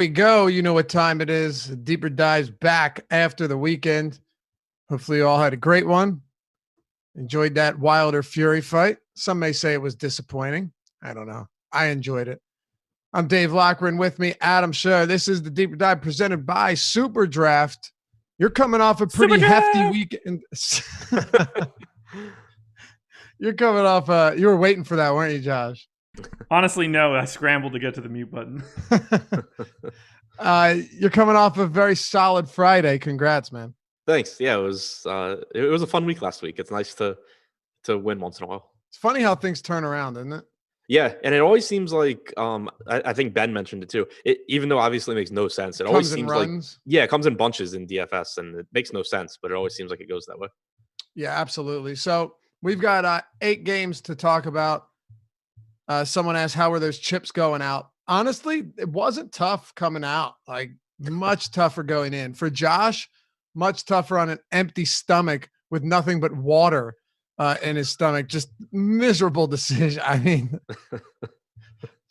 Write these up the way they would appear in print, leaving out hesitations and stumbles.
We go. You know what time it is. Deeper dives back after the weekend. Hopefully, you all had a great one. Enjoyed that Wilder Fury fight. Some may say it was disappointing. I don't know. I enjoyed it. I'm Dave Lockren. With me, Adam Scher. This is the Deeper Dive presented by SuperDraft. You're coming off a pretty hefty weekend. You're coming off. You were waiting for that, weren't you, Josh? Honestly, no. I scrambled to get to the mute button. You're coming off a very solid Friday. Congrats, man. Thanks. Yeah, it was a fun week last week. It's nice to win once in a while. It's funny how things turn around, isn't it? Yeah, and it always seems like I think Ben mentioned it too. Even though obviously it makes no sense, it always seems like it comes in bunches in DFS, and it makes no sense, but it always seems like it goes that way. Yeah, absolutely. So we've got 8 games to talk about. Someone asked, how were those chips going out? Honestly, it wasn't tough coming out. Like, much tougher going in. For Josh, much tougher on an empty stomach with nothing but water in his stomach. Just miserable decision. I mean,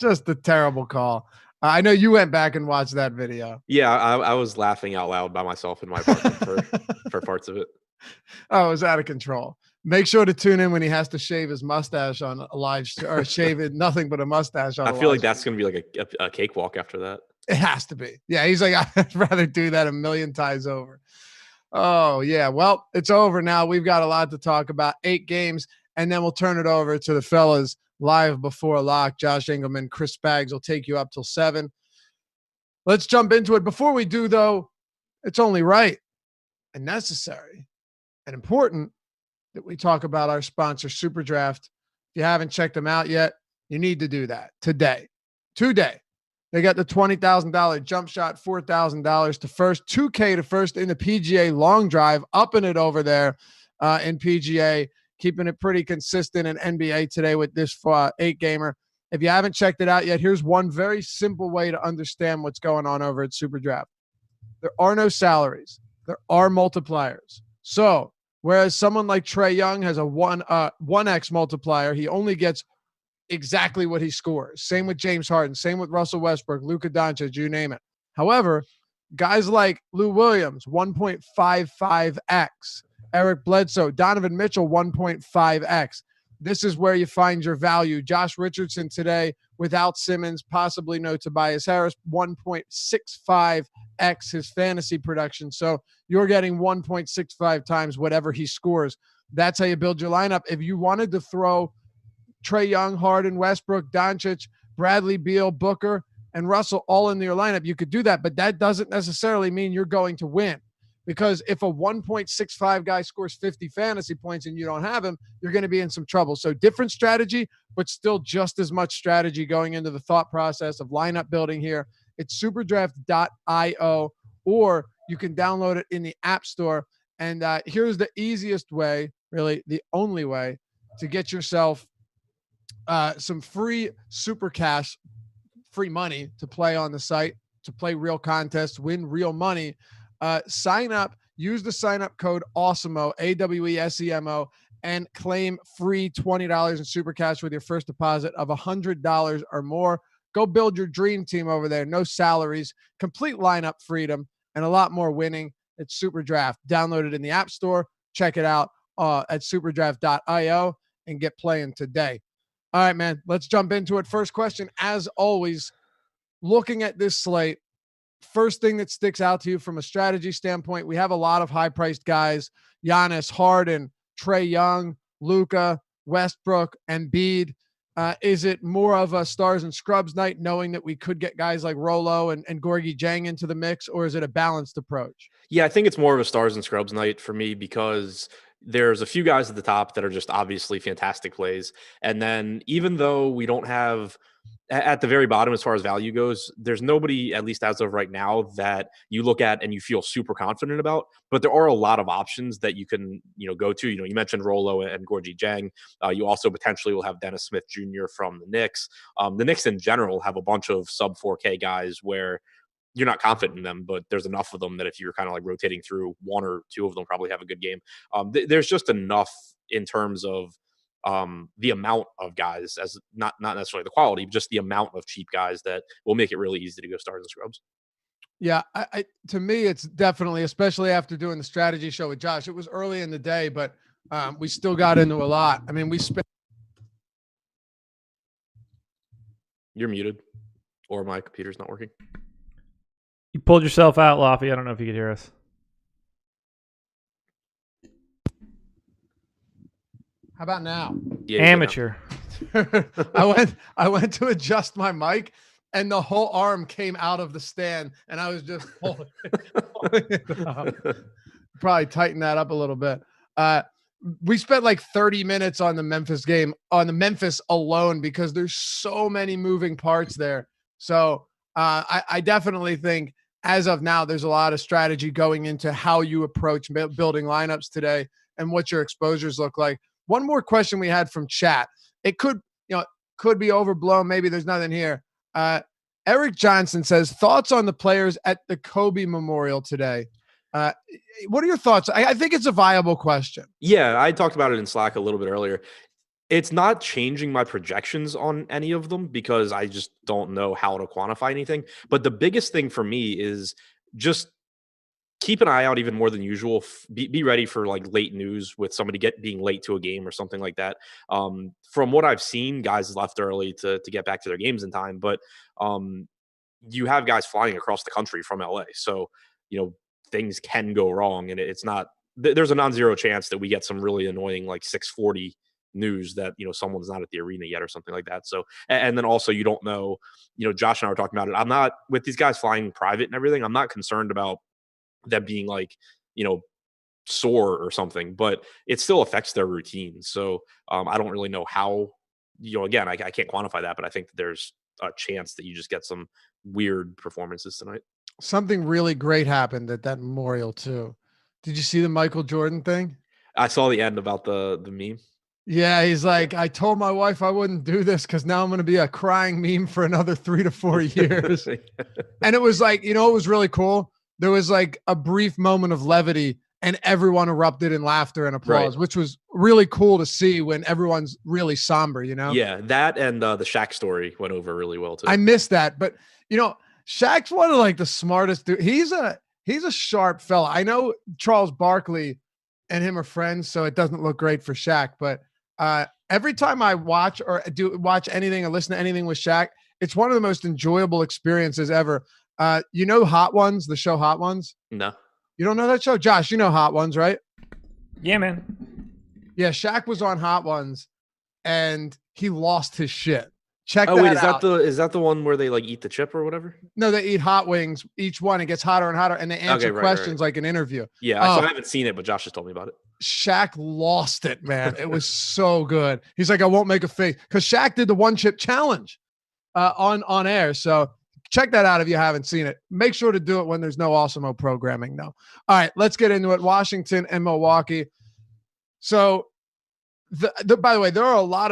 just a terrible call. I know you went back and watched that video. Yeah, I was laughing out loud by myself in my apartment for parts of it. Oh, it was out of control. Make sure to tune in when he has to shave his mustache on a live or shave it nothing but a mustache on. I feel like that's going to be like a cakewalk after that. It has to be. Yeah, he's like, I'd rather do that a million times over. Oh, yeah. Well, it's over now. We've got a lot to talk about. 8 games, and then we'll turn it over to the fellas live before lock. Josh Engelman, Chris Spags will take you up till 7. Let's jump into it. Before we do, though, it's only right and necessary and important that we talk about our sponsor, SuperDraft. If you haven't checked them out yet, you need to do that today. They got the $20,000 jump shot, $4,000 to first, $2K to first in the PGA long drive, upping it over there in PGA, keeping it pretty consistent in NBA today with this 8-gamer. If you haven't checked it out yet, here's one very simple way to understand what's going on over at SuperDraft. There are no salaries. There are multipliers. So, whereas someone like Trae Young has a 1x multiplier, he only gets exactly what he scores. Same with James Harden. Same with Russell Westbrook, Luka Doncic, you name it. However, guys like Lou Williams, 1.55x. Eric Bledsoe, Donovan Mitchell, 1.5x. This is where you find your value. Josh Richardson today without Simmons, possibly no Tobias Harris, 1.65x his fantasy production. So you're getting 1.65 times whatever he scores. That's how you build your lineup. If you wanted to throw Trae Young, Harden, Westbrook, Doncic, Bradley Beal, Booker, and Russell all in your lineup, you could do that, but that doesn't necessarily mean you're going to win. Because if a 1.65 guy scores 50 fantasy points and you don't have him, you're going to be in some trouble. So different strategy, but still just as much strategy going into the thought process of lineup building here. It's superdraft.io, or you can download it in the App Store. And here's the easiest way, really the only way, to get yourself some free super cash, free money to play on the site, to play real contests, win real money. Sign up, use the sign up code Awesemo, AWESEMO, and claim free $20 in super cash with your first deposit of $100 or more. Go build your dream team over there. No salaries, complete lineup freedom, and a lot more winning. It's SuperDraft. Download it in the App Store. Check it out at superdraft.io and get playing today. All right, man, let's jump into it. First question, as always, looking at this slate, first thing that sticks out to you from a strategy standpoint, we have a lot of high-priced guys: Giannis, Harden, Trae Young, Luka, Westbrook, Embiid. Is it more of a stars and scrubs night, knowing that we could get guys like Rolo and Gorgie Jang into the mix, or is it a balanced approach? Yeah, I think it's more of a stars and scrubs night for me, because there's a few guys at the top that are just obviously fantastic plays. And then even though we don't have at the very bottom, as far as value goes, there's nobody, at least as of right now, that you look at and you feel super confident about. But there are a lot of options that you can, go to. You mentioned Rolo and Gorgie Jang. You also potentially will have Dennis Smith Jr. from the Knicks. The Knicks in general have a bunch of sub 4K guys where you're not confident in them, but there's enough of them that if you're kind of like rotating through, one or two of them probably have a good game. There's just enough in terms of the amount of guys, as not necessarily the quality, but just the amount of cheap guys that will make it really easy to go stars and scrubs. Yeah, I to me, it's definitely, especially after doing the strategy show with Josh. It was early in the day, but we still got into a lot. I mean, we spent. You're muted, or my computer's not working. You pulled yourself out, Lofty. I don't know if you could hear us. How about now? Yeah, Amateur. I went to adjust my mic, and the whole arm came out of the stand, and I was just holding it up. Probably tighten that up a little bit. We spent like 30 minutes on the Memphis game, on the Memphis alone, because there's so many moving parts there. So I definitely think as of now, there's a lot of strategy going into how you approach building lineups today and what your exposures look like. One more question we had from chat. It could be overblown. Maybe there's nothing here. Eric Johnson says, thoughts on the players at the Kobe Memorial today? What are your thoughts? I think it's a viable question. Yeah, I talked about it in Slack a little bit earlier. It's not changing my projections on any of them because I just don't know how to quantify anything. But the biggest thing for me is just keep an eye out even more than usual. Be ready for like late news with somebody being late to a game or something like that. From what I've seen, guys left early to get back to their games in time. But you have guys flying across the country from LA. So, things can go wrong. And it's not, there's a non-zero chance that we get some really annoying like 640 news that, someone's not at the arena yet or something like that. So, and then also you don't know, Josh and I were talking about it. I'm not, with these guys flying private and everything, I'm not concerned about them being like, sore or something, but it still affects their routine. So I don't really know how, again, I can't quantify that, but I think that there's a chance that you just get some weird performances tonight. Something really great happened at that memorial too. Did you see the Michael Jordan thing? I saw the end about the meme. Yeah, he's like, I told my wife I wouldn't do this because now I'm going to be a crying meme for another 3 to 4 years. And it was like, it was really cool. There was like a brief moment of levity and everyone erupted in laughter and applause, which was really cool to see when everyone's really somber, Yeah, that and the Shaq story went over really well too. I missed that, but Shaq's one of like the smartest dude. He's a sharp fella. I know Charles Barkley and him are friends, so it doesn't look great for Shaq, but every time I watch anything or listen to anything with Shaq, it's one of the most enjoyable experiences ever. Hot Ones, the show Hot Ones? No. You don't know that show? Josh, you know Hot Ones, right? Yeah, man. Yeah, Shaq was on Hot Ones and he lost his shit. Check that out. Is that the one where they like eat the chip or whatever? No, they eat hot wings, each one. It gets hotter and hotter, and they answer questions like an interview. Yeah, I haven't seen it, but Josh just told me about it. Shaq lost it, man. It was so good. He's like, I won't make a face, because Shaq did the one chip challenge on air. So check that out if you haven't seen it. Make sure to do it when there's no Awesemo programming, though. All right, let's get into it. Washington and Milwaukee. So, by the way, there are a lot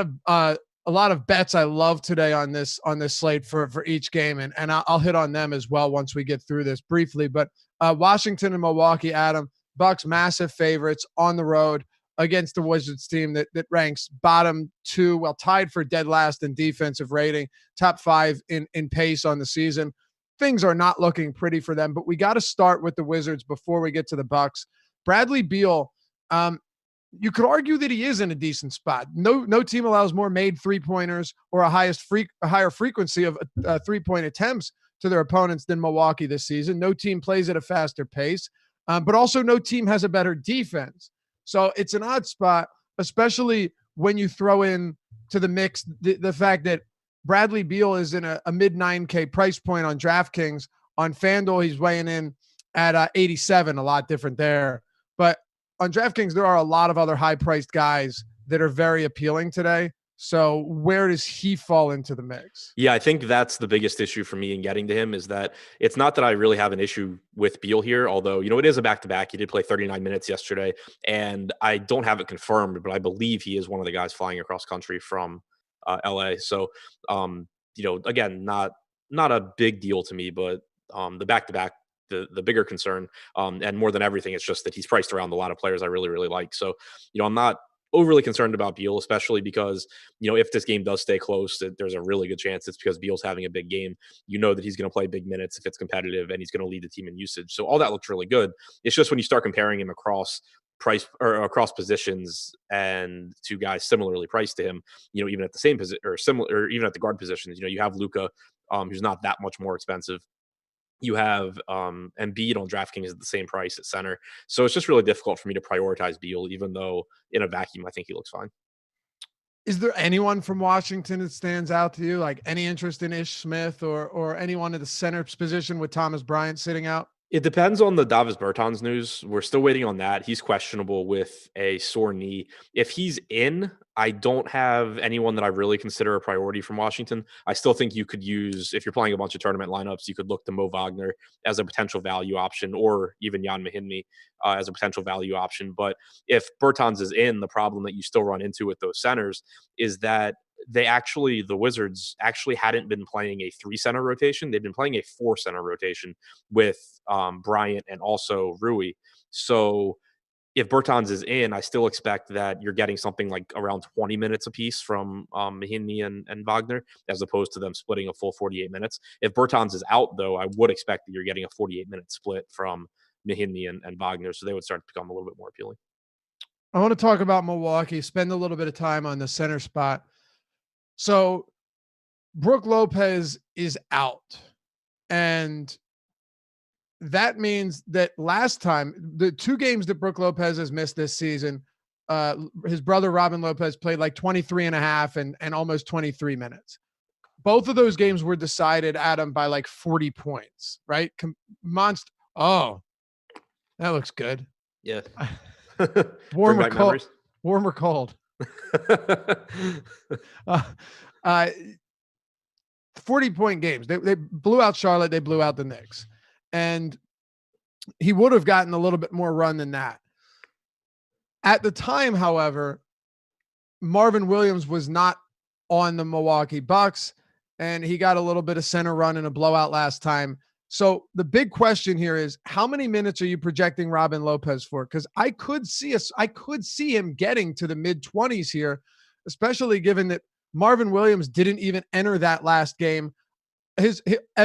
of bets I love today on this slate for each game, and I'll hit on them as well once we get through this briefly. But Washington and Milwaukee, Adam, Bucks massive favorites on the road against the Wizards team that ranks bottom 2, tied for dead last in defensive rating, top 5 in pace on the season. Things are not looking pretty for them, but we got to start with the Wizards before we get to the Bucks. Bradley Beal, you could argue that he is in a decent spot. No team allows more made 3-pointers or a higher frequency of 3-point attempts to their opponents than Milwaukee this season. No team plays at a faster pace, but also no team has a better defense. So it's an odd spot, especially when you throw in to the mix the fact that Bradley Beal is in a mid 9K price point on DraftKings. On FanDuel, he's weighing in at 87, a lot different there. But on DraftKings, there are a lot of other high-priced guys that are very appealing today. So where does he fall into the mix? Yeah, I think that's the biggest issue for me in getting to him, is that it's not that I really have an issue with Beal here, although, it is a back-to-back. He did play 39 minutes yesterday, and I don't have it confirmed, but I believe he is one of the guys flying across country from LA. So, again, not a big deal to me, but the back-to-back, the bigger concern, and more than everything, it's just that he's priced around a lot of players I really, really like. So, I'm not overly concerned about Beal, especially because, if this game does stay close, there's a really good chance it's because Beal's having a big game. You know that he's going to play big minutes if it's competitive, and he's going to lead the team in usage. So all that looks really good. It's just when you start comparing him across price or across positions and two guys similarly priced to him, even at the same position or similar, or even at the guard positions, you have Luka, who's not that much more expensive. You have Embiid on DraftKings at the same price at center. So it's just really difficult for me to prioritize Beal, even though in a vacuum, I think he looks fine. Is there anyone from Washington that stands out to you? Like any interest in Ish Smith or anyone in the center position with Thomas Bryant sitting out? It depends on the Davis Bertans news. We're still waiting on that. He's questionable with a sore knee. If he's in, I don't have anyone that I really consider a priority from Washington. I still think you could use, if you're playing a bunch of tournament lineups, you could look to Mo Wagner as a potential value option, or even Jan Mahinmi as a potential value option. But if Bertans is in, the problem that you still run into with those centers is that the Wizards actually hadn't been playing a 3-center rotation. They've been playing a 4-center rotation with Bryant and also Rui. So if Bertans is in, I still expect that you're getting something like around 20 minutes apiece from Mahinmi and Wagner, as opposed to them splitting a full 48 minutes. If Bertans is out, though, I would expect that you're getting a 48-minute split from Mahinmi and Wagner, so they would start to become a little bit more appealing. I want to talk about Milwaukee, spend a little bit of time on the center spot. So Brook Lopez is out, and that means that last time, the 2 games that Brook Lopez has missed this season, his brother Robin Lopez played like 23 and a half and almost 23 minutes. Both of those games were decided, Adam, by like 40 points, right? Monster. Oh, that looks good. Yeah. Warm or cold? Warm or cold? 40-point games. They blew out Charlotte. They blew out the Knicks. And he would have gotten a little bit more run than that. At the time, however, Marvin Williams was not on the Milwaukee Bucks, and he got a little bit of center run in a blowout last time. So the big question here is, how many minutes are you projecting Robin Lopez for? Because I could see him getting to the mid-20s here, especially given that Marvin Williams didn't even enter that last game. His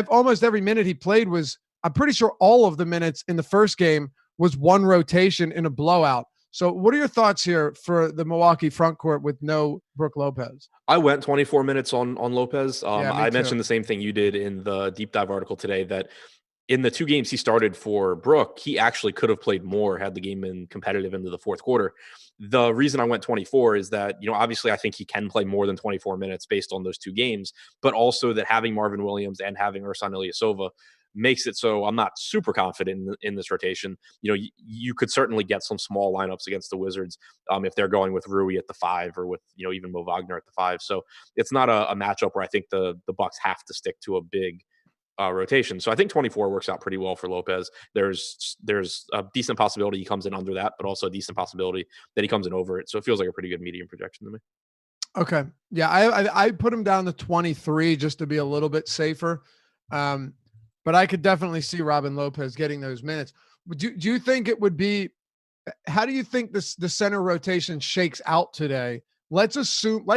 almost every minute he played was, I'm pretty sure all of the minutes in the first game was one rotation in a blowout. So what are your thoughts here for the Milwaukee front court with no Brook Lopez? I went 24 minutes on Lopez. I mentioned too. the same thing you did in the deep dive article today, that in the 2 games he started for Brook, he actually could have played more had the game been competitive into the fourth quarter. The reason I went 24 is that, obviously I think he can play more than 24 minutes based on those 2 games, but also that having Marvin Williams and having Ersan Ilyasova makes it so I'm not super confident in this rotation. You could certainly get some small lineups against the Wizards if they're going with Rui at the 5 or with, even Mo Wagner at the 5. So it's not a matchup where I think the Bucks have to stick to a big rotation. So I think 24 works out pretty well for Lopez. There's a decent possibility he comes in under that, but also a decent possibility that he comes in over it. So it feels like a pretty good medium projection to me. Okay. Yeah. I put him down to 23 just to be a little bit safer. But I could definitely see Robin Lopez getting those minutes. Do you think it would be, how do you think the center rotation shakes out today? Let's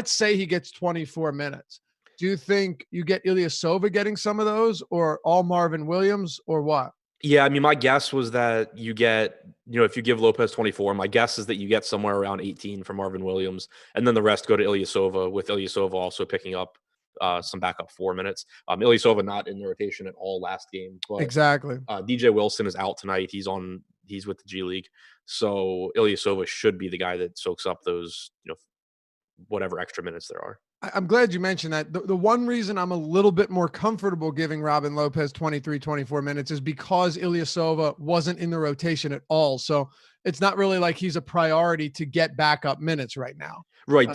say he gets 24 minutes. Do you think you get Ilyasova getting some of those, or all Marvin Williams, or what? Yeah, I mean, my guess was that you get, if you give Lopez 24, my guess is that you get somewhere around 18 from Marvin Williams, and then the rest go to Ilyasova, with Ilyasova also picking up some backup 4 minutes. Ilyasova not in the rotation at all last game, but exactly. DJ Wilson is out tonight. He's with the G League, so Ilyasova should be the guy that soaks up those, whatever extra minutes there are. I'm glad you mentioned that. The one reason I'm a little bit more comfortable giving Robin Lopez 23, 24 minutes is because Ilyasova wasn't in the rotation at all. So it's not really like he's a priority to get backup minutes right now. Right.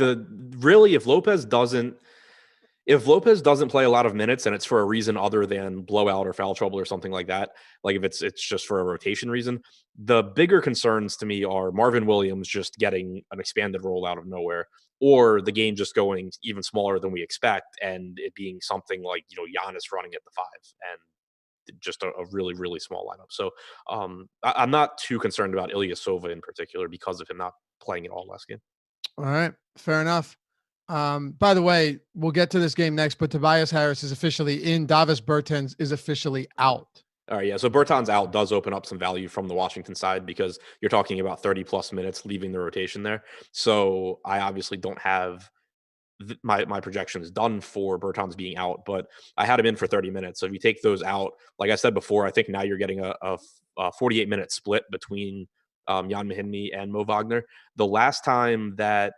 If Lopez doesn't play a lot of minutes and it's for a reason other than blowout or foul trouble or something like that, like if it's just for a rotation reason, the bigger concerns to me are Marvin Williams just getting an expanded role out of nowhere, or the game just going even smaller than we expect and it being something like, Giannis running at the 5 and just a really, really small lineup. So I'm not too concerned about Ilyasova in particular because of him not playing at all last game. All right. Fair enough. By the way, we'll get to this game next, but Tobias Harris is officially in. Davis Bertans is officially out. All right, yeah. So Bertans out does open up some value from the Washington side because you're talking about 30 plus minutes leaving the rotation there. So I obviously don't have my projections done for Bertans being out, but I had him in for 30 minutes. So if you take those out, like I said before, I think now you're getting a 48-minute split between Jan Mahinmi and Mo Wagner. The last time that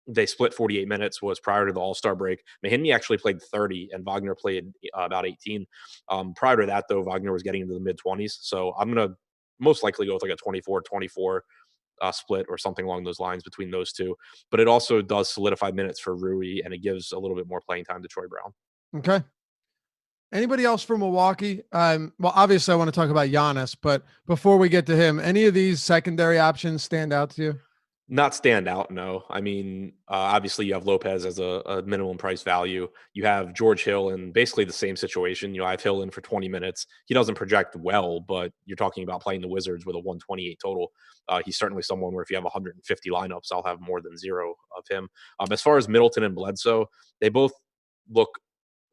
they split 48 minutes was prior to the All-Star break. Mahinmi actually played 30 and Wagner played about 18. Prior to that, though, Wagner was getting into the mid-20s. So I'm going to most likely go with like a 24-24 split or something along those lines between those two. But it also does solidify minutes for Rui, and it gives a little bit more playing time to Troy Brown. Okay. Anybody else from Milwaukee? Well, obviously I want to talk about Giannis, but before we get to him, any of these secondary options stand out to you? Not stand out, no. I mean, obviously you have Lopez as a minimum price value. You have George Hill in basically the same situation. I have Hill in for 20 minutes. He doesn't project well, but you're talking about playing the Wizards with a 128 total. He's certainly someone where if you have 150 lineups, I'll have more than 0 of him. As far as Middleton and Bledsoe, they both look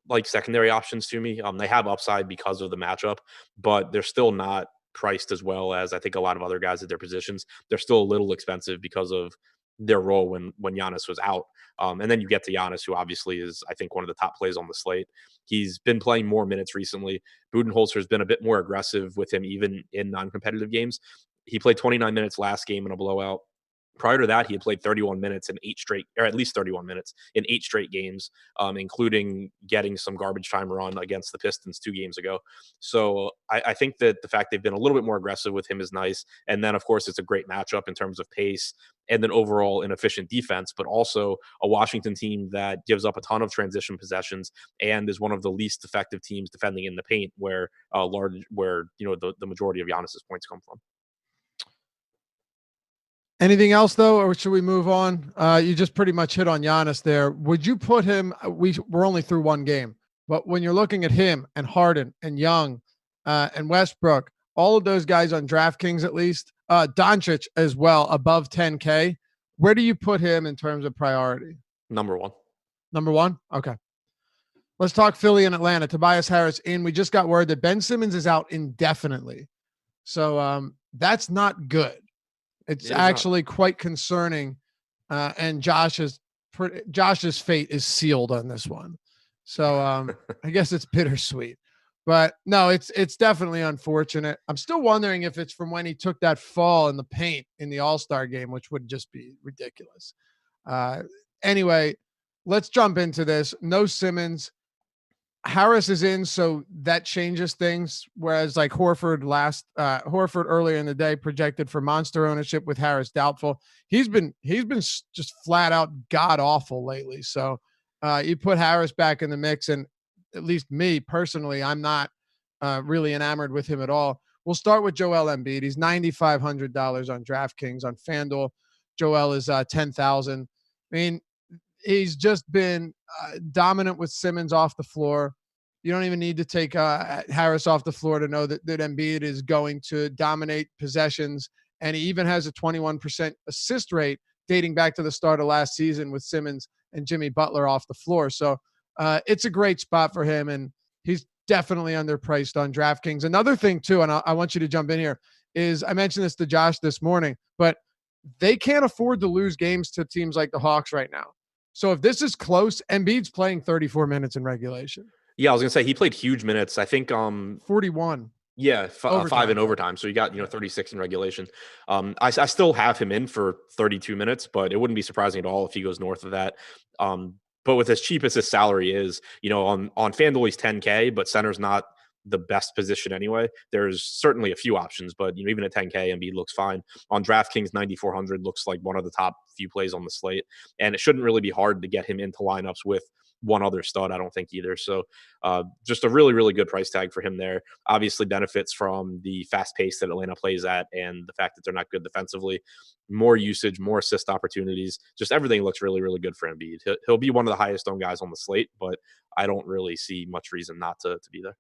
like secondary options to me. They have upside because of the matchup, but they're still not priced as well as I think a lot of other guys at their positions. They're still a little expensive because of their role when Giannis was out. And then you get to Giannis, who obviously is, I think, one of the top plays on the slate. He's been playing more minutes recently. Budenholzer's been a bit more aggressive with him, even in non-competitive games. He played 29 minutes last game in a blowout. Prior to that, he had played 31 minutes in 8 straight, or at least 31 minutes in 8 straight games, including getting some garbage time run against the Pistons 2 games ago. So I think that the fact they've been a little bit more aggressive with him is nice. And then, of course, it's a great matchup in terms of pace and then overall an efficient defense, but also a Washington team that gives up a ton of transition possessions and is one of the least effective teams defending in the paint, where the majority of Giannis's points come from. Anything else though, or should we move on? You just pretty much hit on Giannis there. Would you put him? We're only through one game, but when you're looking at him and Harden and Young and Westbrook, all of those guys on DraftKings at least, Doncic as well above 10K. Where do you put him in terms of priority? Number one. Number one. Okay. Let's talk Philly and Atlanta. Tobias Harris in. We just got word that Ben Simmons is out indefinitely, so that's not good. It's actually quite concerning, and Josh's fate is sealed on this one. So I guess it's bittersweet, but no, it's definitely unfortunate. I'm still wondering if it's from when he took that fall in the paint in the All-Star game, which would just be ridiculous. Anyway, let's jump into this. No Simmons. Harris is in, so that changes things. Whereas like Horford earlier in the day projected for monster ownership with Harris doubtful. He's been just flat out god awful lately. So you put Harris back in the mix, and at least me personally, I'm not really enamored with him at all. We'll start with Joel Embiid. He's $9,500 on DraftKings. On FanDuel, Joel is 10,000. I mean, he's just been dominant with Simmons off the floor. You don't even need to take Harris off the floor to know that Embiid is going to dominate possessions. And he even has a 21% assist rate dating back to the start of last season with Simmons and Jimmy Butler off the floor. So it's a great spot for him, and he's definitely underpriced on DraftKings. Another thing too, and I want you to jump in here, is I mentioned this to Josh this morning, but they can't afford to lose games to teams like the Hawks right now. So if this is close, Embiid's playing 34 minutes in regulation. Yeah, I was going to say he played huge minutes. I think 41. Yeah, 5 in overtime. So you got 36 in regulation. I still have him in for 32 minutes, but it wouldn't be surprising at all if he goes north of that. But with as cheap as his salary is, on FanDuel he's 10K, but center's not the best position anyway. There's certainly a few options, but even at 10K, Embiid looks fine. On DraftKings, 9,400 looks like one of the top few plays on the slate, and it shouldn't really be hard to get him into lineups with one other stud, I don't think either. So just a really, really good price tag for him there. Obviously benefits from the fast pace that Atlanta plays at and the fact that they're not good defensively. More usage, more assist opportunities. Just everything looks really, really good for Embiid. He'll be one of the highest owned guys on the slate, but I don't really see much reason not to be there.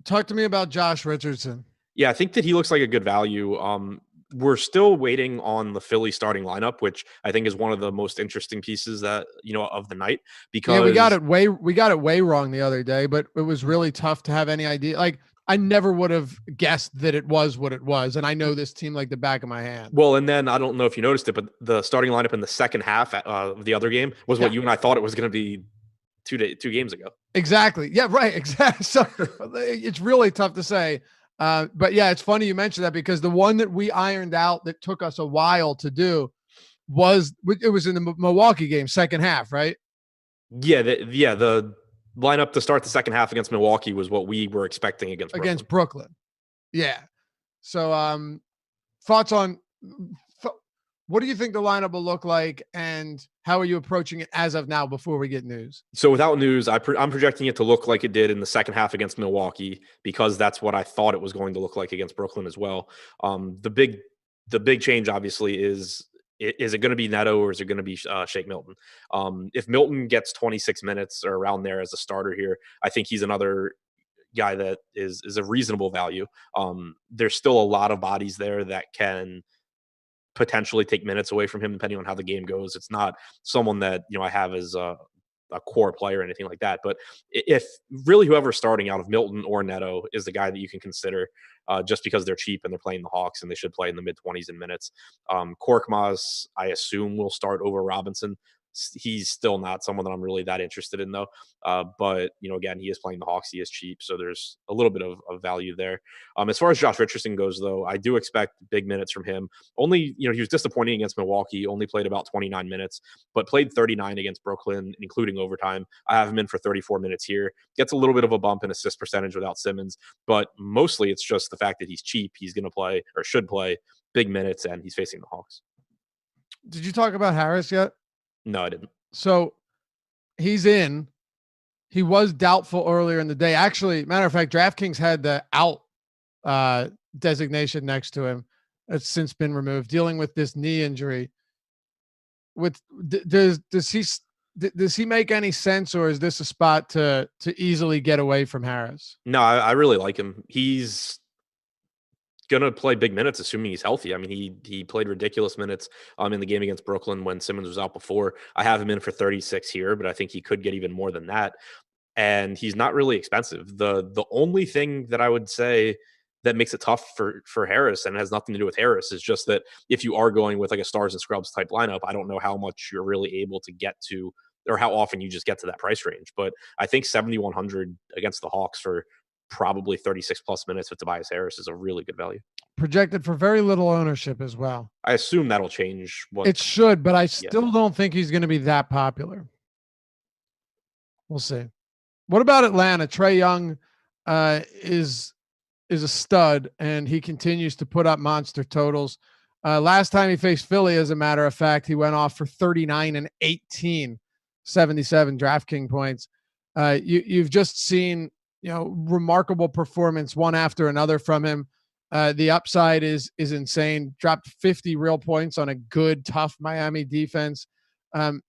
Talk to me about Josh Richardson. Yeah, I think that he looks like a good value. we're still waiting on the Philly starting lineup, which I think is one of the most interesting pieces that, of the night, because we got it way wrong the other day, but it was really tough to have any idea. Like, I never would have guessed that it was what it was. And I know this team like the back of my hand. Well, and then I don't know if you noticed it, but the starting lineup in the second half of the other game was what you and I thought it was going to be 2 games ago. Exactly. Yeah, right. Exactly. So it's really tough to say. But yeah, it's funny you mentioned that, because the one that we ironed out that took us a while to do was in the Milwaukee game, second half, right? Yeah. The lineup to start the second half against Milwaukee was what we were expecting against Brooklyn. Yeah. So, thoughts on what do you think the lineup will look like, and how are you approaching it as of now before we get news? So without news, I'm projecting it to look like it did in the second half against Milwaukee, because that's what I thought it was going to look like against Brooklyn as well. The big change, obviously, is it going to be Neto or is it going to be Shake Milton? If Milton gets 26 minutes or around there as a starter here, I think he's another guy that is a reasonable value. There's still a lot of bodies there that can potentially take minutes away from him depending on how the game goes. It's not someone that I have as a core player or anything like that. But if really whoever's starting out of Milton or Neto is the guy that you can consider, just because they're cheap and they're playing the Hawks and they should play in the mid-20s in minutes. Korkmaz, I assume, will start over Robinson. He's still not someone that I'm really that interested in, though. But again, he is playing the Hawks. He is cheap, so there's a little bit of value there. As far as Josh Richardson goes, though, I do expect big minutes from him. Only, he was disappointing against Milwaukee. Only played about 29 minutes, but played 39 against Brooklyn, including overtime. I have him in for 34 minutes here. Gets a little bit of a bump in assist percentage without Simmons, but mostly it's just the fact that he's cheap. He's going to play, or should play, big minutes, and he's facing the Hawks. Did you talk about Harris yet? No, I didn't. So he's in. He was doubtful earlier in the day. Actually, matter of fact, DraftKings had the out designation next to him. It's since been removed, dealing with this knee injury. Does he make any sense, or is this a spot to easily get away from Harris? No, I really like him. He's gonna play big minutes, assuming he's healthy. I mean, he played ridiculous minutes in the game against Brooklyn when Simmons was out before. I have him in for 36 here, but I think he could get even more than that. And he's not really expensive. The only thing that I would say that makes it tough for Harris, and has nothing to do with Harris, is just that if you are going with like a stars and scrubs type lineup, I don't know how much you're really able to get to, or how often you just get to that price range. But I think 7,100 against the Hawks for probably 36 plus minutes with Tobias Harris is a really good value. Projected for very little ownership as well. I assume that'll change. It should, but I still don't think he's going to be that popular. We'll see. What about Atlanta? Trae Young is a stud, and he continues to put up monster totals. Last time he faced Philly, as a matter of fact, he went off for 39 and 18, 77 DraftKings points. You've just seen remarkable performance one after another from him. The upside is insane. Dropped 50 real points on a good, tough Miami defense.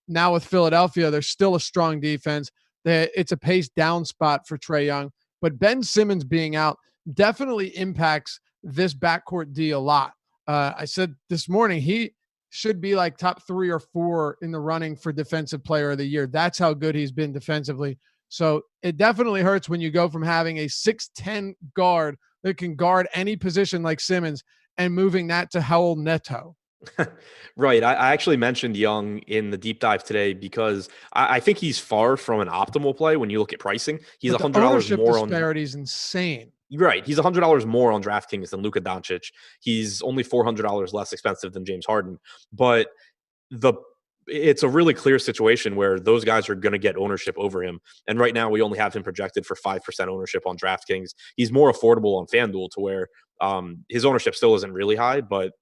Now with Philadelphia, there's still a strong defense. It's a pace down spot for Trae Young, but Ben Simmons being out definitely impacts this backcourt D a lot. I said this morning, he should be like top 3 or 4 in the running for defensive player of the year. That's how good he's been defensively. So it definitely hurts when you go from having a 6'10" guard that can guard any position like Simmons and moving that to Raul Neto. Right. I actually mentioned Young in the deep dive today because I think he's far from an optimal play when you look at pricing. He's $100 more on disparity is insane. Right. He's $100 more on DraftKings than Luka Doncic. He's only $400 less expensive than James Harden. But it's a really clear situation where those guys are going to get ownership over him. And right now we only have him projected for 5% ownership on DraftKings. He's more affordable on FanDuel to where his ownership still isn't really high, but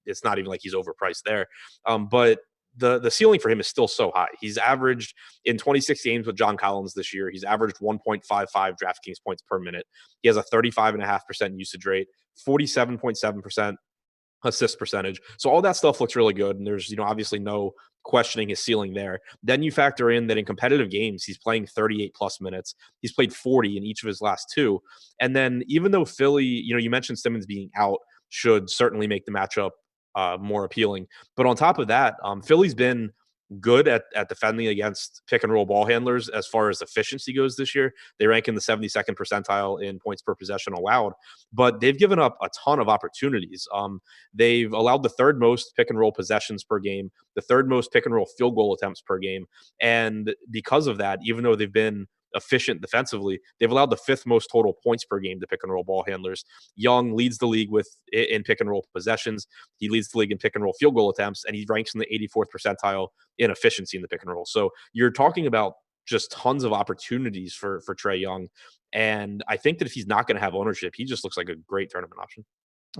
it's not even like he's overpriced there. But the ceiling for him is still so high. He's averaged in 26 games with John Collins this year. He's averaged 1.55 DraftKings points per minute. He has a 35.5% usage rate, 47.7% assist percentage. So all that stuff looks really good. And there's, obviously no questioning his ceiling there. Then you factor in that in competitive games, he's playing 38 plus minutes. He's played 40 in each of his last 2. And then even though Philly, you mentioned Simmons being out, should certainly make the matchup more appealing. But on top of that, Philly's been good at defending against pick and roll ball handlers as far as efficiency goes this year. They rank in the 72nd percentile in points per possession allowed, but they've given up a ton of opportunities. They've allowed the third most pick and roll possessions per game, the third most pick and roll field goal attempts per game. And because of that, even though they've been efficient defensively, they've allowed the fifth most total points per game to pick and roll ball handlers. Young leads the league in pick and roll possessions. He leads the league in pick and roll field goal attempts, and he ranks in the 84th percentile in efficiency in the pick and roll. So you're talking about just tons of opportunities for Trae Young. And I think that if he's not going to have ownership, he just looks like a great tournament option.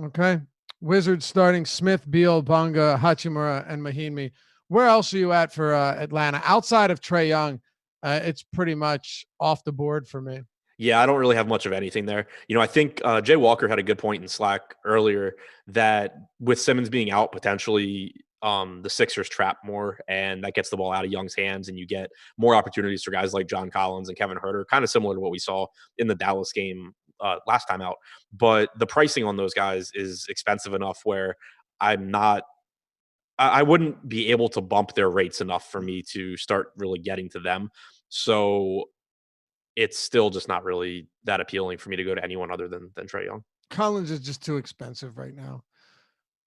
Okay. Wizards starting Smith, Beal, Bonga, Hachimura, and Mahinmi. Where else are you at for Atlanta? Outside of Trae Young, it's pretty much off the board for me. Yeah, I don't really have much of anything there. I think Jay Walker had a good point in Slack earlier that with Simmons being out, potentially the Sixers trap more, and that gets the ball out of Young's hands, and you get more opportunities for guys like John Collins and Kevin Huerter, kind of similar to what we saw in the Dallas game last time out. But the pricing on those guys is expensive enough where I wouldn't be able to bump their rates enough for me to start really getting to them. So it's still just not really that appealing for me to go to anyone other than Trae Young. Collins is just too expensive right now.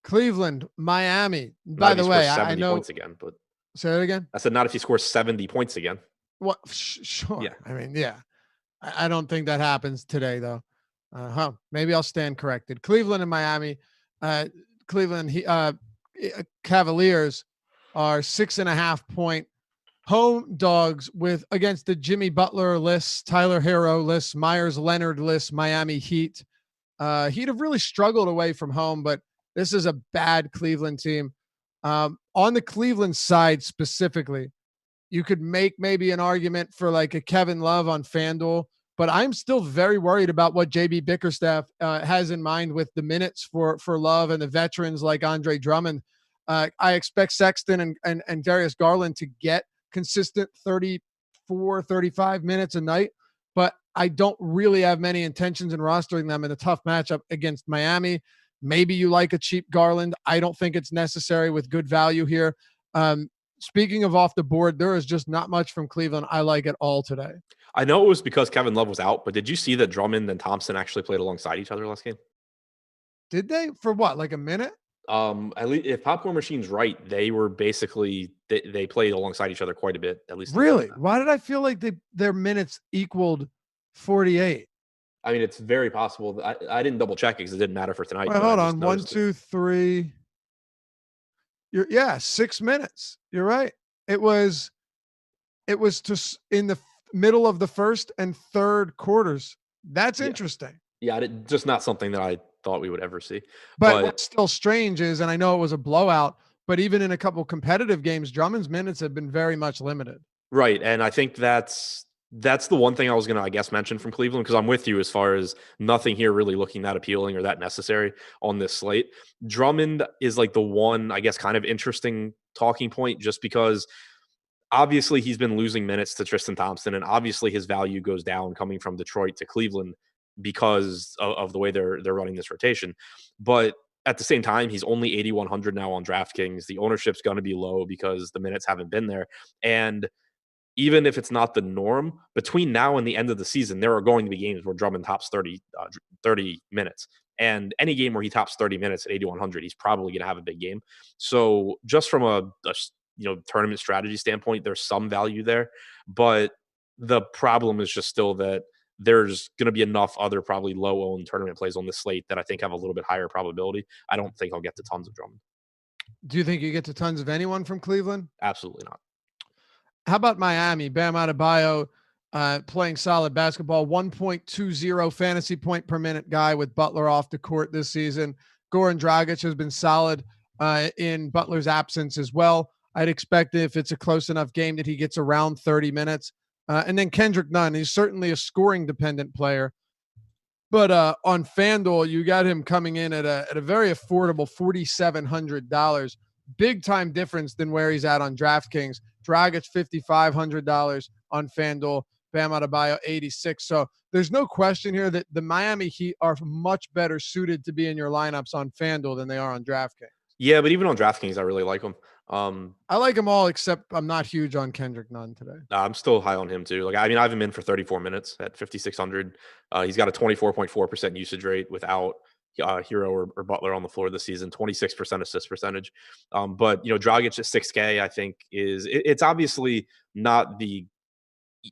Cleveland, Miami. By the way, I know points again, but say it again. I said not if he scores 70 points again. What? Sure. Yeah. I mean, yeah. I don't think that happens today, though. Maybe I'll stand corrected. Cleveland and Miami. Cleveland Cavaliers are 6.5 point home dogs against the Jimmy Butler list, Tyler Hero list, Myers Leonard list, Miami Heat. Heat have really struggled away from home, but this is a bad Cleveland team. On the Cleveland side specifically, you could make maybe an argument for like a Kevin Love on FanDuel, but I'm still very worried about what JB Bickerstaff has in mind with the minutes for Love and the veterans like Andre Drummond. I expect Sexton and Darius Garland to get consistent 34, 35 minutes a night, but I don't really have many intentions in rostering them in a tough matchup against Miami. Maybe you like a cheap Garland. I don't think it's necessary with good value here. Speaking of off the board, there is just not much from Cleveland I like at all today. I know it was because Kevin Love was out, but did you see that Drummond and Thompson actually played alongside each other last game? Did they? For what, like a minute? At least if Popcorn Machine's right, they were basically they played alongside each other quite a bit, at least. Really? Why did I feel like their minutes equaled 48? I mean, it's very possible. I didn't double check because it didn't matter for tonight. Wait, hold on. 1, 2, 3. 6 minutes. You're right. It was just in the middle of the first and third quarters. That's interesting. Yeah, just not something that I thought we would ever see. But what's still strange is, and I know it was a blowout, but even in a couple competitive games, Drummond's minutes have been very much limited. Right, and I think that's the one thing I was going to, I guess, mention from Cleveland, because I'm with you as far as nothing here really looking that appealing or that necessary on this slate. Drummond is like the one, I guess, kind of interesting talking point, just because obviously he's been losing minutes to Tristan Thompson, and obviously his value goes down coming from Detroit to Cleveland because of the way they're running this rotation. But at the same time, he's only 8,100 now on DraftKings. The ownership's going to be low because the minutes haven't been there. And even if it's not the norm, between now and the end of the season, there are going to be games where Drummond tops 30 minutes. And any game where he tops 30 minutes at 8,100, he's probably going to have a big game. So just from a tournament strategy standpoint, there's some value there. But the problem is just still that there's going to be enough other probably low-owned tournament plays on this slate that I think have a little bit higher probability. I don't think I'll get to tons of Drummond. Do you think you get to tons of anyone from Cleveland? Absolutely not. How about Miami? Bam Adebayo playing solid basketball, 1.20 fantasy point per minute guy with Butler off the court this season. Goran Dragic has been solid in Butler's absence as well. I'd expect if it's a close enough game that he gets around 30 minutes. And then Kendrick Nunn, he's certainly a scoring dependent player. But on FanDuel, you got him coming in at a very affordable $4,700. Big time difference than where he's at on DraftKings. Dragic $5,500 on FanDuel. Bam Adebayo 86. So there's no question here that the Miami Heat are much better suited to be in your lineups on FanDuel than they are on DraftKings. Yeah, but even on DraftKings, I really like them. I like them all, except I'm not huge on Kendrick Nunn today. I'm still high on him too. Like, I mean, I have him in for 34 minutes at 5,600. He's got a 24.4% usage rate without Hero or Butler on the floor this season, 26% assist percentage. But Dragic at 6K, I think it's obviously not the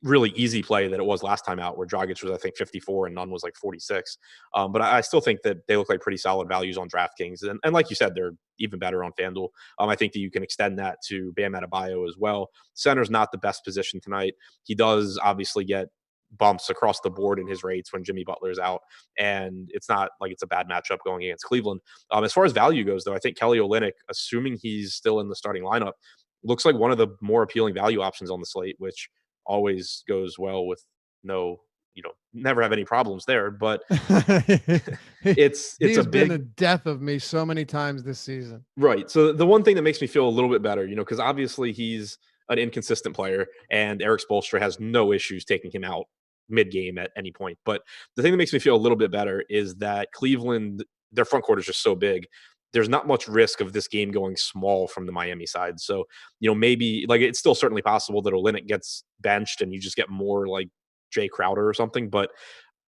really easy play that it was last time out, where Dragic was, I think, 54 and Nunn was like 46. But I still think that they look like pretty solid values on DraftKings. And like you said, they're even better on FanDuel. I think that you can extend that to Bam Adebayo as well. Center's not the best position tonight. He does obviously get bumps across the board in his rates when Jimmy Butler's out, and it's not like it's a bad matchup going against Cleveland. As far as value goes, though, I think Kelly Olynyk, assuming he's still in the starting lineup, looks like one of the more appealing value options on the slate, which always goes well with never have any problems there. But it's He's been a death of me so many times this season. Right. So the one thing that makes me feel a little bit better, because obviously he's an inconsistent player, and Eric Spoelstra has no issues taking him out mid-game at any point. But the thing that makes me feel a little bit better is that Cleveland, their front court is just so big. There's not much risk of this game going small from the Miami side. So, maybe like it's still certainly possible that Olynyk gets benched and you just get more like Jay Crowder or something. But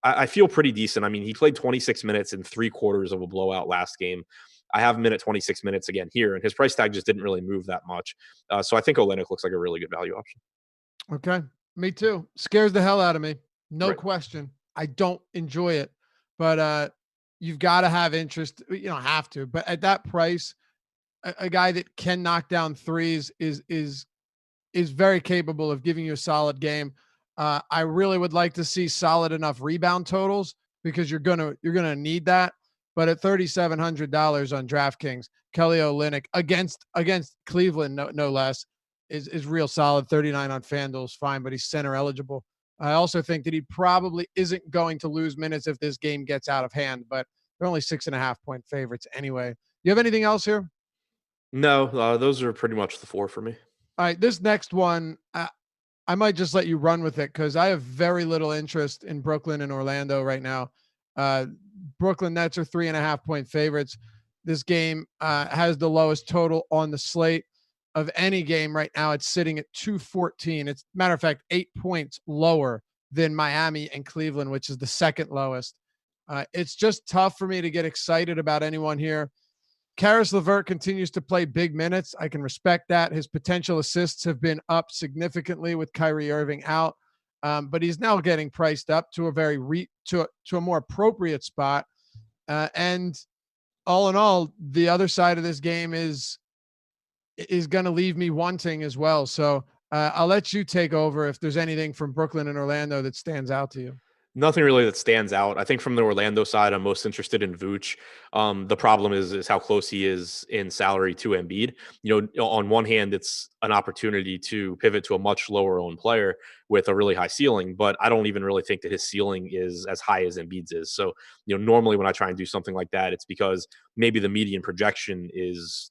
I feel pretty decent. I mean, he played 26 minutes in 3/4 of a blowout last game. I have him in at 26 minutes again here, and his price tag just didn't really move that much. So I think Olynyk looks like a really good value option. Okay. Me too. Scares the hell out of me. No Right. question. I don't enjoy it, but you've got to have interest. You don't have to, but at that price, a guy that can knock down threes is very capable of giving you a solid game. I really would like to see solid enough rebound totals, because you're gonna need that. But at $3,700 on DraftKings, Kelly Olynyk against Cleveland, no less, is real solid. 39 on FanDuel is fine, but he's center eligible. I also think that he probably isn't going to lose minutes if this game gets out of hand, but they're only 6.5-point favorites anyway. You have anything else here? No, those are pretty much the four for me. All right, this next one, I might just let you run with it, because I have very little interest in Brooklyn and Orlando right now. Brooklyn Nets are 3.5-point favorites. This game has the lowest total on the slate of any game right now. It's sitting at 214. It's, matter of fact, 8 points lower than Miami and Cleveland, which is the second lowest. It's just tough for me to get excited about anyone here. Karis LeVert continues to play big minutes. I can respect that. His potential assists have been up significantly with Kyrie Irving out, but he's now getting priced up to a more appropriate spot. And all in all, the other side of this game is going to leave me wanting as well. So I'll let you take over if there's anything from Brooklyn and Orlando that stands out to you. Nothing really that stands out. I think from the Orlando side, I'm most interested in Vooch. The problem is how close he is in salary to Embiid. On one hand, it's an opportunity to pivot to a much lower owned player with a really high ceiling, but I don't even really think that his ceiling is as high as Embiid's is. So, normally when I try and do something like that, it's because maybe the median projection is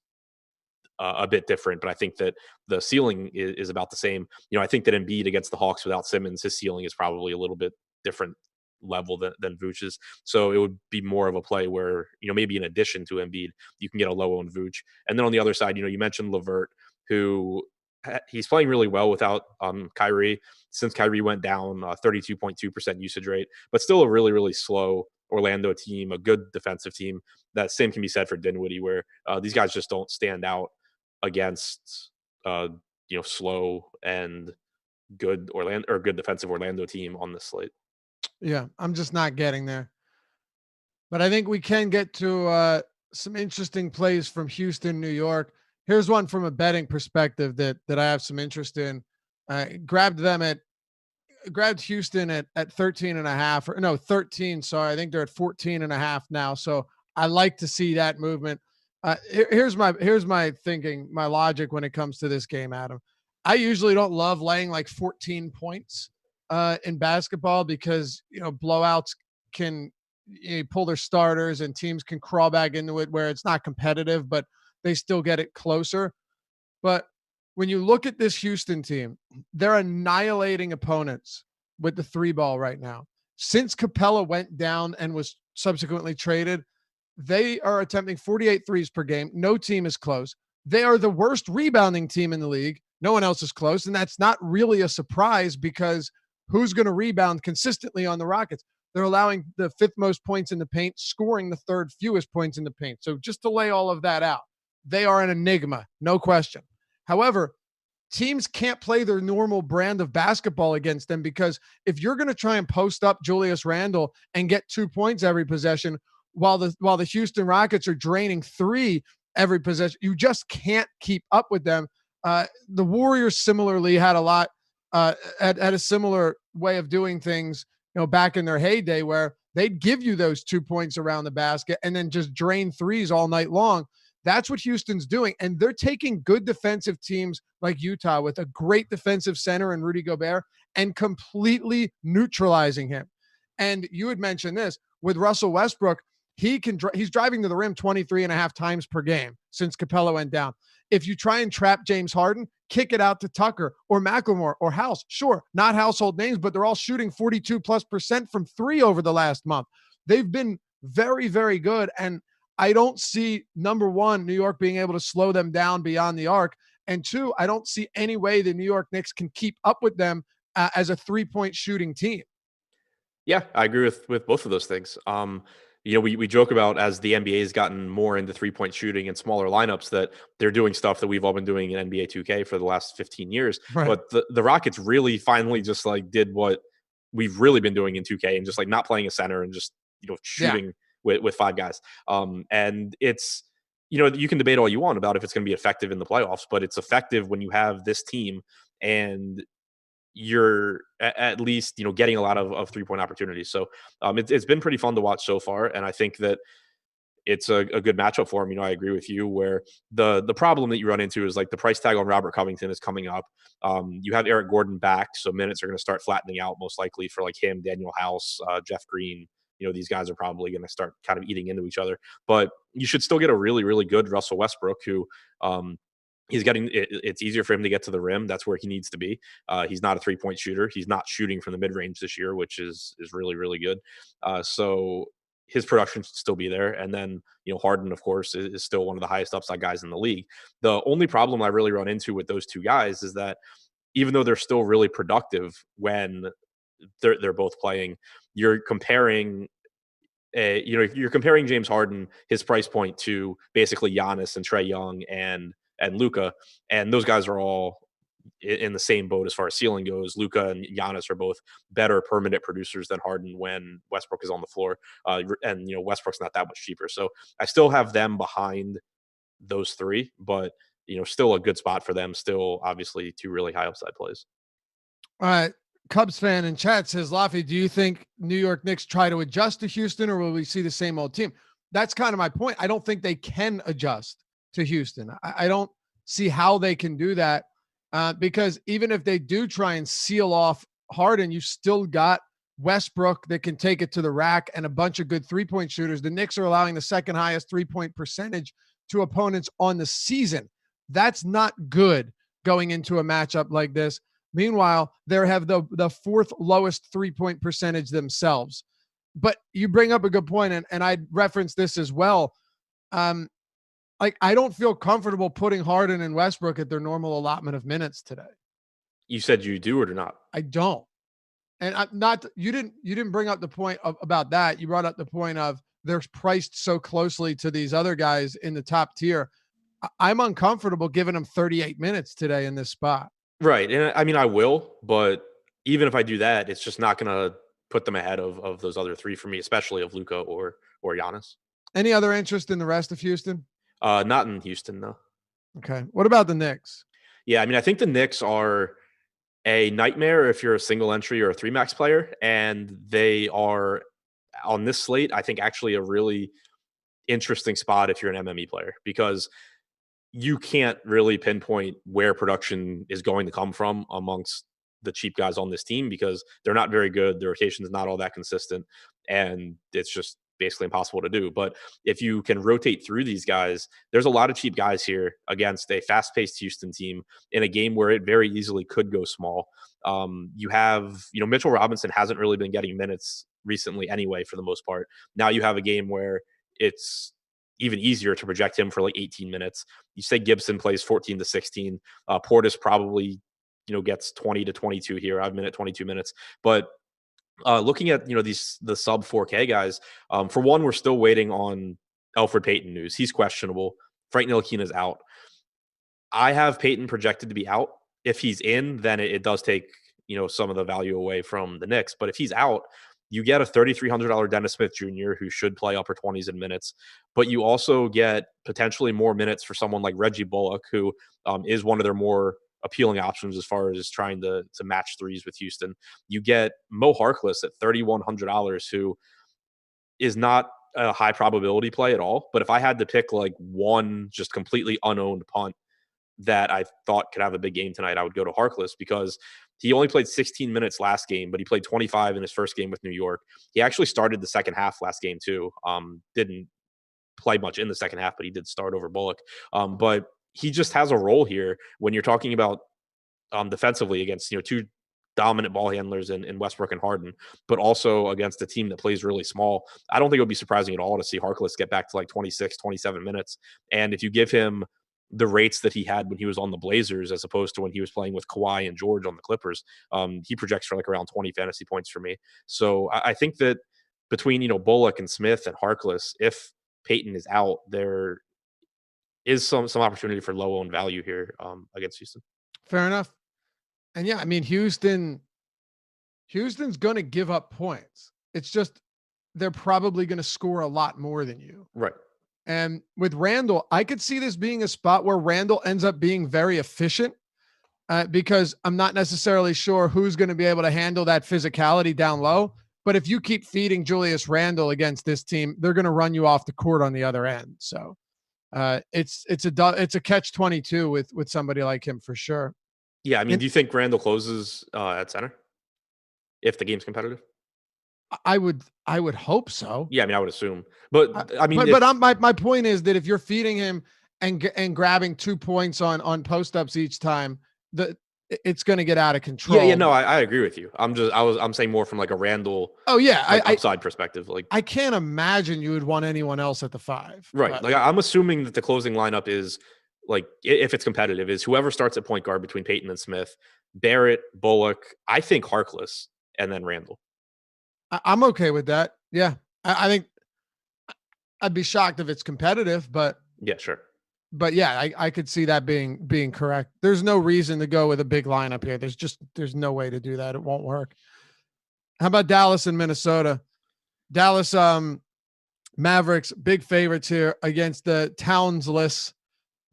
a bit different, but I think that the ceiling is about the same. I think that Embiid against the Hawks without Simmons, his ceiling is probably a little bit different level than Vooch's. So it would be more of a play where, maybe in addition to Embiid, you can get a low owned Vooch. And then on the other side, you mentioned LeVert, who he's playing really well without Kyrie. Since Kyrie went down, 32.2% usage rate, but still a really, really slow Orlando team, a good defensive team. That same can be said for Dinwiddie, where these guys just don't stand out against slow and good defensive Orlando team on this slate. Yeah, I'm just not getting there. But I think we can get to some interesting plays from Houston, New York. Here's one from a betting perspective that I have some interest in. Grabbed Houston at 13. Sorry. I think they're at 14.5 now. So I like to see that movement. Here's my thinking, my logic when it comes to this game, Adam. I usually don't love laying like 14 points in basketball, because blowouts can pull their starters and teams can crawl back into it where it's not competitive, but they still get it closer. But when you look at this Houston team, they're annihilating opponents with the 3 ball right now. Since Capella went down and was subsequently traded, they are attempting 48 threes per game. No team is close. They are the worst rebounding team in the league. No one else is close. And that's not really a surprise because who's going to rebound consistently on the Rockets? They're allowing the 5th most points in the paint, scoring the 3rd fewest points in the paint. So just to lay all of that out, they are an enigma, no question. However, teams can't play their normal brand of basketball against them because if you're going to try and post up Julius Randle and get 2 points every possession while the Houston Rockets are draining 3 every possession, you just can't keep up with them. The Warriors similarly had had a similar way of doing things, back in their heyday where they'd give you those 2 points around the basket and then just drain threes all night long. That's what Houston's doing. And they're taking good defensive teams like Utah with a great defensive center and Rudy Gobert and completely neutralizing him. And you had mentioned this with Russell Westbrook. He's driving to the rim 23.5 times per game since Capella went down. If you try and trap James Harden, kick it out to Tucker or McLemore or House. Sure, not household names, but they're all shooting 42+% from 3 over the last month. They've been very, very good. And I don't see, number one, New York being able to slow them down beyond the arc. And 2, I don't see any way the New York Knicks can keep up with them as a 3-point shooting team. Yeah, I agree with both of those things. We joke about as the NBA has gotten more into 3-point shooting and smaller lineups that they're doing stuff that we've all been doing in NBA 2K for the last 15 years. Right. But the Rockets really finally just did what we've really been doing in 2K and just not playing a center and just shooting with 5 guys. And it's you can debate all you want about if it's going to be effective in the playoffs, but it's effective when you have this team and you're at least getting a lot of 3-point opportunities. So it's been pretty fun to watch so far, and I think that it's a good matchup for him. I agree with you where the problem that you run into is the price tag on Robert Covington is coming up. You have Eric Gordon back, so minutes are going to start flattening out most likely for him, Daniel House, Jeff Green. These guys are probably going to start kind of eating into each other, but you should still get a really, really good Russell Westbrook who it's easier for him to get to the rim. That's where he needs to be. He's not a 3-point shooter. He's not shooting from the mid range this year, which is really, really good. So his production should still be there. And then, Harden, of course, is still one of the highest upside guys in the league. The only problem I really run into with those 2 guys is that even though they're still really productive when they're both playing, you're comparing you're comparing James Harden, his price point, to basically Giannis and Trae Young and Luka, and those guys are all in the same boat as far as ceiling goes. Luka and Giannis are both better permanent producers than Harden when Westbrook is on the floor, and Westbrook's not that much cheaper. So I still have them behind those 3, but still a good spot for them. Still, obviously, 2 really high upside plays. All right. Cubs fan in chat says, Laffy, do you think New York Knicks try to adjust to Houston, or will we see the same old team? That's kind of my point. I don't think they can adjust to Houston. I don't see how they can do that because even if they do try and seal off Harden, you still got Westbrook that can take it to the rack and a bunch of good 3-point shooters. The Knicks are allowing the 2nd highest 3-point percentage to opponents on the season. That's not good going into a matchup like this. Meanwhile, they have the 4th lowest 3-point percentage themselves. But you bring up a good point, and I referenced this as well. I don't feel comfortable putting Harden and Westbrook at their normal allotment of minutes today. You said you do or do not? I don't. And you didn't bring up the point about that. You brought up the point of they're priced so closely to these other guys in the top tier. I'm uncomfortable giving them 38 minutes today in this spot. Right. And I mean, I will, but even if I do that, it's just not going to put them ahead of those other 3 for me, especially of Luka or Giannis. Any other interest in the rest of Houston? Not in Houston, no. Okay. What about the Knicks? Yeah, I mean, I think the Knicks are a nightmare if you're a single entry or a 3-max player, and they are on this slate, I think, actually a really interesting spot if you're an MME player, because you can't really pinpoint where production is going to come from amongst the cheap guys on this team because they're not very good. The rotation is not all that consistent. And it's just basically impossible to do. But if you can rotate through these guys, there's a lot of cheap guys here against a fast-paced Houston team in a game where it very easily could go small. You have, Mitchell Robinson hasn't really been getting minutes recently anyway, for the most part. Now you have a game where it's even easier to project him for like 18 minutes. You say Gibson plays 14 to 16. Portis probably, gets 20 to 22 here. I've been at 22 minutes. But looking at, the sub 4K guys, for one, we're still waiting on Elfrid Payton news. He's questionable. Frank Ntilikina is out. I have Payton projected to be out. If he's in, then it does take, some of the value away from the Knicks. But if he's out, you get a $3,300 Dennis Smith Jr. who should play upper 20s in minutes, but you also get potentially more minutes for someone like Reggie Bullock, who is one of their more appealing options as far as trying to match threes with Houston. You get Mo Harkless at $3,100, who is not a high probability play at all. But if I had to pick like one just completely unowned punt that I thought could have a big game tonight, I would go to Harkless, because he only played 16 minutes last game, but he played 25 in his first game with New York. He actually started the second half last game too. Didn't play much in the second half, but he did start over Bullock. But he just has a role here when you're talking about defensively against, two dominant ball handlers in Westbrook and Harden, but also against a team that plays really small. I don't think it would be surprising at all to see Harkless get back to like 26, 27 minutes. And if you give him the rates that he had when he was on the Blazers, as opposed to when he was playing with Kawhi and George on the Clippers, he projects for like around 20 fantasy points for me. So I think that between, Bullock and Smith and Harkless, if Payton is out, there is some opportunity for low owned value here against Houston. Fair enough. And yeah, I mean, Houston's going to give up points. It's just they're probably going to score a lot more than you. Right. And with Randall, I could see this being a spot where Randall ends up being very efficient because I'm not necessarily sure who's going to be able to handle that physicality down low. But if you keep feeding Julius Randle against this team, they're going to run you off the court on the other end. So it's a catch-22 with somebody like him for sure. Yeah, I mean, do you think Randle closes at center if the game's competitive? I would hope so. Yeah, I mean, I would assume, but I mean, my point is that if you're feeding him and grabbing 2 points on post ups each time, it's going to get out of control. Yeah, no, I agree with you. I'm saying more from like a Randle. Oh yeah, upside perspective. Like, I can't imagine you would want anyone else at the 5. Right. But. Like, I'm assuming that the closing lineup is like, if it's competitive, is whoever starts at point guard between Payton and Smith, Barrett, Bullock, I think Harkless, and then Randle. I'm okay with that. Yeah. I think I'd be shocked if it's competitive, but yeah, sure. But yeah, I could see that being correct. There's no reason to go with a big lineup here. There's no way to do that. It won't work. How about Dallas and Minnesota? Dallas Mavericks, big favorites here against the Townsless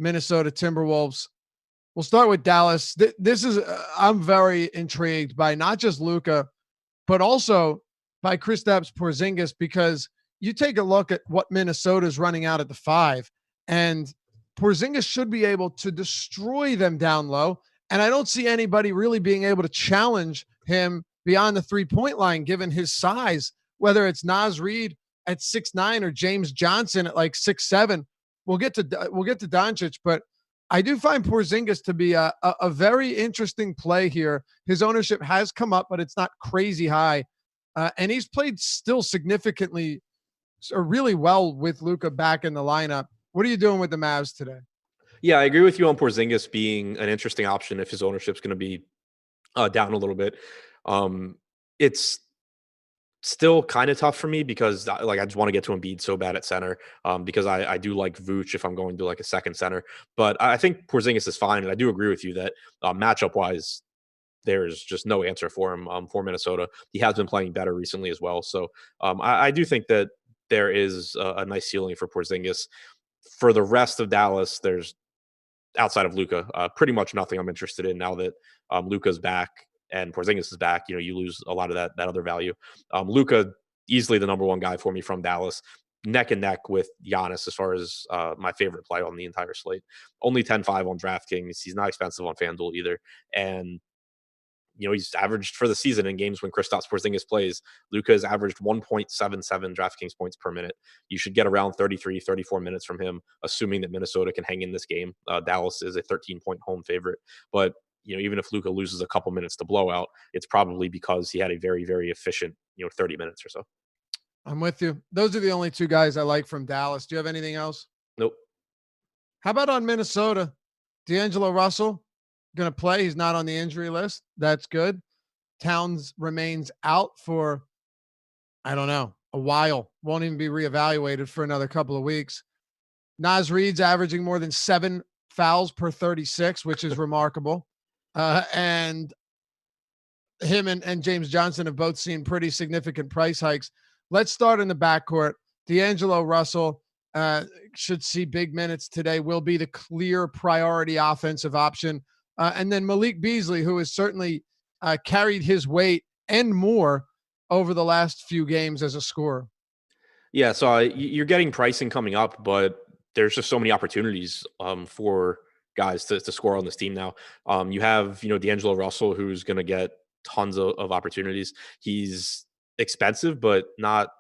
Minnesota Timberwolves. We'll start with Dallas. This is I'm very intrigued by not just Luka, but also by Kristaps Porzingis, because you take a look at what Minnesota's running out at the 5, and Porzingis should be able to destroy them down low. And I don't see anybody really being able to challenge him beyond the 3-point line, given his size, whether it's Naz Reid at 6'9" or James Johnson at like 6'7". We'll get to Doncic, but I do find Porzingis to be a very interesting play here. His ownership has come up, but it's not crazy high. And he's played still significantly or really well with Luka back in the lineup. What are you doing with the Mavs today? Yeah, I agree with you on Porzingis being an interesting option if his ownership's going to be down a little bit. It's still kind of tough for me because I just want to get to Embiid so bad at center because I do like Vooch if I'm going to like a second center. But I think Porzingis is fine, and I do agree with you that matchup-wise, there's just no answer for him for Minnesota. He has been playing better recently as well. So I do think that there is a nice ceiling for Porzingis. For the rest of Dallas, there's, outside of Luka, pretty much nothing I'm interested in now that Luka's back and Porzingis is back. You lose a lot of that other value. Luka, easily the number one guy for me from Dallas, neck and neck with Giannis as far as my favorite play on the entire slate. Only 10-5 on DraftKings. He's not expensive on FanDuel either. And he's averaged for the season in games when Kristaps Porzingis plays. Luka has averaged 1.77 DraftKings points per minute. You should get around 33, 34 minutes from him, assuming that Minnesota can hang in this game. Dallas is a 13-point home favorite. But, even if Luka loses a couple minutes to blowout, it's probably because he had a very, very efficient, 30 minutes or so. I'm with you. Those are the only two guys I like from Dallas. Do you have anything else? Nope. How about on Minnesota? D'Angelo Russell going to play. He's not on the injury list. That's good. Towns remains out for, I don't know, a while. Won't even be reevaluated for another couple of weeks. Naz Reid's averaging more than 7 fouls per 36, which is remarkable. And him and James Johnson have both seen pretty significant price hikes. Let's start in the backcourt. D'Angelo Russell should see big minutes today, will be the clear priority offensive option. And then Malik Beasley, who has certainly carried his weight and more over the last few games as a scorer. Yeah, so you're getting pricing coming up, but there's just so many opportunities for guys to score on this team now. You have, D'Angelo Russell, who's going to get tons of opportunities. He's expensive, but not,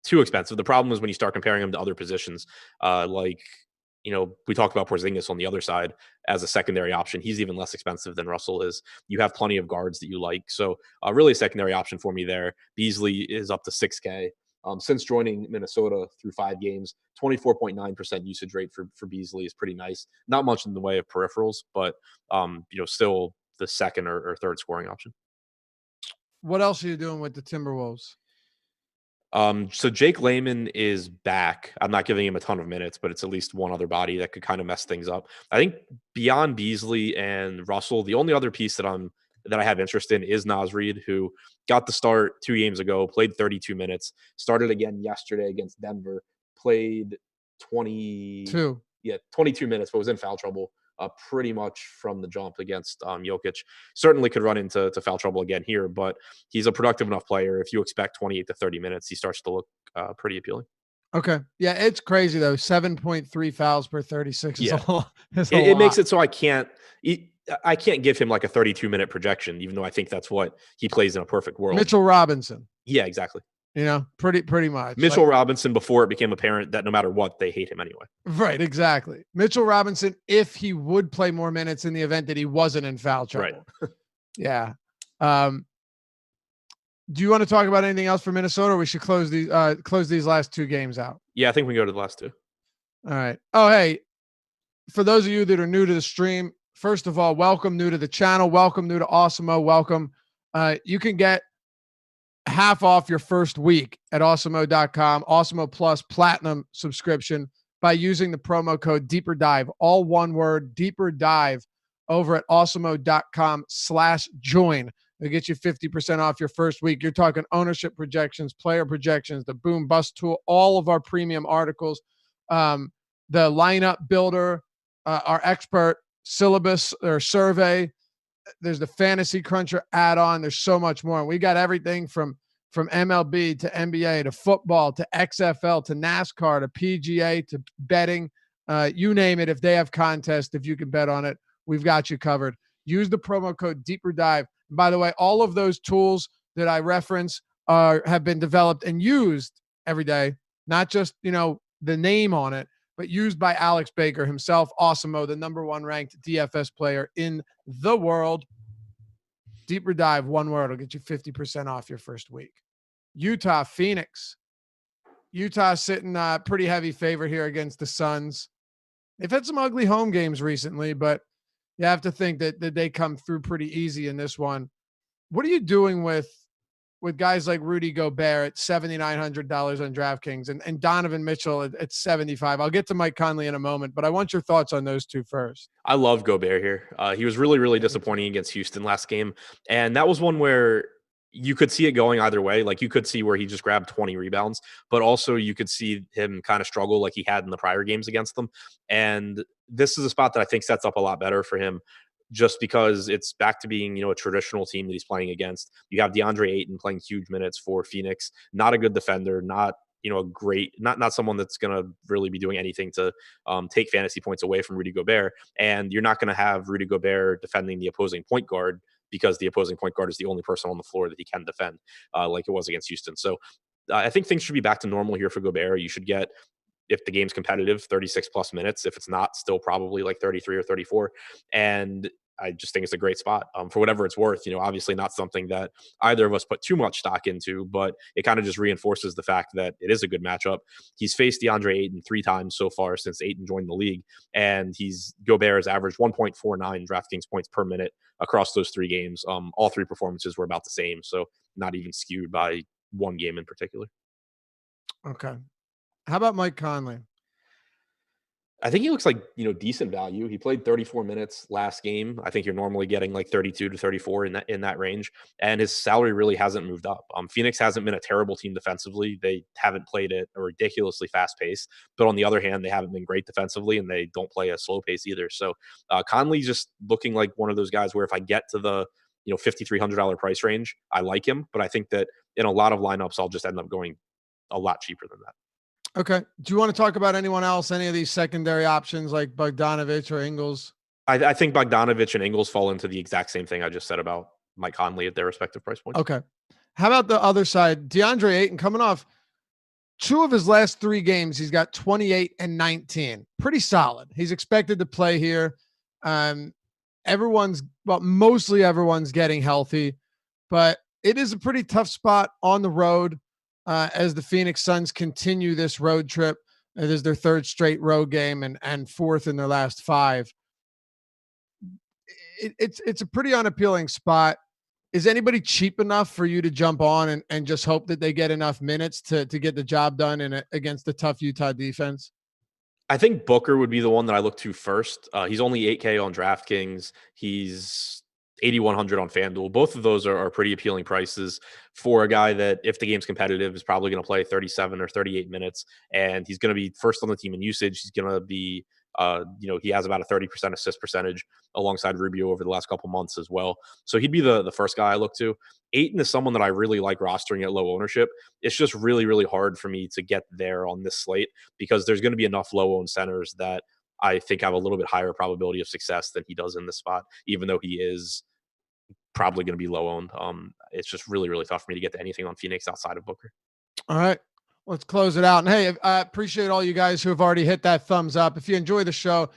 too expensive. The problem is when you start comparing him to other positions, we talked about Porzingis on the other side as a secondary option. He's even less expensive than Russell is. You have plenty of guards that you like. So really a secondary option for me there. Beasley is up to $6K. Since joining Minnesota through 5 games, 24.9% usage rate for Beasley is pretty nice. Not much in the way of peripherals, but still the second or third scoring option. What else are you doing with the Timberwolves? So Jake Layman is back. I'm not giving him a ton of minutes, but it's at least one other body that could kind of mess things up. I think beyond Beasley and Russell, the only other piece that I have interest in is Naz Reid, who got the start 2 games ago, played 32 minutes, started again yesterday against Denver, played 22 minutes, but was in foul trouble pretty much from the jump against Jokic. Certainly could run into foul trouble again here, but he's a productive enough player. If you expect 28 to 30 minutes, he starts to look pretty appealing. Okay. Yeah, it's crazy though. 7.3 fouls per 36 is a lot. It makes it so I can't give him like a 32-minute projection, even though I think that's what he plays in a perfect world. Mitchell Robinson. Yeah, exactly. Pretty much. Mitchell Robinson, before it became apparent that no matter what, they hate him anyway. Right, exactly. Mitchell Robinson, if he would play more minutes in the event that he wasn't in foul trouble. Right. Yeah. Do you want to talk about anything else for Minnesota, or we should close these last 2 games out? Yeah, I think we can go to the last 2. All right. Oh, hey, for those of you that are new to the stream, first of all, welcome new to the channel. Welcome new to Awesemo. Welcome. You can get half off your first week at awesemo.com, Awesemo Plus Platinum subscription by using the promo code Deeper Dive, all one word, Deeper Dive, over at awesemo.com/join. It'll get you 50% off your first week. You're talking ownership projections, player projections, the boom bust tool, all of our premium articles, the lineup builder, our expert syllabus or survey. There's the Fantasy Cruncher add-on. There's so much more. We got everything from MLB to NBA to football to XFL to NASCAR to PGA to betting. You name it. If they have contests, if you can bet on it, we've got you covered. Use the promo code Deeper Dive. And by the way, all of those tools that I reference have been developed and used every day. Not just the name on it, but used by Alex Baker himself. Awesemo, the #1 ranked DFS player in the world. Deeper Dive, one word, will get you 50% off your first week. Utah, Phoenix. Utah sitting pretty heavy favorite here against the Suns. They've had some ugly home games recently, but you have to think that they come through pretty easy in this one. What are you doing with guys like Rudy Gobert at $7,900 on DraftKings and Donovan Mitchell at $75? I'll get to Mike Conley in a moment, but I want your thoughts on those two first. I love Gobert here. He was really, really disappointing against Houston last game. And that was one where you could see it going either way. Like you could see where he just grabbed 20 rebounds, but also you could see him kind of struggle like he had in the prior games against them. And this is a spot that I think sets up a lot better for him, just because it's back to being, a traditional team that he's playing against. You have DeAndre Ayton playing huge minutes for Phoenix, not a good defender, not, a great, not someone that's going to really be doing anything to take fantasy points away from Rudy Gobert. And you're not going to have Rudy Gobert defending the opposing point guard because the opposing point guard is the only person on the floor that he can defend, like it was against Houston. So I think things should be back to normal here for Gobert. You should get, if the game's competitive, 36 plus minutes. If it's not, still probably like 33 or 34. And I just think it's a great spot for whatever it's worth. Obviously not something that either of us put too much stock into, but it kind of just reinforces the fact that it is a good matchup. He's faced DeAndre Ayton 3 times so far since Ayton joined the league, and Gobert has averaged 1.49 DraftKings points per minute across those 3 games. All 3 performances were about the same, so not even skewed by one game in particular. Okay. How about Mike Conley? I think he looks like, decent value. He played 34 minutes last game. I think you're normally getting like 32 to 34 in that range. And his salary really hasn't moved up. Phoenix hasn't been a terrible team defensively. They haven't played at a ridiculously fast pace. But on the other hand, they haven't been great defensively, and they don't play a slow pace either. So Conley's just looking like one of those guys where if I get to the $5,300 price range, I like him. But I think that in a lot of lineups, I'll just end up going a lot cheaper than that. Okay. Do you want to talk about anyone else, any of these secondary options like Bogdanovich or Ingles? I think Bogdanovich and Ingles fall into the exact same thing I just said about Mike Conley at their respective price points. Okay. How about the other side? DeAndre Ayton coming off 2 of his last 3 games. He's got 28 and 19. Pretty solid. He's expected to play here. Mostly everyone's getting healthy, but it is a pretty tough spot on the road. As the Phoenix Suns continue this road trip. It is their 3rd straight road game and 4th in their last 5. It's a pretty unappealing spot. Is anybody cheap enough for you to jump on and just hope that they get enough minutes to get the job done against the tough Utah defense? I think Booker would be the one that I look to first. He's only $8K on DraftKings. He's 8,100 on FanDuel. Both of those are pretty appealing prices for a guy that, if the game's competitive, is probably going to play 37 or 38 minutes. And he's going to be first on the team in usage. He's going to be, he has about a 30% assist percentage alongside Rubio over the last couple months as well. So he'd be the first guy I look to. Ayton is someone that I really like rostering at low ownership. It's just really, really hard for me to get there on this slate because there's going to be enough low-owned centers that I think have a little bit higher probability of success than he does in this spot, even though he is probably going to be low owned. It's just really, really tough for me to get to anything on Phoenix outside of Booker. All right, let's close it out. And hey, I appreciate all you guys who have already hit that thumbs up. If you enjoy the show,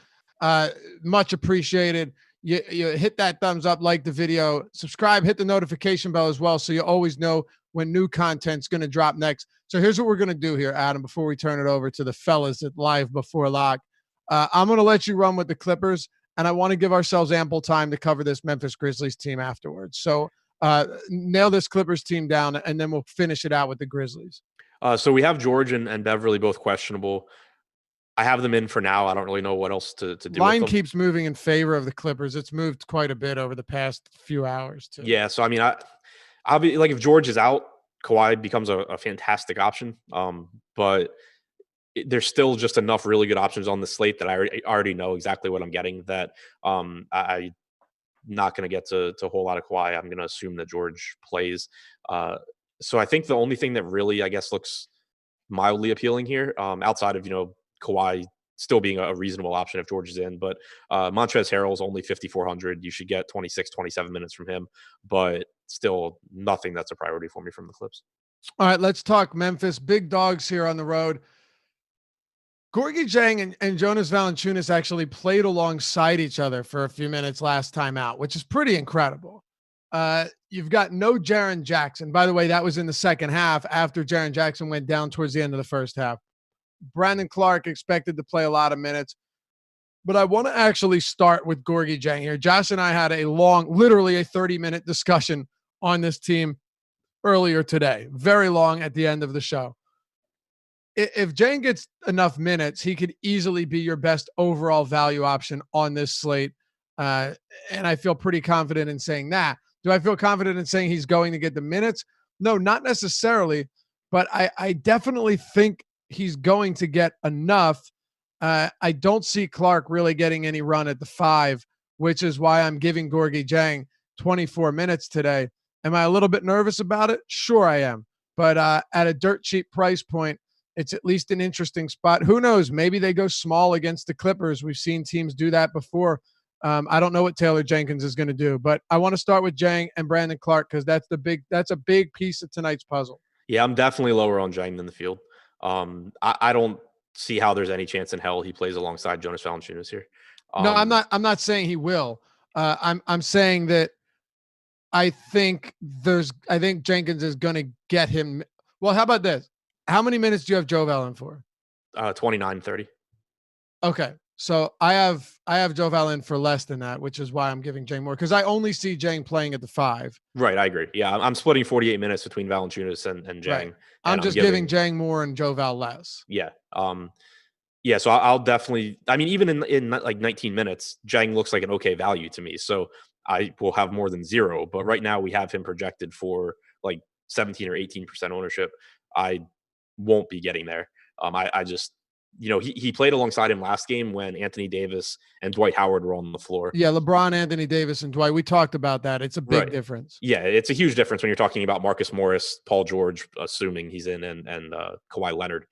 much appreciated. You hit that thumbs up, like the video, subscribe, hit the notification bell as well, so you always know when new content's going to drop next. So here's what we're going to do here, Adam, before we turn it over to the fellas at Live Before Lock. I'm going to let you run with the Clippers, and I want to give ourselves ample time to cover this Memphis Grizzlies team afterwards. So nail this Clippers team down, and then we'll finish it out with the Grizzlies. So we have George and Beverly both questionable. I have them in for now. I don't really know what else to do. Line keeps moving in favor of the Clippers. It's moved quite a bit over the past few hours too. Yeah. So, I mean, I'll be like, if George is out, Kawhi becomes a fantastic option. But there's still just enough really good options on the slate that I already know exactly what I'm getting, that I'm not going to get to a whole lot of Kawhi. I'm going to assume that George plays. So I think the only thing that really, I guess, looks mildly appealing here, outside of, Kawhi still being a reasonable option if George is in, but Montrezl Harrell's only 5,400. You should get 26, 27 minutes from him, but still nothing that's a priority for me from the Clips. All right, let's talk Memphis. Big dogs here on the road. Gorgui Dieng and Jonas Valanciunas actually played alongside each other for a few minutes last time out, which is pretty incredible. You've got no Jaren Jackson. By the way, that was in the second half after Jaren Jackson went down towards the end of the first half. Brandon Clark expected to play a lot of minutes, but I want to actually start with Gorgui Dieng here. Josh and I had a long, literally a 30-minute discussion on this team earlier today. Very long at the end of the show. If Dieng gets enough minutes, he could easily be your best overall value option on this slate. And I feel pretty confident in saying that. Do I feel confident in saying he's going to get the minutes? No, not necessarily, but I definitely think he's going to get enough. I don't see Clark really getting any run at the 5, which is why I'm giving Gorgui Dieng 24 minutes today. Am I a little bit nervous about it? Sure I am. But at a dirt cheap price point, it's at least an interesting spot. Who knows? Maybe they go small against the Clippers. We've seen teams do that before. I don't know what Taylor Jenkins is going to do, but I want to start with Jang and Brandon Clark because that's a big piece of tonight's puzzle. Yeah, I'm definitely lower on Jang than the field. I don't see how there's any chance in hell he plays alongside Jonas Valanciunas here. No, I'm not saying he will. I'm saying that I think Jenkins is going to get him. Well, how about this? How many minutes do you have Joe Val for? 29, 30. Okay. So I have Joe Val for less than that, which is why I'm giving Jang more, because I only see Jang playing at the 5. Right, I agree. Yeah, I'm splitting 48 minutes between Valanciunas and Jang. Right. I'm just giving Jang more and Joe Val less. Yeah. Yeah, so I'll definitely. I mean, even in like 19 minutes, Jang looks like an okay value to me. So I will have more than 0. But right now we have him projected for like 17 or 18% ownership. I won't be getting there. I just, he played alongside him last game when Anthony Davis and Dwight Howard were on the floor. Yeah, LeBron, Anthony Davis, and Dwight. We talked about that. It's a big difference. Yeah, it's a huge difference when you're talking about Marcus Morris, Paul George, assuming he's in, and Kawhi Leonard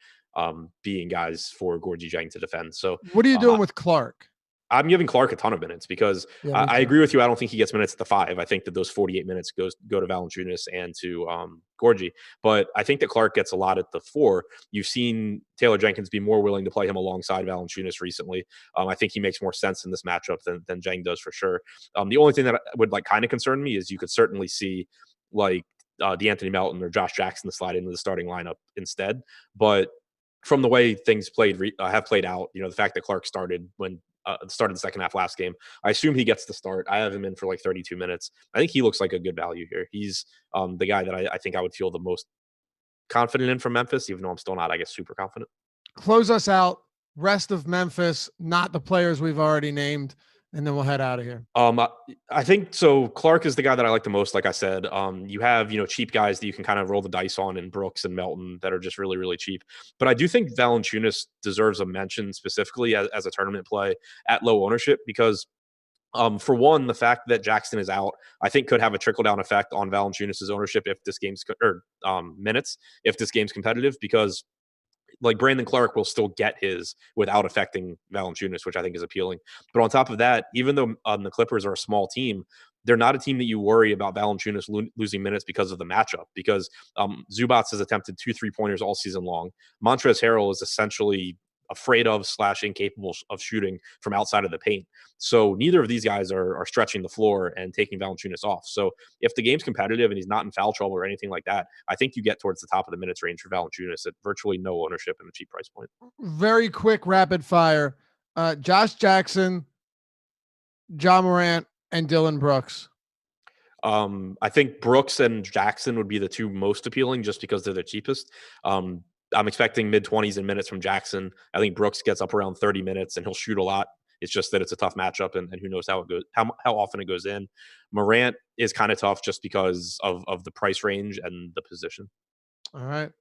being guys for Gorgie Jang to defend. So what are you doing with Clark? I'm giving Clark a ton of minutes because I agree with you. I don't think he gets minutes at the 5. I think that those 48 minutes go to Valanciunas and to Gorgie. But I think that Clark gets a lot at the 4. You've seen Taylor Jenkins be more willing to play him alongside Valanciunas recently. I think he makes more sense in this matchup than Jang does for sure. The only thing that would like kind of concern me is you could certainly see like DeAnthony Melton or Josh Jackson to slide into the starting lineup instead. But from the way things have played out, the fact that Clark started the second half last game, I assume he gets the start. I have him in for like 32 minutes. I think he looks like a good value here. He's the guy that I think I would feel the most confident in from Memphis, even though I'm still not, I guess, super confident. Close us out. Rest of Memphis, not the players we've already named, and then we'll head out of here. I think so. Clark is the guy that I like the most. Like I said, you have, cheap guys that you can kind of roll the dice on in Brooks and Melton that are just really, really cheap. But I do think Valanciunas deserves a mention specifically as a tournament play at low ownership because, for one, the fact that Jackson is out, I think could have a trickle down effect on Valanciunas' ownership if this game's minutes, if this game's competitive, because like Brandon Clark will still get his without affecting Valanciunas, which I think is appealing. But on top of that, even though the Clippers are a small team, they're not a team that you worry about Valanciunas losing minutes because of the matchup, because Zubats has attempted 2 3-pointers all season long. Montrezl Harrell is essentially afraid of / incapable of shooting from outside of the paint. So neither of these guys are stretching the floor and taking Valanciunas off. So if the game's competitive and he's not in foul trouble or anything like that, I think you get towards the top of the minutes range for Valanciunas at virtually no ownership and a cheap price point. Very quick rapid fire. Josh Jackson, Ja Morant, and Dylan Brooks. I think Brooks and Jackson would be the 2 most appealing just because they're the cheapest. I'm expecting mid-20s in minutes from Jackson. I think Brooks gets up around 30 minutes and he'll shoot a lot. It's just that it's a tough matchup and who knows how it goes, how often it goes in. Morant is kind of tough just because of the price range and the position. All right.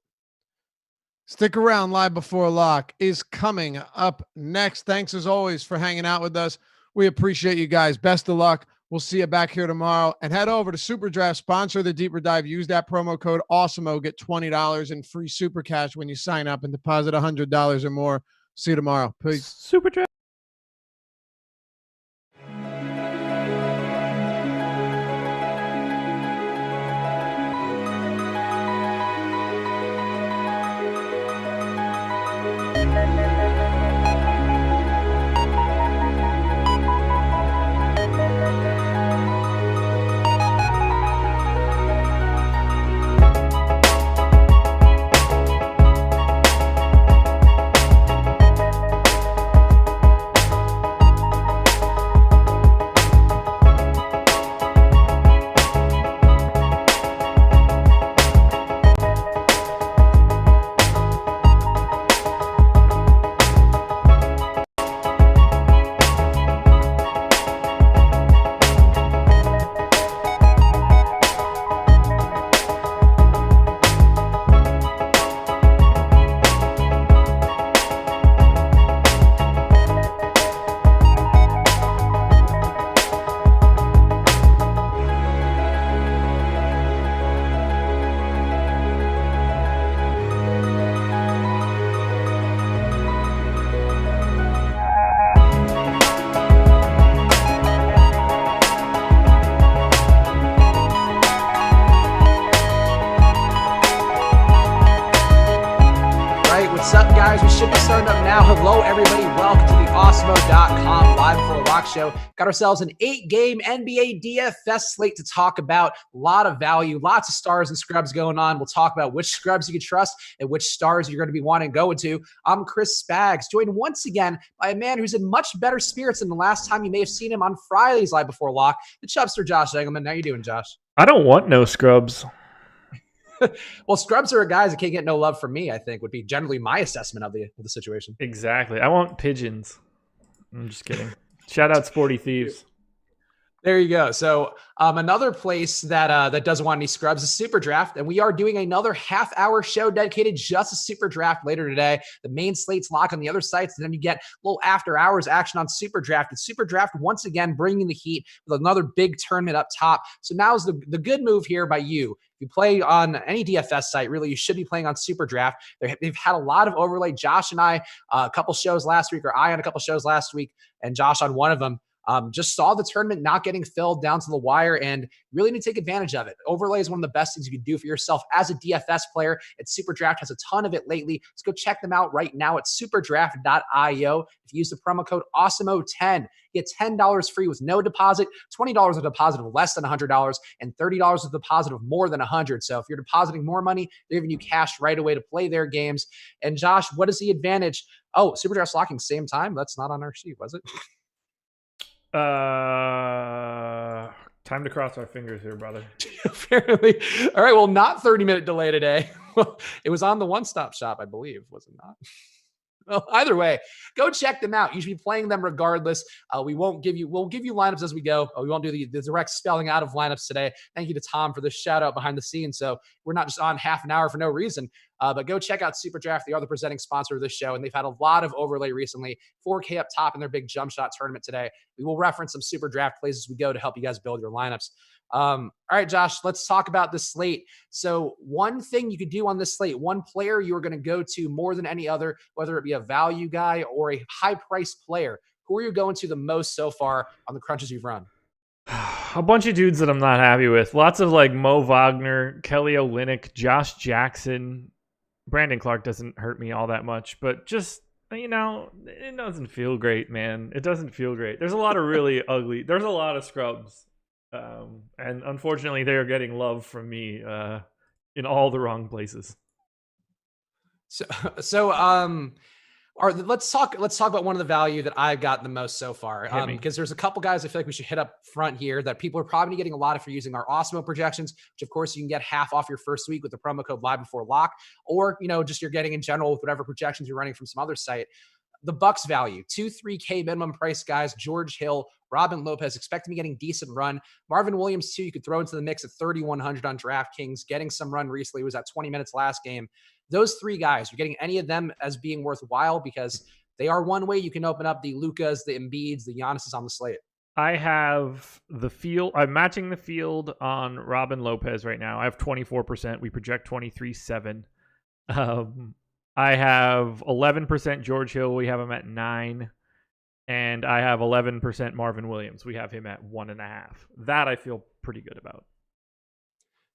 Stick around. Live Before Lock is coming up next. Thanks as always for hanging out with us. We appreciate you guys. Best of luck. We'll see you back here tomorrow. And head over to SuperDraft, sponsor the Deeper Dive. Use that promo code Awesemo. Get $20 in free super cash when you sign up and deposit $100 or more. See you tomorrow. Peace. SuperDraft. everybody? Welcome to the Awesemo.com live before lock show. Got ourselves an 8-game NBA DFS slate to talk about. A lot of value, lots of stars and scrubs going on. We'll talk about which scrubs you can trust and which stars you're going to be wanting to go into. I'm Chris Spags, joined once again by a man who's in much better spirits than the last time you may have seen him on Friday's live before lock, the Chubster Josh Engelman. How you doing, Josh? I don't want no scrubs. Well, scrubs are guys that can't get no love from me, I think, would be generally my assessment of the situation. Exactly. I want pigeons. I'm just kidding. Shout out Sporty Thieves. There you go. So another place that doesn't want any scrubs is SuperDraft, and we are doing another half-hour show dedicated just to SuperDraft later today. The main slate's locked on the other sites, and then you get a little after-hours action on SuperDraft. And SuperDraft, once again, bringing the heat with another big tournament up top. So now's the good move here by you. If you play on any DFS site, really, you should be playing on SuperDraft. They've had a lot of overlay. Josh and I, a couple shows last week, or I on a couple shows last week, and Josh on one of them. Just saw the tournament not getting filled down to the wire and really need to take advantage of it. Overlay is one of the best things you can do for yourself as a DFS player, and SuperDraft has a ton of it lately. Let's go check them out right now at superdraft.io. If you use the promo code Awesemo10, you get $10 free with no deposit, $20 with a deposit of less than $100, and $30 with a deposit of more than $100. So if you're depositing more money, they're giving you cash right away to play their games. And Josh, what is the advantage? Oh, SuperDraft's locking same time? That's not on our sheet, was it? Time to cross our fingers here, brother. Apparently. All right. Well, not 30-minute delay today. It was on the one-stop shop, I believe, was it not? Well, either way, go check them out. You should be playing them regardless. We'll give you lineups as we go. We won't do the direct spelling out of lineups today. Thank you to Tom for the shout out behind the scenes. So we're not just on half an hour for no reason. But go check out SuperDraft. They are the presenting sponsor of this show, and they've had a lot of overlay recently. 4K up top in their big jump shot tournament today. We will reference some SuperDraft plays as we go to help you guys build your lineups. All right, Josh, let's talk about the slate. So one thing you could do on this slate, one player you are going to go to more than any other, whether it be a value guy or a high-priced player, who are you going to the most so far on the crunches you've run? A bunch of dudes that I'm not happy with. Lots of like Mo Wagner, Kelly Olynyk, Josh Jackson. Brandon Clark doesn't hurt me all that much, but just, it doesn't feel great, man. It doesn't feel great. There's a lot of really ugly. There's a lot of scrubs. And unfortunately, they are getting love from me in all the wrong places. Let's talk about one of the value that I've got the most so far. Because there's a couple guys I feel like we should hit up front here that people are probably getting a lot of for using our Awesemo projections, which of course you can get half off your first week with the promo code live before lock, or just you're getting in general with whatever projections you're running from some other site. The Bucks value, 2-3K minimum price guys, George Hill, Robin Lopez, expect to be getting decent run. Marvin Williams, too, you could throw into the mix at 3,100 on DraftKings, getting some run recently. He was at 20 minutes last game. Those three guys, you're getting any of them as being worthwhile because they are one way you can open up the Lukas, the Embiids, the Giannis's on the slate. I have the field. I'm matching the field on Robin Lopez right now. I have 24%. We project 23.7. I have 11% George Hill. We have him at 9. And I have 11% Marvin Williams. We have him at 1.5. That I feel pretty good about.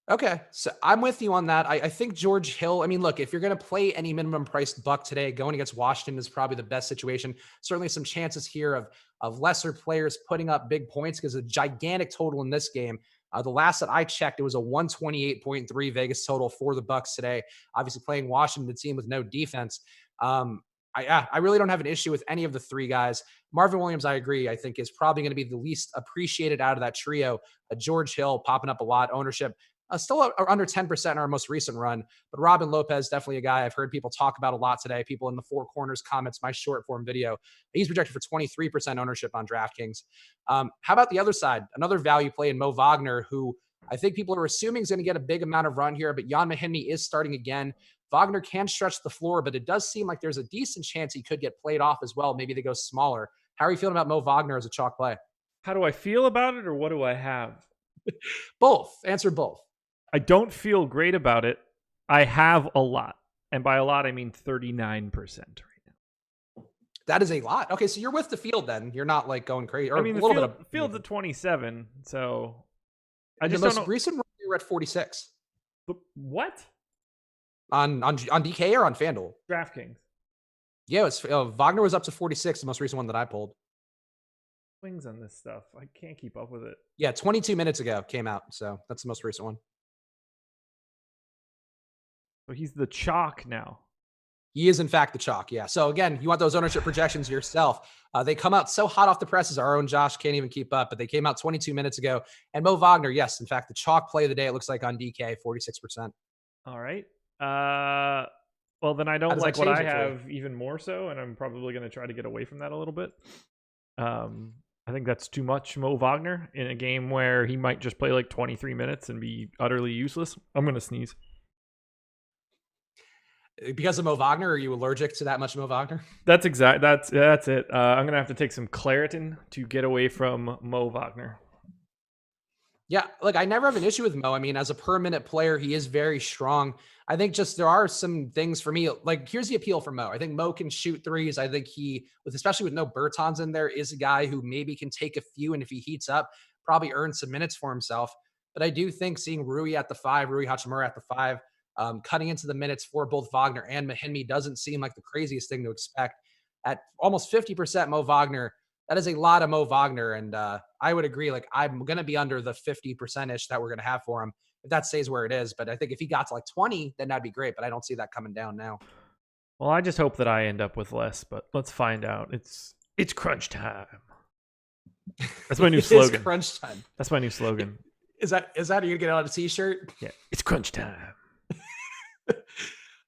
Okay, so I'm with you on that. I think George Hill, look, if you're going to play any minimum priced buck today, going against Washington is probably the best situation. Certainly some chances here of lesser players putting up big points because a gigantic total in this game. The last that I checked, it was a 128.3 Vegas total for the Bucks today. Obviously playing Washington, the team with no defense. I really don't have an issue with any of the three guys. Marvin Williams, I agree, I think is probably going to be the least appreciated out of that trio. George Hill popping up a lot, ownership. Still under 10% in our most recent run, but Robin Lopez, definitely a guy I've heard people talk about a lot today. People in the Four Corners comments, my short form video, he's projected for 23% ownership on DraftKings. How about the other side? Another value play in Mo Wagner, who I think people are assuming is going to get a big amount of run here, but Jan Mahinmi is starting again. Wagner can stretch the floor, but it does seem like there's a decent chance he could get played off as well. Maybe they go smaller. How are you feeling about Mo Wagner as a chalk play? How do I feel about it, or what do I have? Both. Answer both. I don't feel great about it. I have a lot. And by a lot, I mean 39% right now. That is a lot. Okay, so you're with the field then. You're not like going crazy. Or the field's at 27, so I just don't know. Recent run, you were at 46. What? On DK or on FanDuel? DraftKings. Yeah, Wagner was up to 46, the most recent one that I pulled. Swings on this stuff. I can't keep up with it. Yeah, 22 minutes ago came out. So that's the most recent one. So he's the chalk now. He is, in fact, the chalk. Yeah. So again, you want those ownership projections yourself. They come out so hot off the presses. Our own Josh can't even keep up, but they came out 22 minutes ago. And Mo Wagner, yes, in fact, the chalk play of the day, it looks like on DK, 46%. All right. Well, then I don't like what I have even more so, and I'm probably going to try to get away from that a little bit. I think that's too much Mo Wagner in a game where he might just play like 23 minutes and be utterly useless. I'm going to sneeze. Because of Mo Wagner, are you allergic to that much Mo Wagner? That's it. I'm gonna have to take some Claritin to get away from Mo Wagner. Yeah, like I never have an issue with Mo. I mean, as a per minute player, he is very strong. I think just there are some things for me. Like here's the appeal for Mo. I think Mo can shoot threes. I think especially with no Bertans in there, is a guy who maybe can take a few, and if he heats up, probably earn some minutes for himself. But I do think seeing Rui at the 5, Rui Hachimura at the 5. Cutting into the minutes for both Wagner and Mahinmi doesn't seem like the craziest thing to expect. At almost 50% Mo Wagner, that is a lot of Mo Wagner. And I would agree, like I'm going to be under the 50%-ish that we're going to have for him if that stays where it is. But I think if he got to like 20, then that'd be great. But I don't see that coming down now. Well, I just hope that I end up with less, but let's find out. It's crunch time. That's my new slogan. It's crunch time. That's my new slogan. Is that are you going to get it on a t-shirt? Yeah, it's crunch time.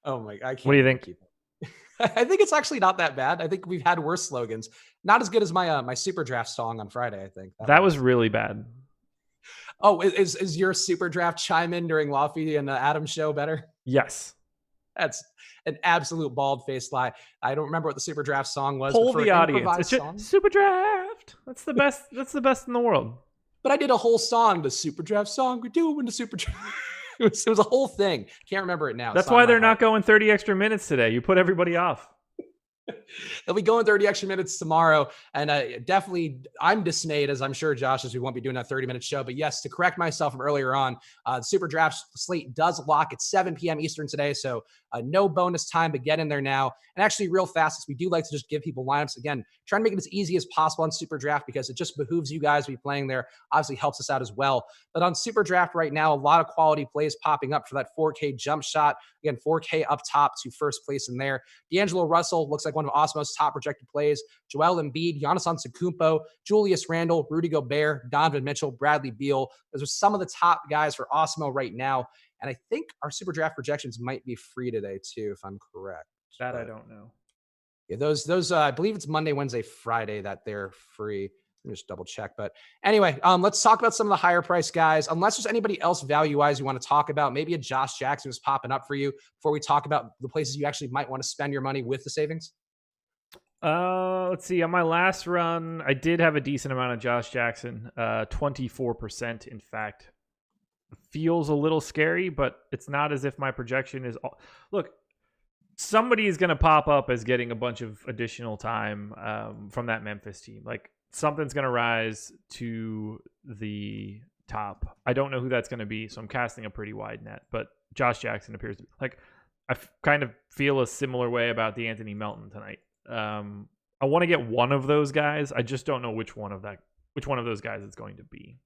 Oh my! I can't. What do you think? I think it's actually not that bad. I think we've had worse slogans. Not as good as my my SuperDraft song on Friday. I think that was really bad. Oh, is your SuperDraft chime in during Lofty and the Adam show better? Yes, that's an absolute bald-faced lie. I don't remember what the SuperDraft song was. Poll the audience. It's just SuperDraft. That's the best. That's the best in the world. But I did a whole song, the SuperDraft song. We're doing the SuperDraft. It was a whole thing. Can't remember it now. That's why they're not going 30 extra minutes today. You put everybody off. They'll be going 30 extra minutes tomorrow. And definitely, I'm dismayed, as I'm sure Josh is. We won't be doing that 30-minute show. But yes, to correct myself from earlier on, the SuperDraft slate does lock at 7 p.m. Eastern today. So no bonus time, but get in there now. And actually, real fast, we do like to just give people lineups. Again, trying to make it as easy as possible on SuperDraft because it just behooves you guys to be playing there. Obviously, helps us out as well. But on SuperDraft right now, a lot of quality plays popping up for that 4K jump shot. Again, 4K up top to first place in there. D'Angelo Russell looks like one of Awesemo's top projected plays. Joel Embiid, Giannis Antetokounmpo, Julius Randle, Rudy Gobert, Donovan Mitchell, Bradley Beal. Those are some of the top guys for Awesemo right now. And I think our SuperDraft projections might be free today too, if I'm correct. That I don't know. Yeah, those I believe it's Monday, Wednesday, Friday that they're free. Let me just double check. But anyway, let's talk about some of the higher price guys. Unless there's anybody else value-wise you want to talk about, maybe a Josh Jackson who's popping up for you before we talk about the places you actually might want to spend your money with the savings. Let's see. On my last run, I did have a decent amount of Josh Jackson, 24%. In fact, feels a little scary, but it's not as if my projection is look, somebody is going to pop up as getting a bunch of additional time from that Memphis team. Like something's going to rise to the top. I don't know who that's going to be, so I'm casting a pretty wide net, but Josh Jackson appears to be like, I kind of feel a similar way about the Anthony Melton tonight. I want to get one of those guys. I just don't know which one of those guys it's going to be.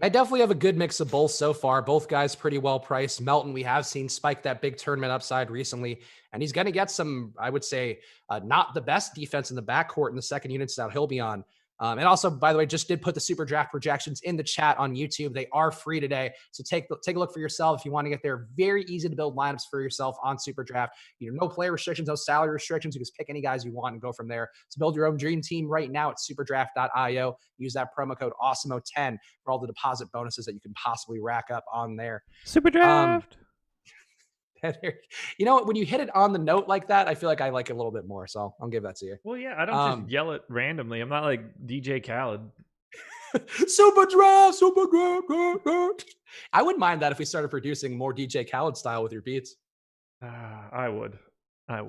I definitely have a good mix of both so far. Both guys pretty well priced. Melton, we have seen spike that big tournament upside recently, and he's going to get some, I would say, not the best defense in the backcourt in the second units that he'll be on. And also, by the way, just did put the SuperDraft projections in the chat on YouTube. They are free today. So take a look for yourself if you want to get there. Very easy to build lineups for yourself on SuperDraft. No player restrictions, no salary restrictions. You can just pick any guys you want and go from there. So build your own dream team right now at superdraft.io. Use that promo code Awesemo10 for all the deposit bonuses that you can possibly rack up on there. SuperDraft. When you hit it on the note like that, I feel like I like it a little bit more. So I'll give that to you. Well, yeah, I don't just yell it randomly. I'm not like DJ Khaled. SuperDraft. I wouldn't mind that if we started producing more DJ Khaled style with your beats. I would. All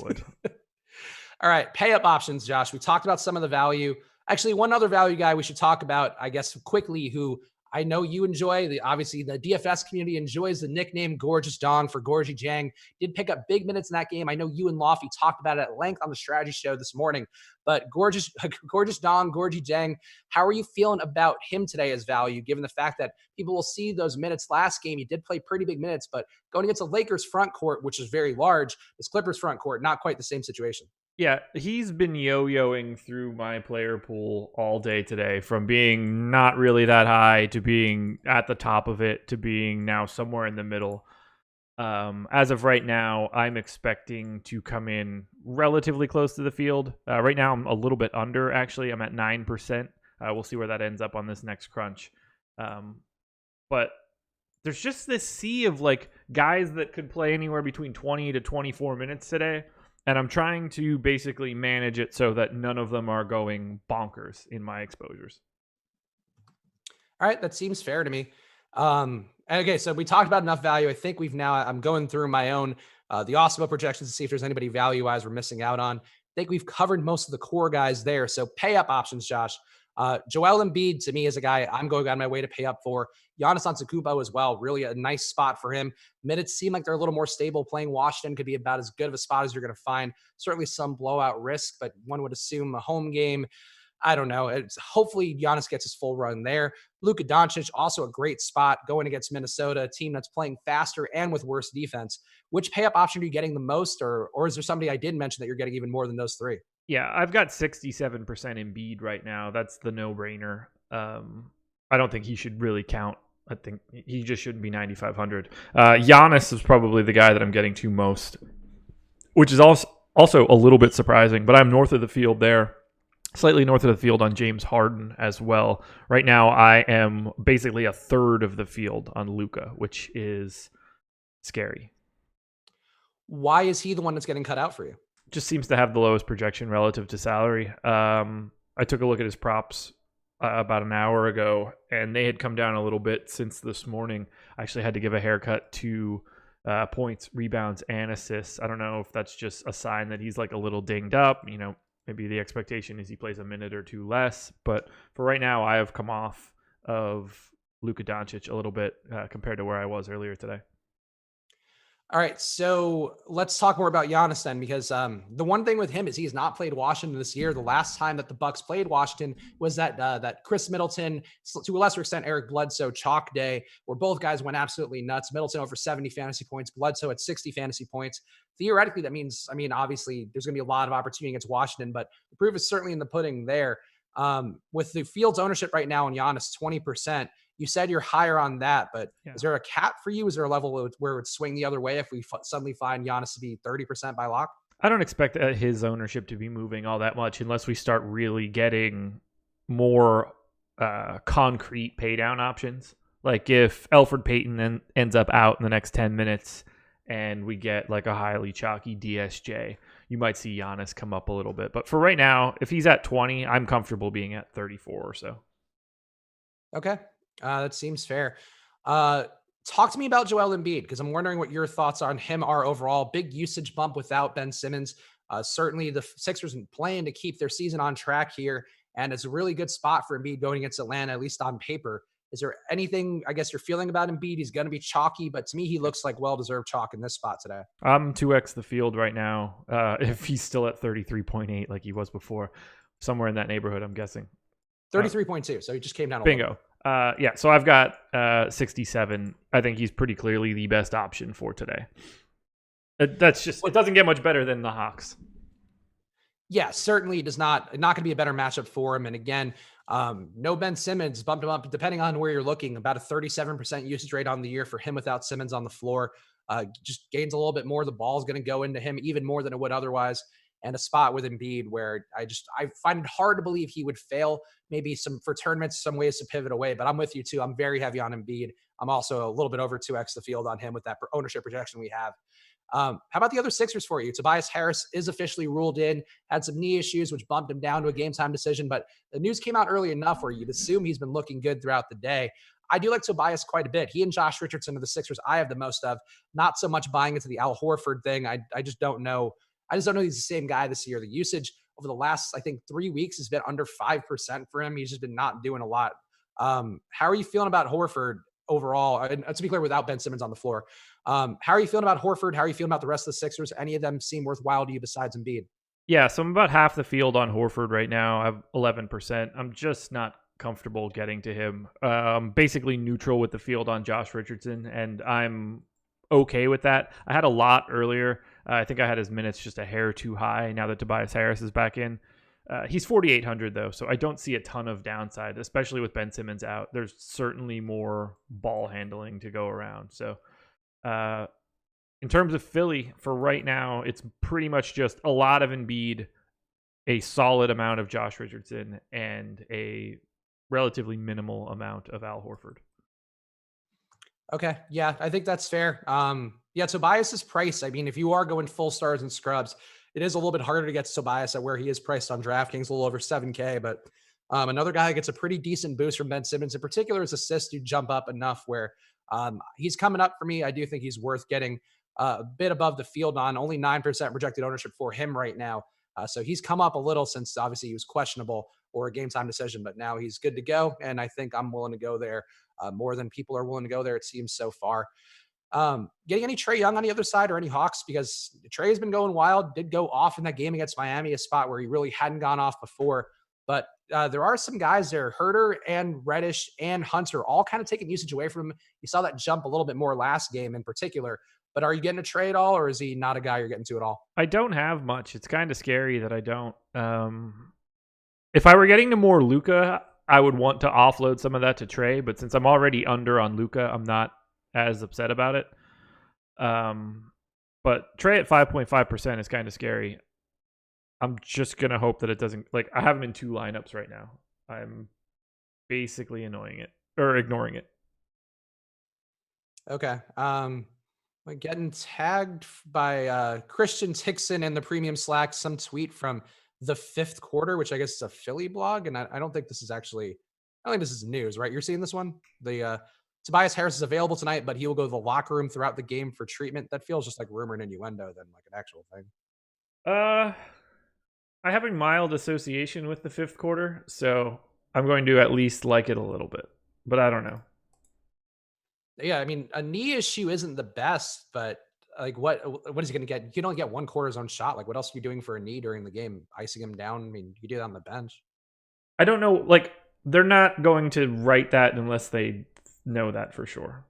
right. Pay up options, Josh. We talked about some of the value. Actually, one other value guy we should talk about, I guess, quickly, who I know you enjoy obviously the DFS community enjoys the nickname Gorgeous Dong for Gorgie Jang. Did pick up big minutes in that game. I know you and Lofty talked about it at length on the strategy show this morning, but Gorgeous Dong, Gorgie Jang, how are you feeling about him today as value, given the fact that people will see those minutes last game? He did play pretty big minutes, but going against a Lakers front court, which is very large, this Clippers front court, not quite the same situation. Yeah, he's been yo-yoing through my player pool all day today, from being not really that high to being at the top of it to being now somewhere in the middle. As of right now, I'm expecting to come in relatively close to the field. Right now, I'm a little bit under, actually. I'm at 9%. We'll see where that ends up on this next crunch. But there's just this sea of like guys that could play anywhere between 20 to 24 minutes today. And I'm trying to basically manage it so that none of them are going bonkers in my exposures. All right, that seems fair to me. Okay, so we talked about enough value. I think I'm going through my own, the Awesemo projections to see if there's anybody value-wise we're missing out on. I think we've covered most of the core guys there. So pay-up options, Josh. Joel Embiid, to me, is a guy I'm going on my way to pay up for. Giannis Antetokounmpo as well. Really a nice spot for him. Minutes seem like they're a little more stable. Playing Washington could be about as good of a spot as you're going to find. Certainly some blowout risk, but one would assume a home game. I don't know. Hopefully Giannis gets his full run there. Luka Doncic, also a great spot going against Minnesota, a team that's playing faster and with worse defense. Which pay-up option are you getting the most, or is there somebody I did mention that you're getting even more than those three? Yeah, I've got 67% Embiid right now. That's the no-brainer. I don't think he should really count. I think he just shouldn't be 9,500. Giannis is probably the guy that I'm getting to most, which is also a little bit surprising, but I'm north of the field there. Slightly north of the field on James Harden as well. Right now, I am basically a third of the field on Luka, which is scary. Why is he the one that's getting cut out for you? Just seems to have the lowest projection relative to salary. I took a look at his props about an hour ago, and they had come down a little bit since this morning. I actually had to give a haircut to points, rebounds, and assists. I don't know if that's just a sign that he's like a little dinged up. You know, maybe the expectation is he plays a minute or two less. But for right now, I have come off of Luka Doncic a little bit compared to where I was earlier today. All right, so let's talk more about Giannis then, because the one thing with him is he's not played Washington this year. The last time that the Bucks played Washington was that Chris Middleton, to a lesser extent Eric Bledsoe chalk day, where both guys went absolutely nuts. Middleton over 70 fantasy points, Bledsoe at 60 fantasy points. Theoretically, that means, obviously there's going to be a lot of opportunity against Washington, but the proof is certainly in the pudding there. With the field's ownership right now on Giannis, 20%. You said you're higher on that, but Is there a cap for you? Is there a level where it would swing the other way if we suddenly find Giannis to be 30% by lock? I don't expect his ownership to be moving all that much unless we start really getting more concrete pay down options. Like if Elfrid Payton then ends up out in the next 10 minutes and we get like a highly chalky DSJ, you might see Giannis come up a little bit. But for right now, if he's at 20, I'm comfortable being at 34 or so. Okay. That seems fair. Talk to me about Joel Embiid, because I'm wondering what your thoughts on him are overall. Big usage bump without Ben Simmons. Certainly the Sixers are playing to keep their season on track here, and it's a really good spot for Embiid going against Atlanta, at least on paper. Is there anything, I guess, you're feeling about Embiid? He's going to be chalky, but to me, he looks like well-deserved chalk in this spot today. I'm 2x the field right now. If he's still at 33.8 like he was before, somewhere in that neighborhood, I'm guessing. 33.2, so he just came down a bingo. little. So I've got 67. I think he's pretty clearly the best option for today. It doesn't get much better than the Hawks. Yeah, certainly does not going to be a better matchup for him. And again, no Ben Simmons, bumped him up, depending on where you're looking, about a 37% usage rate on the year for him without Simmons on the floor. Just gains a little bit more. The ball is going to go into him even more than it would otherwise. And a spot with Embiid where I find it hard to believe he would fail. Maybe for tournaments, some ways to pivot away, but I'm with you too. I'm very heavy on Embiid. I'm also a little bit over 2x the field on him with that ownership projection we have. How about the other Sixers for you? Tobias Harris is officially ruled in, had some knee issues, which bumped him down to a game time decision, but the news came out early enough where you'd assume he's been looking good throughout the day. I do like Tobias quite a bit. He and Josh Richardson are the Sixers I have the most of, not so much buying into the Al Horford thing. I just don't know. I just don't know he's the same guy this year. The usage over the last, I think, 3 weeks has been under 5% for him. He's just been not doing a lot How are you feeling about Horford overall? And to be clear, without Ben Simmons on the floor, how are you feeling about Horford? How are you feeling about the rest of the Sixers? Any of them seem worthwhile to you besides Embiid? Yeah, so I'm about half the field on Horford right now. I have 11%. I'm just not comfortable getting to him. Basically neutral with the field on Josh Richardson, and I'm okay with that. I had a lot earlier. I think I had his minutes just a hair too high now that Tobias Harris is back in. He's 4,800 though, so I don't see a ton of downside, especially with Ben Simmons out. There's certainly more ball handling to go around. So in terms of Philly, for right now, it's pretty much just a lot of Embiid, a solid amount of Josh Richardson, and a relatively minimal amount of Al Horford. Okay. Yeah, I think that's fair. Yeah, Tobias's price. I mean, if you are going full stars and scrubs, it is a little bit harder to get to Tobias at where he is priced on DraftKings, a little over 7K. But another guy that gets a pretty decent boost from Ben Simmons, in particular, his assists do jump up enough where he's coming up for me. I do think he's worth getting a bit above the field on. Only 9% projected ownership for him right now. So he's come up a little since obviously he was questionable or a game time decision, but now he's good to go. And I think I'm willing to go there more than people are willing to go there, it seems so far. Getting any Trae Young on the other side or any Hawks, because Trae has been going wild, did go off in that game against Miami, a spot where he really hadn't gone off before. But there are some guys there, Herter and Reddish and Hunter, all kind of taking usage away from him. You saw that jump a little bit more last game in particular. But are you getting a Trae at all, or is he not a guy you're getting to at all? I don't have much. It's kind of scary that I don't. If I were getting to more Luka, I would want to offload some of that to Trae. But since I'm already under on Luka, I'm not as upset about it. But Trae at 5.5% is kind of scary. I'm just going to hope that it doesn't, like, I have him in 2 lineups right now. I'm basically ignoring it. Okay. Getting tagged by Christian Tixon in the premium Slack, some tweet from the 5th quarter, which I guess is a Philly blog. And I don't think this is news, right? You're seeing this one? The Tobias Harris is available tonight, but he will go to the locker room throughout the game for treatment. That feels just like rumor and innuendo than like an actual thing. I have a mild association with the 5th quarter, so I'm going to at least like it a little bit, but I don't know. Yeah, I mean, a knee issue isn't the best, but like what is he going to get? You can only get 1 quarter zone shot. Like what else are you doing for a knee during the game? Icing him down? I mean, you do that on the bench. I don't know. Like they're not going to write that unless they know that for sure.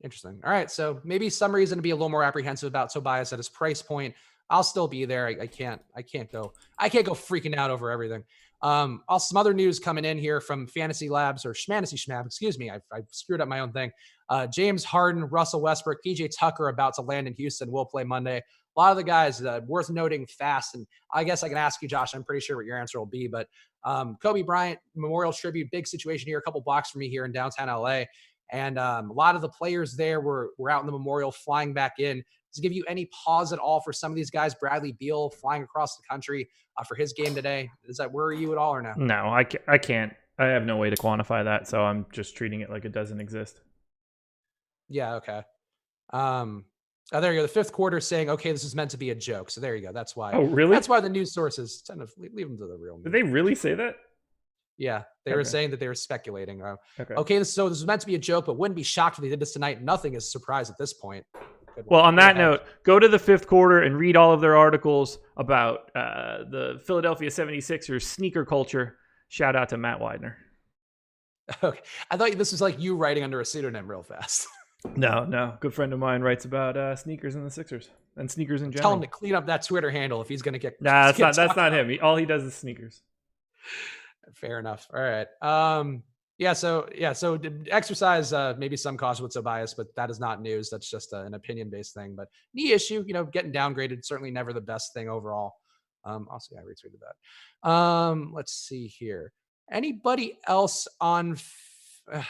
Interesting. All right. So maybe some reason to be a little more apprehensive about Tobias at his price point. I'll still be there. I can't go freaking out over everything. Also some other news coming in here from Fantasy Labs or Schmantasy Schmab. Excuse me. I screwed up my own thing. James Harden, Russell Westbrook, PJ Tucker about to land in Houston. Will play Monday. A lot of the guys worth noting fast. And I guess I can ask you, Josh, I'm pretty sure what your answer will be, but Kobe Bryant Memorial Tribute, big situation here, a couple blocks from me here in downtown LA. And a lot of the players there were out in the memorial flying back in. Does it give you any pause at all for some of these guys? Bradley Beal flying across the country for his game today. Does that worry you at all or no? No, I can't. I have no way to quantify that, so I'm just treating it like it doesn't exist. Yeah, okay. There you go. The 5th quarter saying, okay, this is meant to be a joke. So there you go. That's why. Oh, really? That's why the news sources tend to leave them to the real news. Did they really say that? Yeah, they were saying that they were speculating. Okay, this was meant to be a joke, but wouldn't be shocked if they did this tonight. Nothing is a surprise at this point. Well, on that note, go to the 5th quarter and read all of their articles about the Philadelphia 76ers sneaker culture. Shout out to Matt Widener. Okay. I thought this was like you writing under a pseudonym real fast. No. Good friend of mine writes about sneakers in the Sixers and sneakers in general. Tell him to clean up that Twitter handle if he's going to get. Nah, that's not him. All he does is sneakers. Fair enough. All right. So exercise, maybe some caution with Tobias, but that is not news. That's just an opinion-based thing. But knee issue, getting downgraded, certainly never the best thing overall. Also, I retweeted that. Let's see here. Anybody else on, I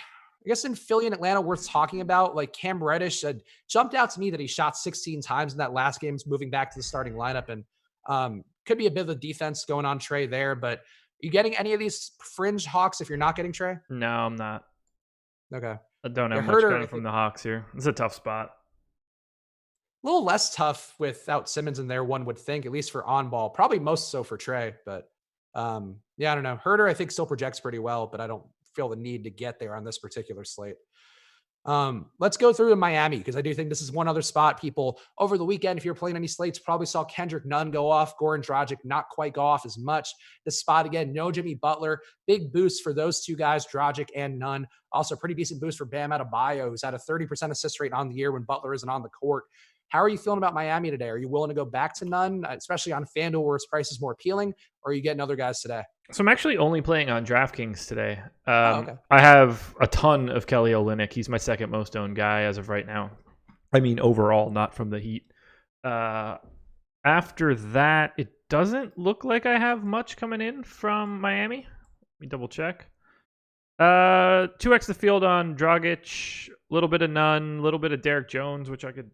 guess in Philly and Atlanta worth talking about? Like Cam Reddish jumped out to me that he shot 16 times in that last game, moving back to the starting lineup. And could be a bit of a defense going on Trae there, but you getting any of these fringe Hawks if you're not getting Trae? No, I'm not. Okay. I don't have much coming from the Hawks here. It's a tough spot. A little less tough without Simmons in there, one would think, at least for on ball. Probably most so for Trae, but I don't know. Herter, I think, still projects pretty well, but I don't feel the need to get there on this particular slate. Let's go through to Miami, because I do think this is one other spot people over the weekend, if you're playing any slates, probably saw Kendrick Nunn go off, Goran Dragic not quite go off as much. This spot again, no Jimmy Butler, big boost for those two guys, Dragic and Nunn. Also pretty decent boost for Bam Adebayo, who's had a 30% assist rate on the year when Butler isn't on the court. How are you feeling about Miami today? Are you willing to go back to Nunn, especially on FanDuel where his price is more appealing, or are you getting other guys today? So I'm actually only playing on DraftKings today. Okay. I have a ton of Kelly Olynyk. He's my second most owned guy as of right now. I mean, overall, not from the Heat. After that, it doesn't look like I have much coming in from Miami. Let me double check. 2x the field on Dragic, a little bit of Nunn, a little bit of Derek Jones, which I could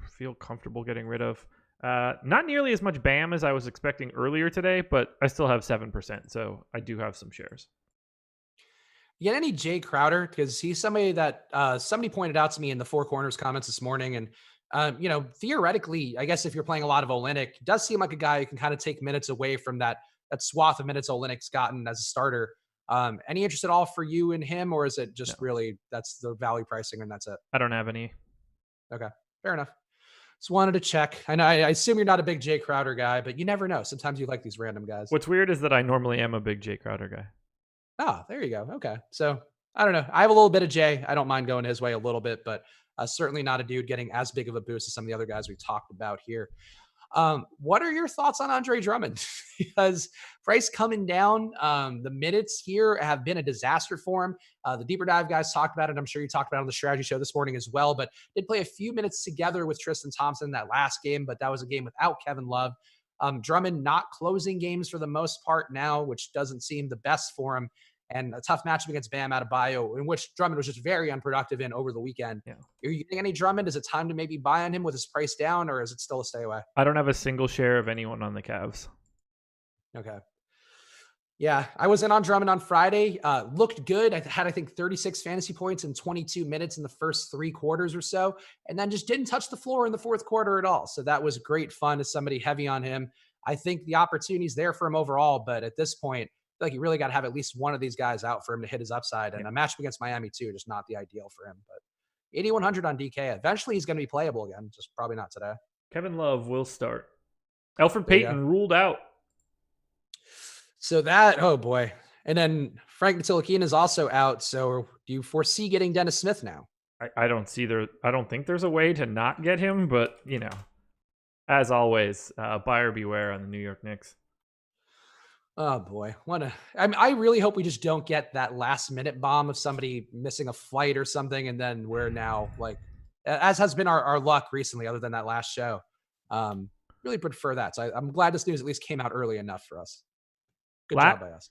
feel comfortable getting rid of. Not nearly as much Bam as I was expecting earlier today, but I still have 7%, so I do have some shares. You get any Jay Crowder? Because he's somebody that somebody pointed out to me in the Four Corners comments this morning. And, theoretically, I guess if you're playing a lot of Olynyk, it does seem like a guy who can kind of take minutes away from that swath of minutes Olynyk's gotten as a starter. Any interest at all for you in him, or is it just really that's the value pricing and that's it? I don't have any. Okay, fair enough. Just wanted to check. I know I assume you're not a big Jay Crowder guy, but you never know. Sometimes you like these random guys. What's weird is that I normally am a big Jay Crowder guy. Oh, there you go. Okay. So I don't know. I have a little bit of Jay. I don't mind going his way a little bit, but certainly not a dude getting as big of a boost as some of the other guys we talked about here. What are your thoughts on Andre Drummond? Because price coming down, the minutes here have been a disaster for him. The deeper dive guys talked about it. I'm sure you talked about it on the strategy show this morning as well, but did play a few minutes together with Tristan Thompson that last game, but that was a game without Kevin Love. Drummond not closing games for the most part now, which doesn't seem the best for him. And a tough matchup against Bam Adebayo, in which Drummond was just very unproductive in over the weekend. Yeah. Are you getting any Drummond? Is it time to maybe buy on him with his price down, or is it still a stay away? I don't have a single share of anyone on the Cavs. Okay. Yeah, I was in on Drummond on Friday. Looked good. I think 36 fantasy points in 22 minutes in the first 3 quarters or so, and then just didn't touch the floor in the fourth quarter at all. So that was great fun as somebody heavy on him. I think the opportunity's there for him overall, but at this point, I feel like you really got to have at least one of these guys out for him to hit his upside. And a matchup against Miami too, just not the ideal for him. But 8,100 on DK. Eventually he's going to be playable again, just probably not today. Kevin Love will start. Elfrid Payton ruled out. So that, oh boy. And then Frank Ntilikina is also out. So do you foresee getting Dennis Smith now? I don't think there's a way to not get him, but as always, buyer beware on the New York Knicks. Oh boy. I really hope we just don't get that last minute bomb of somebody missing a flight or something. And then we're now as has been our luck recently, other than that last show. Really prefer that. So I'm glad this news at least came out early enough for us. Good job by us.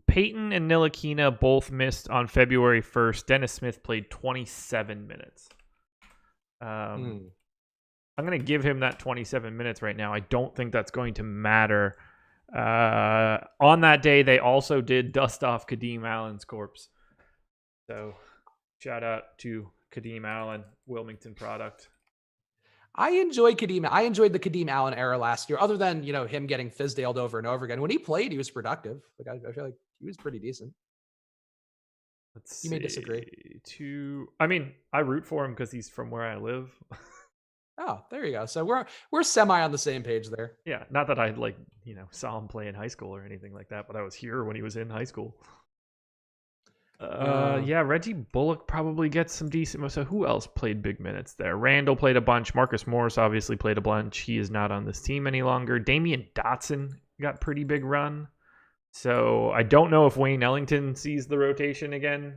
Peyton and Ntilikina both missed on February 1st. Dennis Smith played 27 minutes. I'm going to give him that 27 minutes right now. I don't think that's going to matter. On that day, they also did dust off Kadeem Allen's corpse. So shout out to Kadeem Allen, Wilmington product. I enjoyed the Kadeem Allen era last year, other than, him getting Fizdaled over and over again. When he played, he was productive. I feel like he was pretty decent. You may disagree. I root for him because he's from where I live. Oh, there you go. So we're semi on the same page there. Yeah, not that I saw him play in high school or anything like that, but I was here when he was in high school. Reggie Bullock probably gets some decent. So who else played big minutes there? Randall played a bunch. Marcus Morris obviously played a bunch. He is not on this team any longer. Damian Dotson got pretty big run. So I don't know if Wayne Ellington sees the rotation again.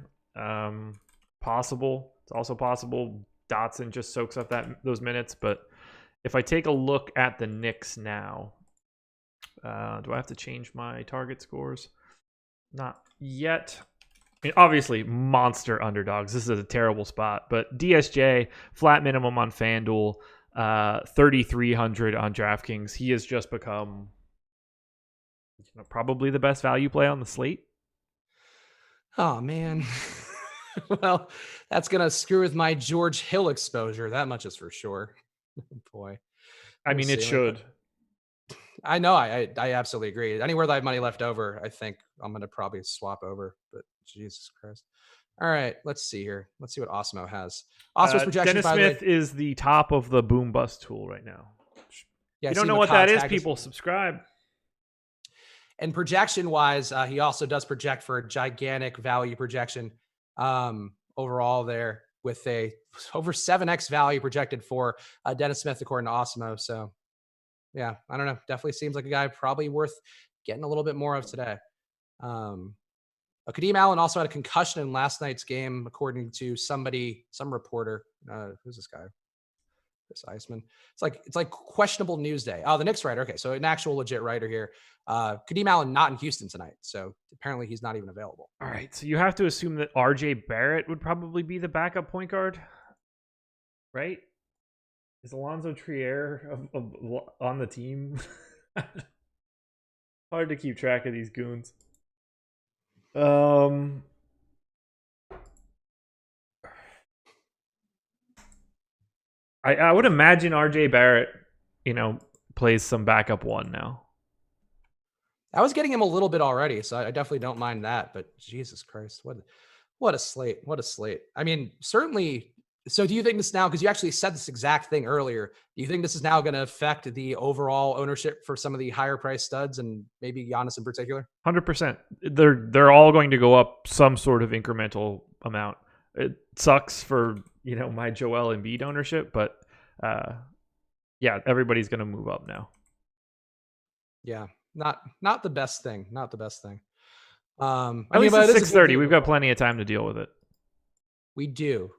Possible. It's also possible Dotson just soaks up those minutes. But if I take a look at the Knicks now, do I have to change my target scores? Not yet. Obviously, monster underdogs. This is a terrible spot. But DSJ, flat minimum on FanDuel, 3,300 on DraftKings. He has just become probably the best value play on the slate. Oh, man. Well, that's going to screw with my George Hill exposure. That much is for sure. Boy. It should. I know. I absolutely agree. Anywhere that I have money left over, I think I'm going to probably swap over. But Jesus Christ. All right. Let's see here. Let's see what Awesemo has. Awesemo's projections, Dennis by the way. Smith is the top of the boom bust tool right now. Yeah, you don't know what that is, people. Subscribe. And projection wise, he also does project for a gigantic value projection overall there with a over 7x value projected for Dennis Smith, according to Awesemo. So yeah, I don't know. Definitely seems like a guy probably worth getting a little bit more of today. Kadeem Allen also had a concussion in last night's game, according to some reporter. Who's this guy? Chris Eisman. It's like questionable news day. Oh, the Knicks writer. Okay, so an actual legit writer here. Kadeem Allen not in Houston tonight, so apparently he's not even available. All right, so you have to assume that RJ Barrett would probably be the backup point guard, right? Is Alonzo Trier on the team? Hard to keep track of these goons. I would imagine RJ Barrett, plays some backup one now. I was getting him a little bit already, so I definitely don't mind that. But Jesus Christ, what a slate! What a slate! I mean, certainly. So, do you think this now? Because you actually said this exact thing earlier. Do you think this is now going to affect the overall ownership for some of the higher price studs and maybe Giannis in particular? 100%. They're all going to go up some sort of incremental amount. It sucks for my Joel Embiid ownership, but yeah, everybody's going to move up now. Yeah, not the best thing. Not the best thing. At least it's 6:30. We've got plenty of time to deal with it. We do.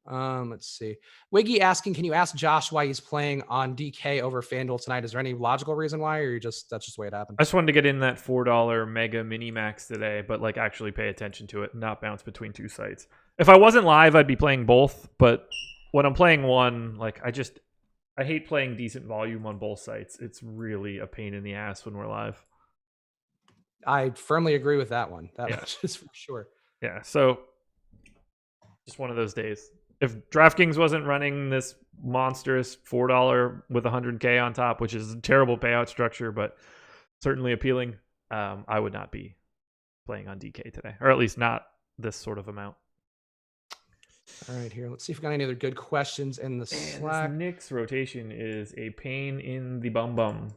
Let's see. Wiggy asking, can you ask Josh why he's playing on DK over FanDuel tonight? Is there any logical reason why, or that's just the way it happened? I just wanted to get in that $4 mega mini max today, but actually pay attention to it and not bounce between two sites. If I wasn't live, I'd be playing both, but when I'm playing one, I hate playing decent volume on both sites. It's really a pain in the ass when we're live. I firmly agree with that one. That much is for sure. Yeah, so just one of those days. If DraftKings wasn't running this monstrous $4 with 100K on top, which is a terrible payout structure, but certainly appealing, I would not be playing on DK today, or at least not this sort of amount. All right, here. Let's see if we got any other good questions in the Slack. This Knicks rotation is a pain in the bum.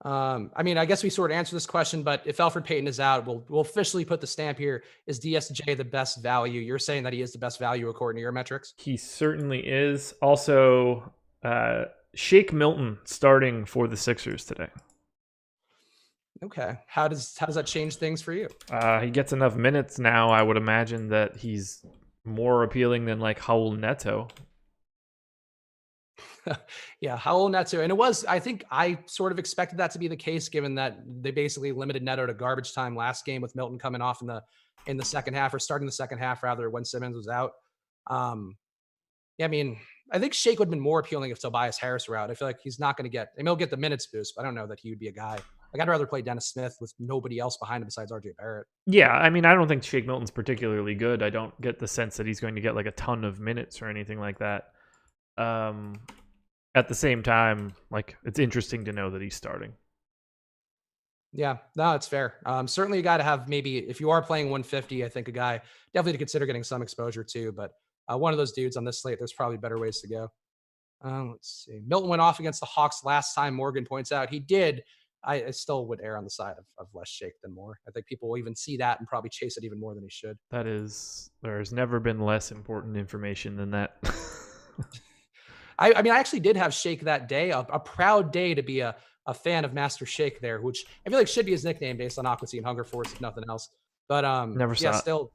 I mean, I guess we sort of answered this question, but if Elfrid Payton is out, we'll officially put the stamp here. Is DSJ the best value? You're saying that he is the best value according to your metrics? He certainly is. Also, Shake Milton starting for the Sixers today. Okay. How does that change things for you? He gets enough minutes now. I would imagine that he's more appealing than Raul Neto. Yeah, Raul Neto. And I think I sort of expected that to be the case, given that they basically limited Neto to garbage time last game with Milton coming off in the second half, or starting the second half rather, when Simmons was out. Yeah, I mean, I think Shake would have been more appealing if Tobias Harris were out. I feel like he's not going to get, he'll get the minutes boost, but I don't know that he would be a guy. I'd rather play Dennis Smith with nobody else behind him besides RJ Barrett. Yeah, I mean, I don't think Shake Milton's particularly good. I don't get the sense that he's going to get a ton of minutes or anything like that. At the same time, it's interesting to know that he's starting. Yeah, no, it's fair. Certainly a guy to have, maybe if you are playing 150, I think a guy definitely to consider getting some exposure to, but one of those dudes on this slate, there's probably better ways to go. Let's see. Milton went off against the Hawks last time, Morgan points out. He did. I still would err on the side of less Shake than more. I think people will even see that and probably chase it even more than he should. There's never been less important information than that. I mean, I actually did have Shake that day, a proud day to be a fan of Master Shake there, which I feel like should be his nickname based on Aqua Teen Hunger Force, if nothing else. But never saw it. Still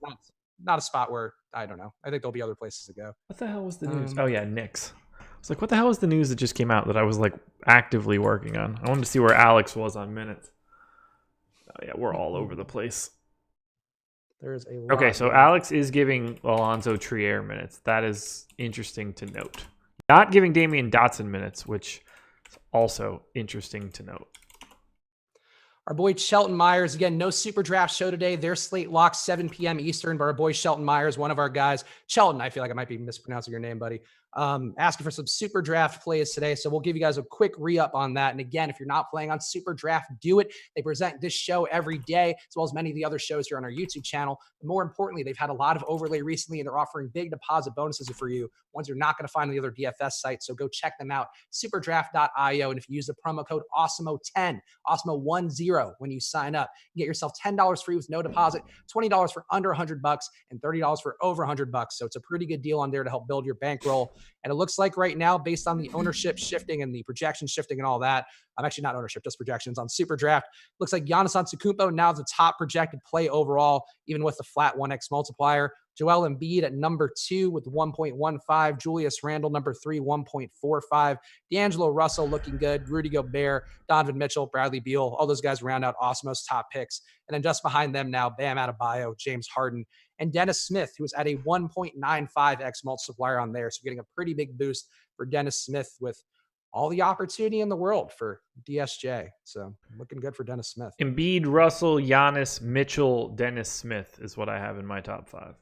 not a spot where, I don't know. I think there'll be other places to go. What the hell was the news? Oh yeah, Knicks. I was like, what the hell was the news that just came out that I was actively working on? I wanted to see where Alex was on minutes. Oh yeah, we're all over the place. There's a lot. Okay, so Alex is giving Alonzo Trier minutes. That is interesting to note. Not giving Damian Dotson minutes, which is also interesting to note. Our boy Shelton Myers, again, no super draft show today. Their slate locks 7 p.m. Eastern, but our boy Shelton Myers, one of our guys. Shelton, I feel like I might be mispronouncing your name, buddy. asking for some super draft plays today. So we'll give you guys a quick re-up on that. And again, if you're not playing on super draft, do it. They present this show every day, as well as many of the other shows here on our YouTube channel. But more importantly, they've had a lot of overlay recently, and they're offering big deposit bonuses for you, ones you're not going to find on the other DFS sites. So go check them out, superdraft.io. And if you use the promo code Awesemo10, Awesemo10 when you sign up, you get yourself $10 free with no deposit, $20 for under $100, and $30 for over $100. So it's a pretty good deal on there to help build your bankroll. And it looks like right now, based on the ownership shifting and the projection shifting and all that, I'm actually not ownership, just projections on SuperDraft. Looks like Giannis Antetokounmpo now the top projected play overall, even with the flat 1x multiplier. Joel Embiid at number 2 with 1.15. Julius Randle, number 3, 1.45. D'Angelo Russell looking good. Rudy Gobert, Donovan Mitchell, Bradley Beal. All those guys round out Awesemo's top picks. And then just behind them now, Bam Adebayo, James Harden, and Dennis Smith, who is at a 1.95x multiplier on there. So getting a pretty big boost for Dennis Smith with all the opportunity in the world for DSJ. So looking good for Dennis Smith. Embiid, Russell, Giannis, Mitchell, Dennis Smith is what I have in my top 5.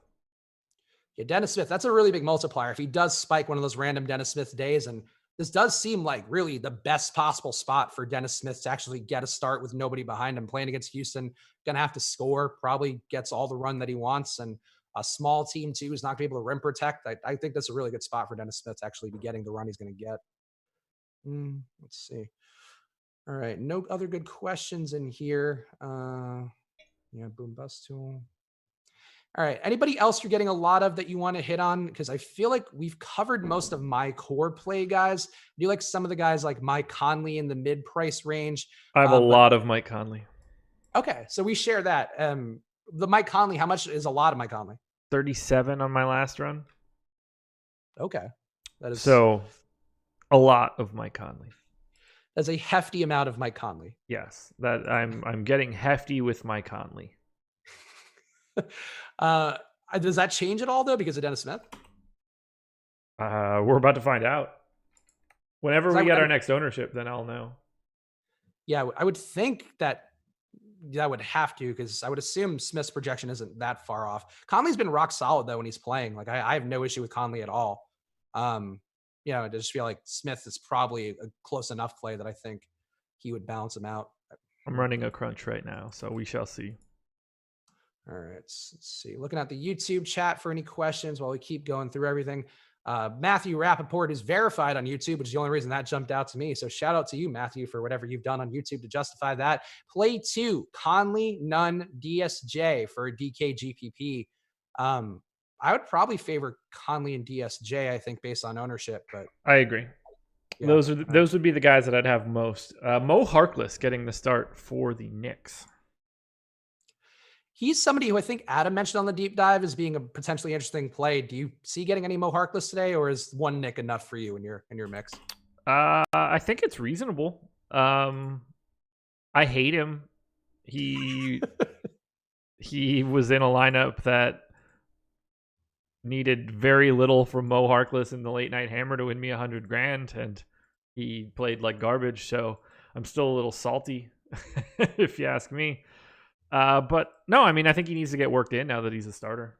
Yeah, Dennis Smith, that's a really big multiplier. If he does spike one of those random Dennis Smith days, and this does seem like really the best possible spot for Dennis Smith to actually get a start with nobody behind him, playing against Houston, going to have to score, probably gets all the run that he wants, and a small team too is not going to be able to rim protect. I think that's a really good spot for Dennis Smith to actually be getting the run he's going to get. Let's see. All right, no other good questions in here. Boom bust tool. All right. Anybody else you're getting a lot of that you want to hit on? Because I feel like we've covered most of my core play guys. Do you like some of the guys like Mike Conley in the mid-price range? I have a lot of Mike Conley. Okay. So we share that. The Mike Conley, how much is a lot of Mike Conley? 37 on my last run. Okay. That is so a lot of Mike Conley. That's a hefty amount of Mike Conley. Yes. That I'm getting hefty with Mike Conley. Does that change at all though because of Dennis Smith? We're about to find out. Whenever we get our next ownership, then I'll know. Yeah, I would think that would have to, because I would assume Smith's projection isn't that far off. Conley's been rock solid though when he's playing. Like I have no issue with Conley at all. I just feel like Smith is probably a close enough play that I think he would balance him out. I'm running a crunch right now, so we shall see. All right, let's see. Looking at the YouTube chat for any questions while we keep going through everything. Matthew Rappaport is verified on YouTube, which is the only reason that jumped out to me. So shout out to you, Matthew, for whatever you've done on YouTube to justify that. Play 2, Conley, Nunn, DSJ for a DK GPP. I would probably favor Conley and DSJ, I think, based on ownership. But I agree. Yeah, those would be the guys that I'd have most. Mo Harkless getting the start for the Knicks. He's somebody who I think Adam mentioned on the deep dive as being a potentially interesting play. Do you see getting any Mo Harkless today, or is one Nick enough for you in your mix? I think it's reasonable. I hate him. He was in a lineup that needed very little from Mo Harkless in the late night hammer to win me $100,000, and he played like garbage. So I'm still a little salty, if you ask me. But no, I mean, I think he needs to get worked in now that he's a starter.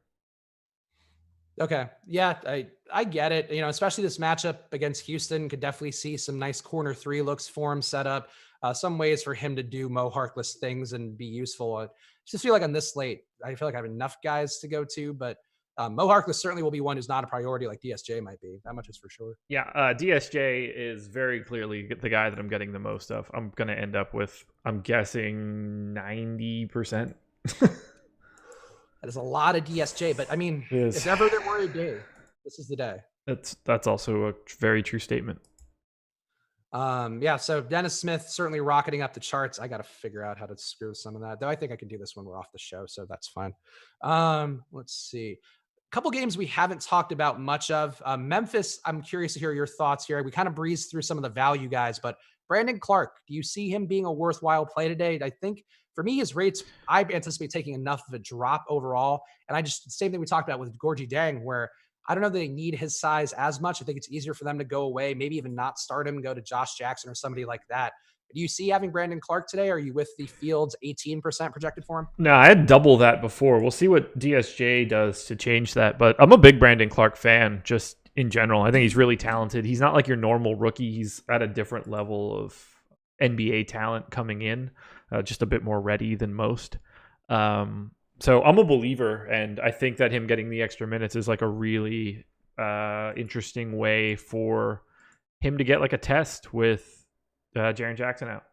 Okay. Yeah, I get it. Especially this matchup against Houston, could definitely see some nice corner 3 looks for him set up. Some ways for him to do Mo Harkless things and be useful. I just feel like on this slate, I feel like I have enough guys to go to, but Mo Harkless certainly will be one who's not a priority like DSJ might be. That much is for sure. Yeah, DSJ is very clearly the guy that I'm getting the most of. I'm going to end up with, I'm guessing, 90%. That is a lot of DSJ, but I mean, if ever there were a day, this is the day. That's also a very true statement. So Dennis Smith certainly rocketing up the charts. I got to figure out how to screw some of that, though. I think I can do this when we're off the show, so that's fine. Let's see. Couple games we haven't talked about much of. Memphis, I'm curious to hear your thoughts here. We kind of breezed through some of the value guys, but Brandon Clark, do you see him being a worthwhile play today? I think for me, his rates, I anticipate taking enough of a drop overall. And same thing we talked about with Gorgie Dang, where I don't know that they need his size as much. I think it's easier for them to go away, maybe even not start him and go to Josh Jackson or somebody like that. Do you see having Brandon Clark today? Are you with the Fields 18% projected for him? No, I had double that before. We'll see what DSJ does to change that. But I'm a big Brandon Clark fan. Just in general. I think he's really talented. He's not like your normal rookie. He's at a different level of NBA talent coming in, just a bit more ready than most. So I'm a believer, and I think that him getting the extra minutes is like a really interesting way for him to get like a test with Jaren Jackson out.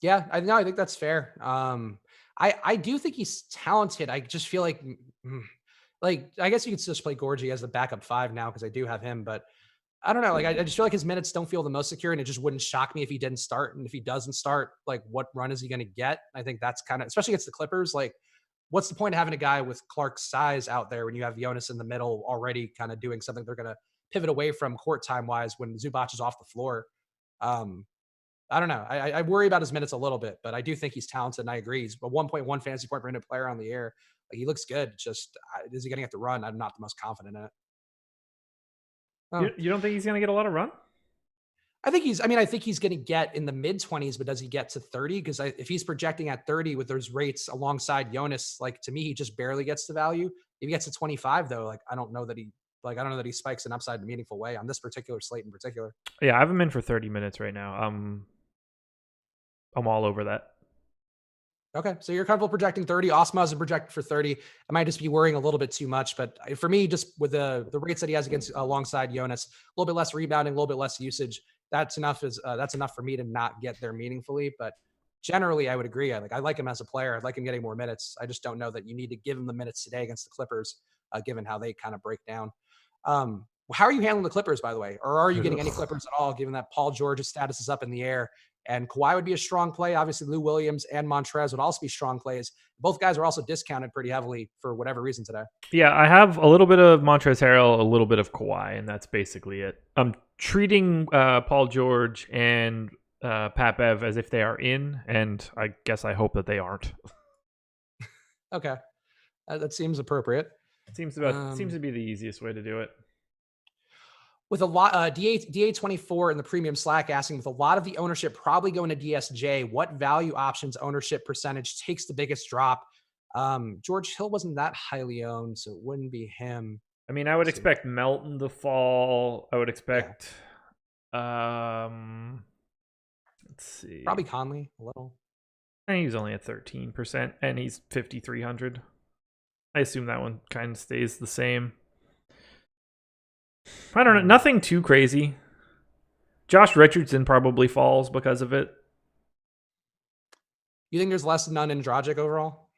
Yeah, I think that's fair. I do think he's talented. I just feel like I guess you could just play Gorgie as the backup 5 now because I do have him, but I don't know. Like I just feel like his minutes don't feel the most secure, and it just wouldn't shock me if he didn't start. And if he doesn't start, like what run is he going to get? I think that's kind of, especially against the Clippers. Like, what's the point of having a guy with Clark's size out there when you have Jonas in the middle already kind of doing something they're going to pivot away from court time wise when Zubac is off the floor? I don't know. I worry about his minutes a little bit, but I do think he's talented, and I agree. He's a 1.1 fantasy point per minute player on the air. Like, he looks good. Just is he going to have to run? I'm not the most confident in it. Oh. You don't think he's going to get a lot of run? I think he's going to get in the mid 20s, but does he get to 30? Because if he's projecting at 30 with those rates alongside Jonas, like to me, he just barely gets the value. If he gets to 25, though, like I don't know that he spikes an upside in a meaningful way on this particular slate in particular. Yeah, I have him in for 30 minutes right now. I'm all over that. Okay, so you're comfortable projecting 30. Awesemo has a projected for 30. I might just be worrying a little bit too much, but for me, just with the rates that he has against alongside Jonas, a little bit less rebounding, a little bit less usage. That's enough for me to not get there meaningfully. But generally, I would agree. I like him as a player. I'd like him getting more minutes. I just don't know that you need to give him the minutes today against the Clippers, given how they kind of break down. How are you handling the Clippers, by the way? Or are you getting any Clippers at all, given that Paul George's status is up in the air? And Kawhi would be a strong play. Obviously, Lou Williams and Montrez would also be strong plays. Both guys are also discounted pretty heavily for whatever reason today. Yeah, I have a little bit of Montrezl Harrell, a little bit of Kawhi, and that's basically it. I'm treating Paul George and Pat Bev as if they are in, and I guess I hope that they aren't. Okay. That seems appropriate. Seems to be the easiest way to do it. With a lot, DA24 in the premium Slack asking, with a lot of the ownership probably going to DSJ, what value options ownership percentage takes the biggest drop? George Hill wasn't that highly owned, so it wouldn't be him. I mean, I would expect Melton to fall. I would expect, let's see. Probably Conley a little. And he's only at 13%, and he's 5,300. I assume that one kind of stays the same. I don't know. Nothing too crazy. Josh Richardson probably falls because of it. You think there's less than none in Dragic overall?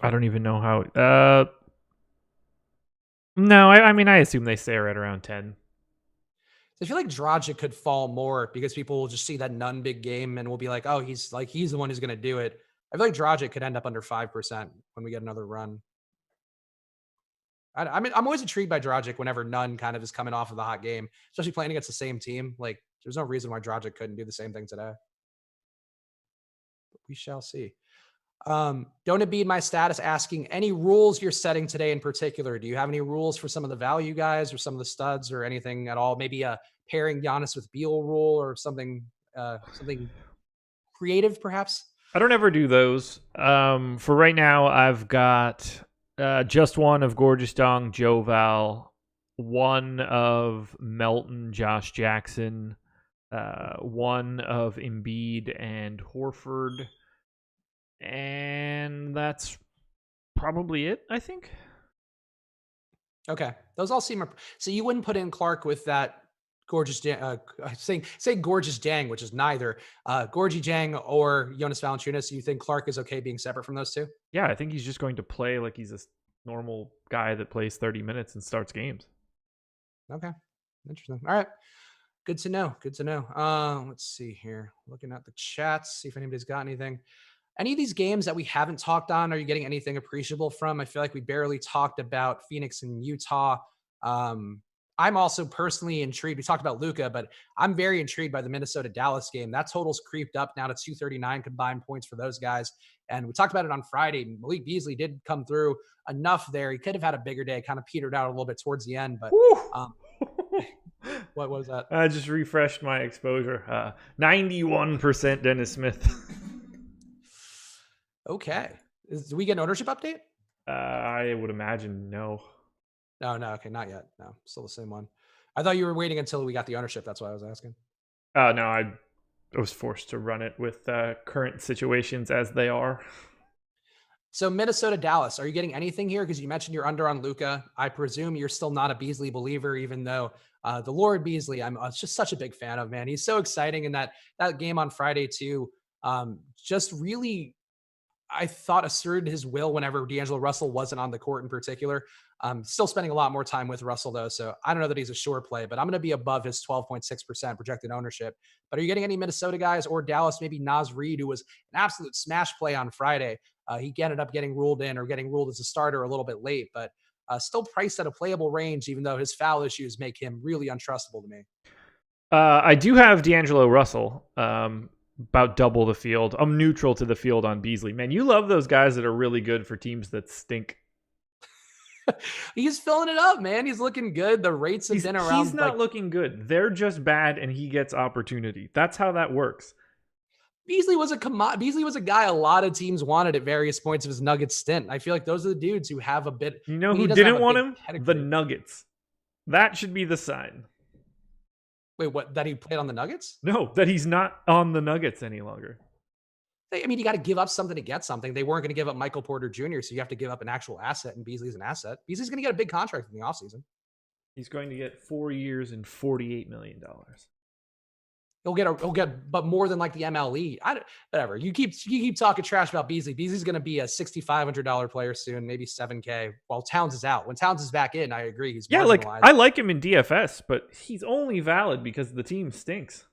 I don't even know how. No, I mean, I assume they stay right around 10. I feel like Dragic could fall more because people will just see that none big game and will be like, oh, he's the one who's going to do it. I feel like Dragic could end up under 5% when we get another run. I mean, I'm always intrigued by Dragic whenever none kind of is coming off of the hot game, especially playing against the same team. Like, there's no reason why Dragic couldn't do the same thing today. But we shall see. Don't Embiid my status asking any rules you're setting today in particular. Do you have any rules for some of the value guys or some of the studs or anything at all? Maybe a pairing Giannis with Beal rule or something creative, perhaps? I don't ever do those. For right now, I've got just one of Gorgeous Dong, Joe Val, one of Melton, Josh Jackson, one of Embiid and Horford, and that's probably it, I think. Okay, those all seem. So you wouldn't put in Clark with that Gorgeous say Gorgeous Jang, which is neither Gorgie Jang or Jonas Valanciunas. You think Clark is okay being separate from those two? Yeah, I think he's just going to play like he's a normal guy that plays 30 minutes and starts games. Okay, interesting. All right, good to know. Good to know. Let's see here. Looking at the chats, see if anybody's got anything. Any of these games that we haven't talked on, are you getting anything appreciable from? I feel like we barely talked about Phoenix and Utah. I'm also personally intrigued. We talked about Luka, but I'm very intrigued by the Minnesota-Dallas game. That total's creeped up now to 239 combined points for those guys. And we talked about it on Friday. Malik Beasley did come through enough there. He could have had a bigger day, kind of petered out a little bit towards the end. But what was that? I just refreshed my exposure. 91% Dennis Smith. Okay. Do we get an ownership update? I would imagine no. No, okay, not yet. No, still the same one. I thought you were waiting until we got the ownership. That's why I was asking. No, I was forced to run it with current situations as they are. So Minnesota, Dallas, are you getting anything here? Because you mentioned you're under on Luka. I presume you're still not a Beasley believer, even though the Lord Beasley, I'm just such a big fan of, man. He's so exciting. And that game on Friday too, just really, I thought asserted his will whenever D'Angelo Russell wasn't on the court in particular. Still spending a lot more time with Russell though. So I don't know that he's a sure play, but I'm going to be above his 12.6% projected ownership. But are you getting any Minnesota guys or Dallas, maybe Naz Reid, who was an absolute smash play on Friday? He ended up getting ruled in or getting ruled as a starter a little bit late, but still priced at a playable range, even though his foul issues make him really untrustable to me. I do have D'Angelo Russell, about double the field. I'm neutral to the field on Beasley. Man, you love those guys that are really good for teams that stink. He's filling it up, man. He's looking good. The rates have been around. He's not looking good. They're just bad, and he gets opportunity. That's how that works. Beasley was a guy a lot of teams wanted at various points of his Nuggets stint. I feel like those are the dudes who have a bit. You know who didn't want him? The Nuggets. That should be the sign. Wait, what? That he played on the Nuggets? No, that he's not on the Nuggets any longer. I mean, you got to give up something to get something. They weren't going to give up Michael Porter Jr., so you have to give up an actual asset, and Beasley's an asset. Beasley's going to get a big contract in the offseason. He's going to get 4 years and $48 million. He'll get, but more than like the MLE. Whatever. You keep talking trash about Beasley. Beasley's going to be a $6,500 player soon, maybe $7K. While Towns is out. When Towns is back in, I agree. He's marginalized. I like him in DFS, but he's only valid because the team stinks.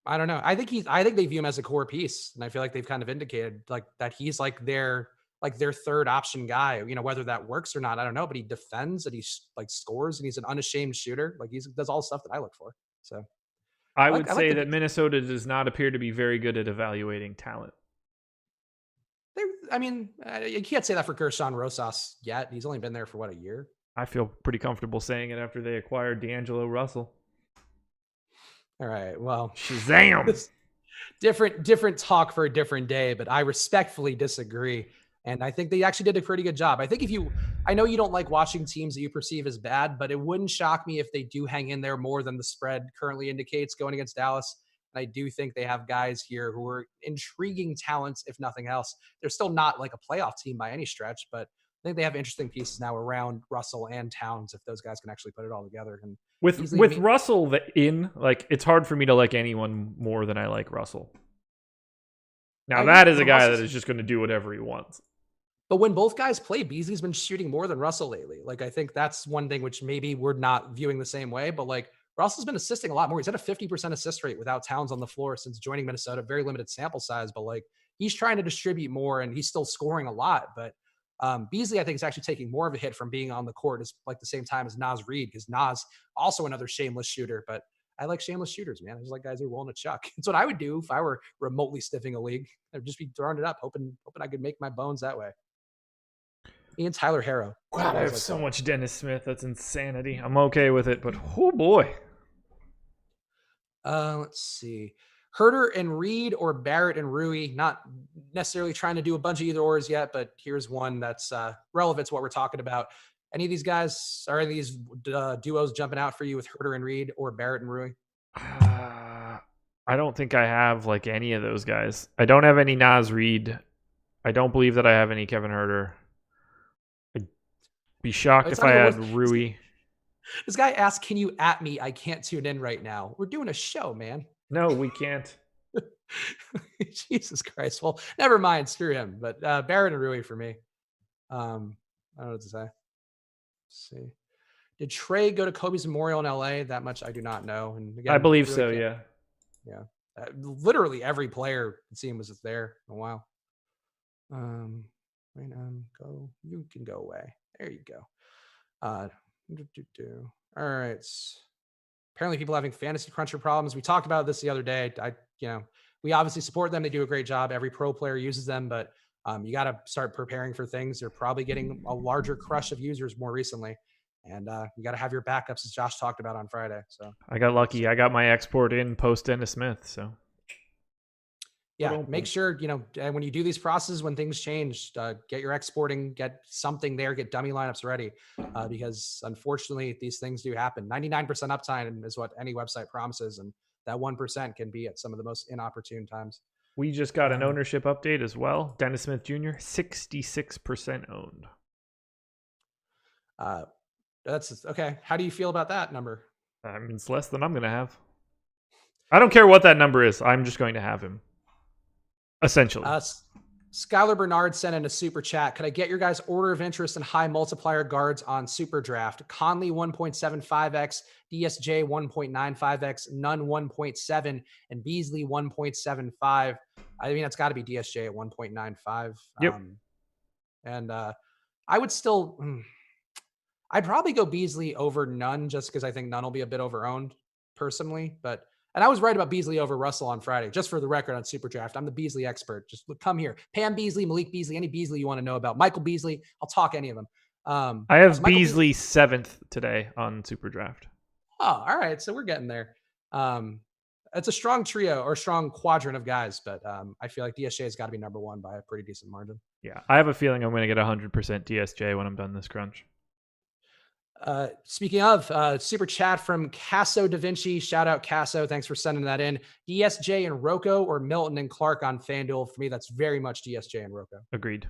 I don't know. I think they view him as a core piece, and I feel like they've kind of indicated like that he's like their third option guy. You know, whether that works or not, I don't know. But he defends and he like scores and he's an unashamed shooter. Like he does all the stuff that I look for. So I would say that Minnesota does not appear to be very good at evaluating talent. You can't say that for Gershon Rosas yet. He's only been there for a year. I feel pretty comfortable saying it after they acquired D'Angelo Russell. All right. Well, Shazam. Different talk for a different day, but I respectfully disagree. And I think they actually did a pretty good job. I think I know you don't like watching teams that you perceive as bad, but it wouldn't shock me if they do hang in there more than the spread currently indicates going against Dallas. And I do think they have guys here who are intriguing talents, if nothing else. They're still not like a playoff team by any stretch, but I think they have interesting pieces now around Russell and Towns if those guys can actually put it all together. And with Russell it's hard for me to like anyone more than I like Russell. Now that is a guy that is just going to do whatever he wants. But when both guys play, Beasley's been shooting more than Russell lately. Like, I think that's one thing which maybe we're not viewing the same way, but like Russell's been assisting a lot more. He's had a 50% assist rate without Towns on the floor since joining Minnesota. Very limited sample size, but like he's trying to distribute more and he's still scoring a lot. But Beasley, I think, is actually taking more of a hit from being on the court as like the same time as Naz Reid, because Naz also another shameless shooter. But I like shameless shooters, man. There's like guys who are willing to chuck. It's what I would do if I were remotely stiffing a league. I'd just be throwing it up, hoping I could make my bones that way. Ian Tyler Harrow. God, I have so much Dennis Smith. That's insanity. I'm okay with it, but oh boy. Let's see. Herter and Reed or Barrett and Rui. Not necessarily trying to do a bunch of either ors yet, but here's one that's relevant to what we're talking about. Any of these guys, are any of these duos jumping out for you with Herter and Reed or Barrett and Rui? I don't think I have like any of those guys. I don't have any Naz Reid. I don't believe that I have any Kevin Herter. I'd be shocked if I had Rui. This guy asked, "Can you at me? I can't tune in right now. We're doing a show, man." No, we can't. Jesus Christ. Well, never mind. Screw him. But Barrett and Rui for me. I don't know what to say. Let's see. Did Trae go to Kobe's memorial in LA? That much I do not know. And again, I believe so, yeah. Yeah. Literally every player, it seemed, was there in a while. Go. You can go away. There you go. All right. Apparently people having fantasy cruncher problems. We talked about this the other day. We obviously support them. They do a great job. Every pro player uses them, but you got to start preparing for things. They're probably getting a larger crush of users more recently. And you got to have your backups, as Josh talked about on Friday. So I got lucky. I got my export in post Dennis Smith. So Yeah, make sure, and when you do these processes, when things change, get your exporting, get something there, get dummy lineups ready, because unfortunately these things do happen. 99% uptime is what any website promises, and that 1% can be at some of the most inopportune times. We just got an ownership update as well. Dennis Smith Jr., 66% owned. That's okay. How do you feel about that number? I mean, it's less than I'm going to have. I don't care what that number is. I'm just going to have him. Essentially. Skylar Bernard sent in a super chat. Could I get your guys' order of interest in high multiplier guards on SuperDraft? Conley 1.75x, DSJ 1.95x, Nunn 1.7, and Beasley 1.75. I mean, it's got to be DSJ at 1.95. Yep. And I would still, I'd probably go Beasley over Nunn just because I think Nunn will be a bit overowned personally, and I was right about Beasley over Russell on Friday, just for the record on SuperDraft. I'm the Beasley expert. Just come here. Pam Beasley, Malik Beasley, any Beasley you want to know about. Michael Beasley, I'll talk any of them. I have Beasley 7th today on SuperDraft. Oh, all right. So we're getting there. It's a strong trio or strong quadrant of guys, but I feel like DSJ has got to be number one by a pretty decent margin. Yeah, I have a feeling I'm going to get 100% DSJ when I'm done this crunch. Speaking of super chat from Casso Da Vinci, shout out Casso. Thanks for sending that in. DSJ and Rocco or Milton and Clark on FanDuel. For me, that's very much DSJ and Rocco. Agreed.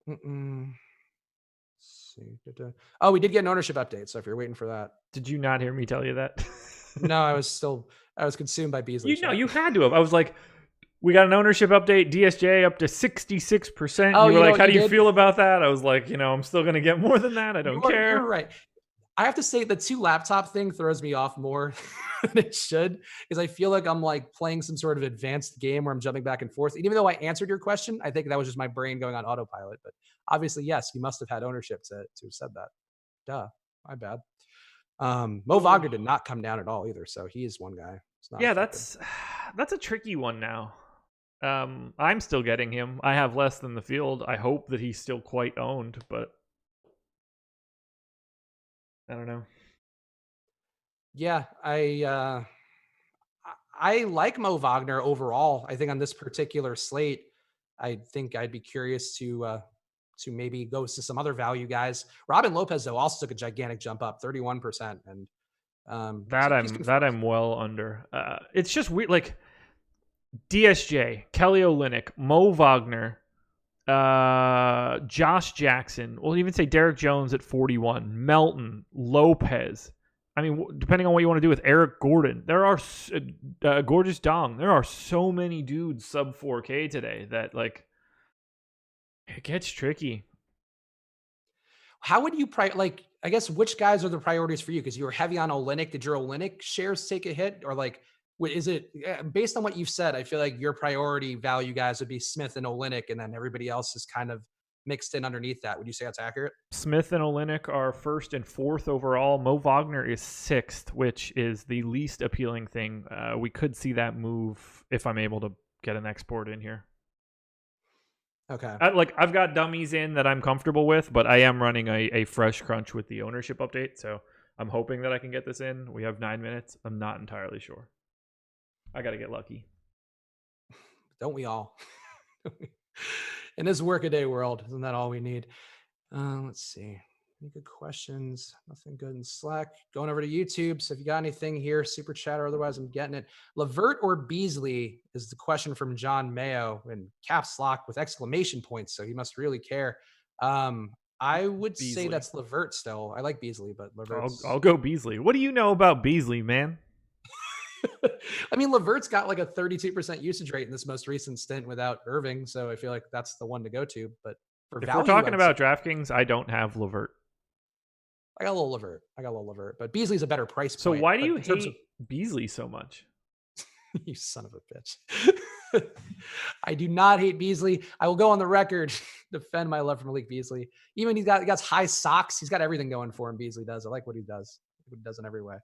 Okay. Oh, we did get an ownership update. So if you're waiting for that, did you not hear me tell you that? No, I was consumed by Beasley. You had to have. I was like, we got an ownership update, DSJ up to 66%. Oh, you were like, how do you did? feel about that? I was like, I'm still going to get more than that. I don't care. You're right. I have to say the 2 laptop thing throws me off more than it should, because I feel like I'm like playing some sort of advanced game where I'm jumping back and forth. And even though I answered your question, I think that was just my brain going on autopilot. But obviously, yes, you must have had ownership to have said that. Duh, my bad. Mo Wagner did not come down at all either, so he is one guy. Yeah, that's a tricky one now. I'm still getting him. I have less than the field. I hope that he's still quite owned, but I don't know. Yeah, I like Mo Wagner overall. I think on this particular slate, I think I'd be curious to maybe go to some other value guys. Robin Lopez though also took a gigantic jump up, 31%, and I'm well under. It's just weird, like DSJ, Kelly Olynyk, Mo Wagner, Josh Jackson. We'll even say Derek Jones at 41, Melton, Lopez. I mean, depending on what you want to do with Eric Gordon, there are Gorgeous Dong. There are so many dudes sub 4K today that like it gets tricky. How would you I guess which guys are the priorities for you? Because you were heavy on Olynyk. Did your Olynyk shares take a hit, or like? Is it based on what you've said? I feel like your priority value guys would be Smith and Olynyk, and then everybody else is kind of mixed in underneath that. Would you say that's accurate? Smith and Olynyk are 1st and 4th overall. Mo Wagner is 6th, which is the least appealing thing. We could see that move if I'm able to get an export in here. Okay. I've got dummies in that I'm comfortable with, but I am running a fresh crunch with the ownership update, so I'm hoping that I can get this in. We have 9 minutes. I'm not entirely sure. I got to get lucky. Don't we all? In this workaday world, isn't that all we need? Let's see. Any good questions? Nothing good in Slack. Going over to YouTube. So if you got anything here, super chat or otherwise, I'm getting it. Levert or Beasley is the question from John Mayo in caps lock with exclamation points. So he must really care. I would say that's Levert still. I like Beasley, but Levert. I'll go Beasley. What do you know about Beasley, man? I mean, Levert's got like a 32% usage rate in this most recent stint without Irving, so I feel like that's the one to go to. But if we're talking about DraftKings, I don't have Levert. I got a little Levert, but Beasley's a better price point. So why do you hate Beasley so much? You son of a bitch. I do not hate Beasley. I will go on the record defend my love for Malik Beasley. Even he got high socks. He's got everything going for him. Beasley does. I like what he does. What he does in every way.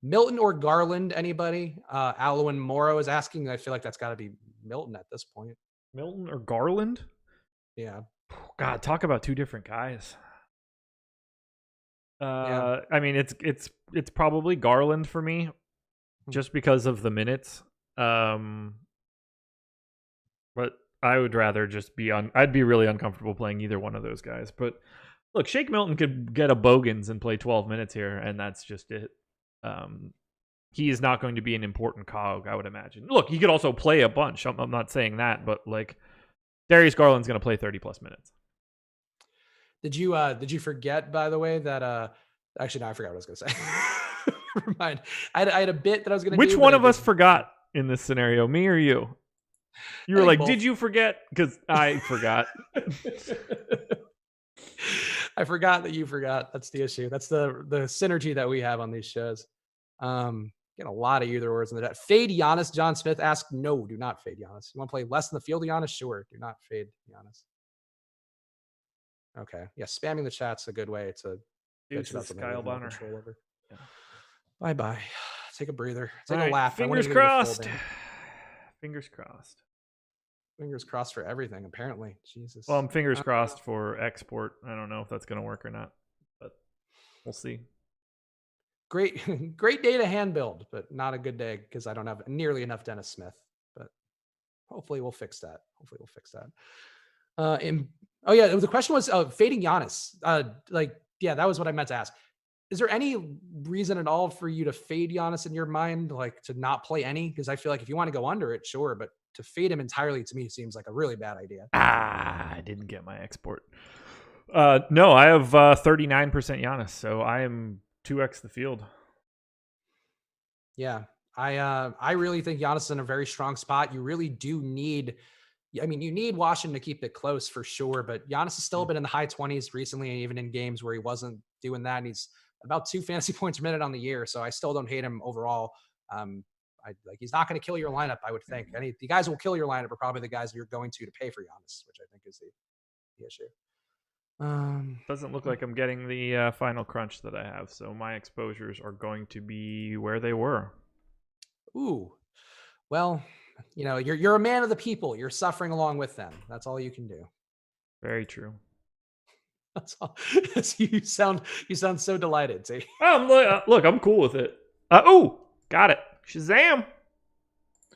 Milton or Garland, anybody? Alwyn Morrow is asking. I feel like that's got to be Milton at this point. Milton or Garland? Yeah. God, talk about two different guys. Yeah. I mean, it's probably Garland for me. just because of the minutes. But I would rather just be on. I'd be really uncomfortable playing either one of those guys. But look, Shake Milton could get a Bogans and play 12 minutes here, and that's just it. He is not going to be an important cog, I would imagine. Look, he could also play a bunch. I'm not saying that, but like Darius Garland's going to play 30 plus minutes. Did you forget, by the way, that actually no, I forgot what I was going to say. Never mind. I had a bit that I was going to do. Which one of us forgot in this scenario, me or you? You were like, both. Did you forget? Because I forgot. I forgot that you forgot. That's the issue. That's the synergy that we have on these shows. Get a lot of either words in the chat. Fade Giannis. John Smith asks, no, do not fade Giannis. You want to play less in the field, Giannis? Sure. Do not fade Giannis. Okay. Yeah, spamming the chat's a good way to get Kyle Bonner. Yeah. Bye-bye. Take a breather. Take a laugh. Fingers crossed. Fingers crossed. Fingers crossed for everything, apparently. Jesus. Well, I'm fingers crossed for export. I don't know if that's going to work or not, but we'll see. Great day to hand build, but not a good day because I don't have nearly enough Dennis Smith. But hopefully we'll fix that. The question was fading Giannis. That was what I meant to ask. Is there any reason at all for you to fade Giannis in your mind, like to not play any? Because I feel like if you want to go under it, sure, but to fade him entirely to me seems like a really bad idea. I didn't get my export. No, I have 39% Giannis, so I am 2x the field. Yeah, I really think Giannis is in a very strong spot. You really do need. I mean, you need Washington to keep it close for sure, but Giannis has still been in the high 20s recently, and even in games where he wasn't doing that, and he's about 2 fantasy points per minute on the year. So I still don't hate him overall. He's not going to kill your lineup, I would think. The guys who will kill your lineup are probably the guys you're going to pay for Giannis, which I think is the issue. Doesn't look like I'm getting the final crunch that I have, so my exposures are going to be where they were. Ooh, well, you're a man of the people. You're suffering along with them. That's all you can do. Very true. That's all. You sound so delighted. See? Look, I'm cool with it. Got it. Shazam.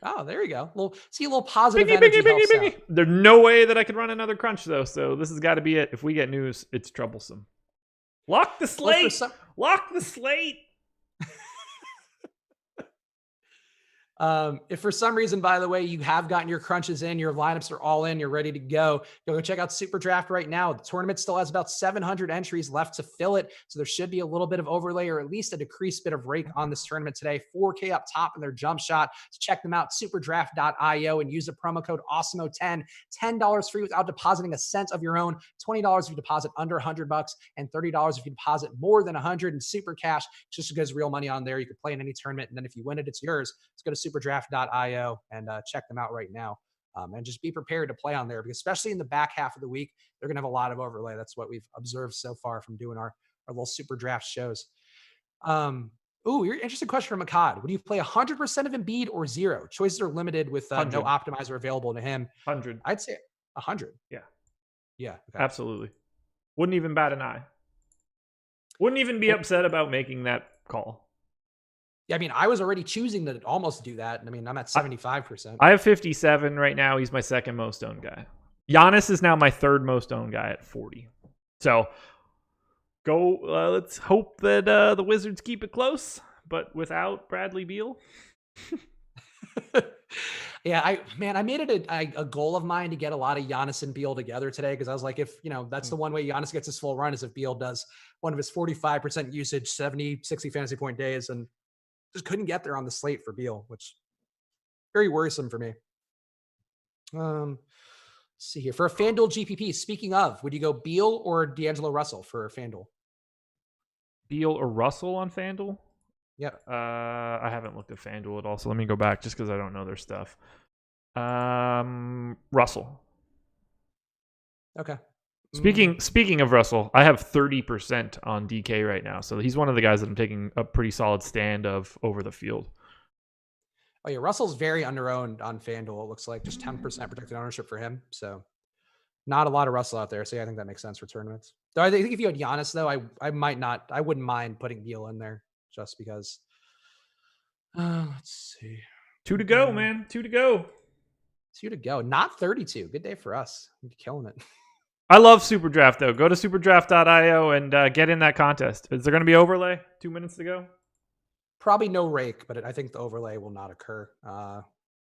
Oh, there you go. A little positive energy. There's no way that I could run another crunch though, so this has got to be it. If we get news, it's troublesome. Lock the slate. Lock the slate. If for some reason, by the way, you have gotten your crunches in, your lineups are all in, you're ready to go check out SuperDraft right now. The tournament still has about 700 entries left to fill it. So there should be a little bit of overlay or at least a decreased bit of rake on this tournament today. 4K up top in their jump shot. So check them out, superdraft.io, and use the promo code Awesemo10. $10 free without depositing a cent of your own. $20 if you deposit under $100, and $30 if you deposit more than 100 in super cash. Just because real money on there, you could play in any tournament, and then if you win it, it's yours. Let's go to superdraft.io and check them out right now. And just be prepared to play on there, because especially in the back half of the week, they're going to have a lot of overlay. That's what we've observed so far from doing our little super draft shows. Your interesting question from Akkad. Would you play 100% of Embiid or 0? Choices are limited with no optimizer available to him. 100. I'd say 100. Yeah. Okay. Absolutely. Wouldn't even bat an eye. Wouldn't even be upset about making that call. Yeah, I mean, I was already choosing to almost do that. I mean, I'm at 75%. I have 57 right now. He's my second most owned guy. Giannis is now my third most owned guy at 40. So let's hope that the Wizards keep it close, but without Bradley Beal. Yeah, I made it a goal of mine to get a lot of Giannis and Beal together today, because I was like, if that's the one way Giannis gets his full run is if Beal does one of his 45% usage, 70, 60 fantasy point days, and just couldn't get there on the slate for Beal, which very worrisome for me. Let's see here for a FanDuel GPP. Speaking of, would you go Beal or D'Angelo Russell for FanDuel? Beal or Russell on FanDuel? Yep. I haven't looked at FanDuel at all, so let me go back just because I don't know their stuff. Russell. Okay. Speaking of Russell, I have 30% on DK right now, so he's one of the guys that I'm taking a pretty solid stand of over the field. Oh yeah, Russell's very underowned on FanDuel. It looks like just 10% protected ownership for him, so not a lot of Russell out there. So yeah, I think that makes sense for tournaments. Though I think if you had Giannis, though, I wouldn't mind putting Beal in there just because Let's see. 2 to go, man. 2 to go. 2 to go. Not 32. Good day for us. You're killing it. I love SuperDraft, though. Go to superdraft.io and get in that contest. Is there going to be overlay? 2 minutes to go? Probably no rake, but I think the overlay will not occur.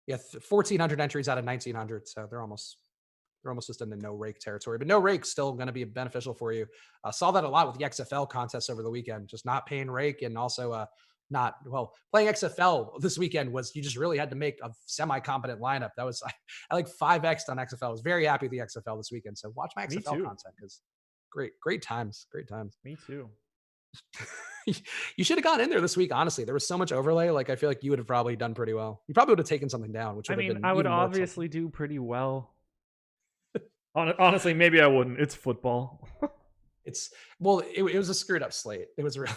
1,400 entries out of 1,900, so they're almost just in the no rake territory. But no rake's still going to be beneficial for you. Saw that a lot with the XFL contests over the weekend. Just not paying rake, and also playing XFL this weekend was you just really had to make a semi-competent lineup. That was I like 5x on XFL. I was very happy with the XFL this weekend. So watch my XFL content because great times. Me too. You should have gone in there this week. Honestly, there was so much overlay. Like I feel like you would have probably done pretty well. You probably would have taken something down, which would have been. I would obviously do pretty well. Honestly, maybe I wouldn't. It's football. It was a screwed up slate. It was really.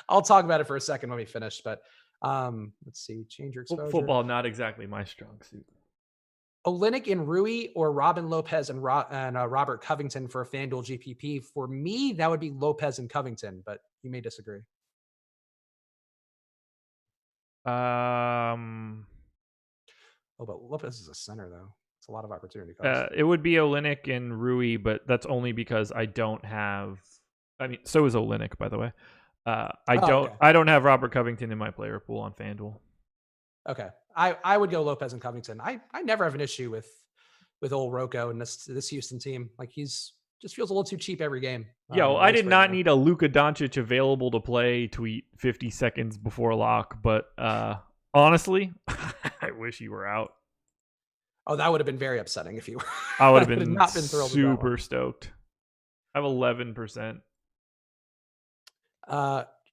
I'll talk about it for a second when we finish. But let's see. Change your exposure. Football, not exactly my strong suit. Olynyk and Rui or Robin Lopez and Robert Covington for a FanDuel GPP. For me, that would be Lopez and Covington, but you may disagree. But Lopez is a center, though. It's a lot of opportunity cost. It would be Olynyk and Rui, but that's only because I don't have. I mean, so is Olynyk, by the way. I don't have Robert Covington in my player pool on FanDuel. Okay. I would go Lopez and Covington. I never have an issue with old Rocco and this Houston team. Like just feels a little too cheap every game. I did not need a Luka Doncic available to play tweet 50 seconds before lock, but honestly, I wish you were out. Oh, that would have been very upsetting if you were. I would have been not been thrilled super stoked. I have 11%.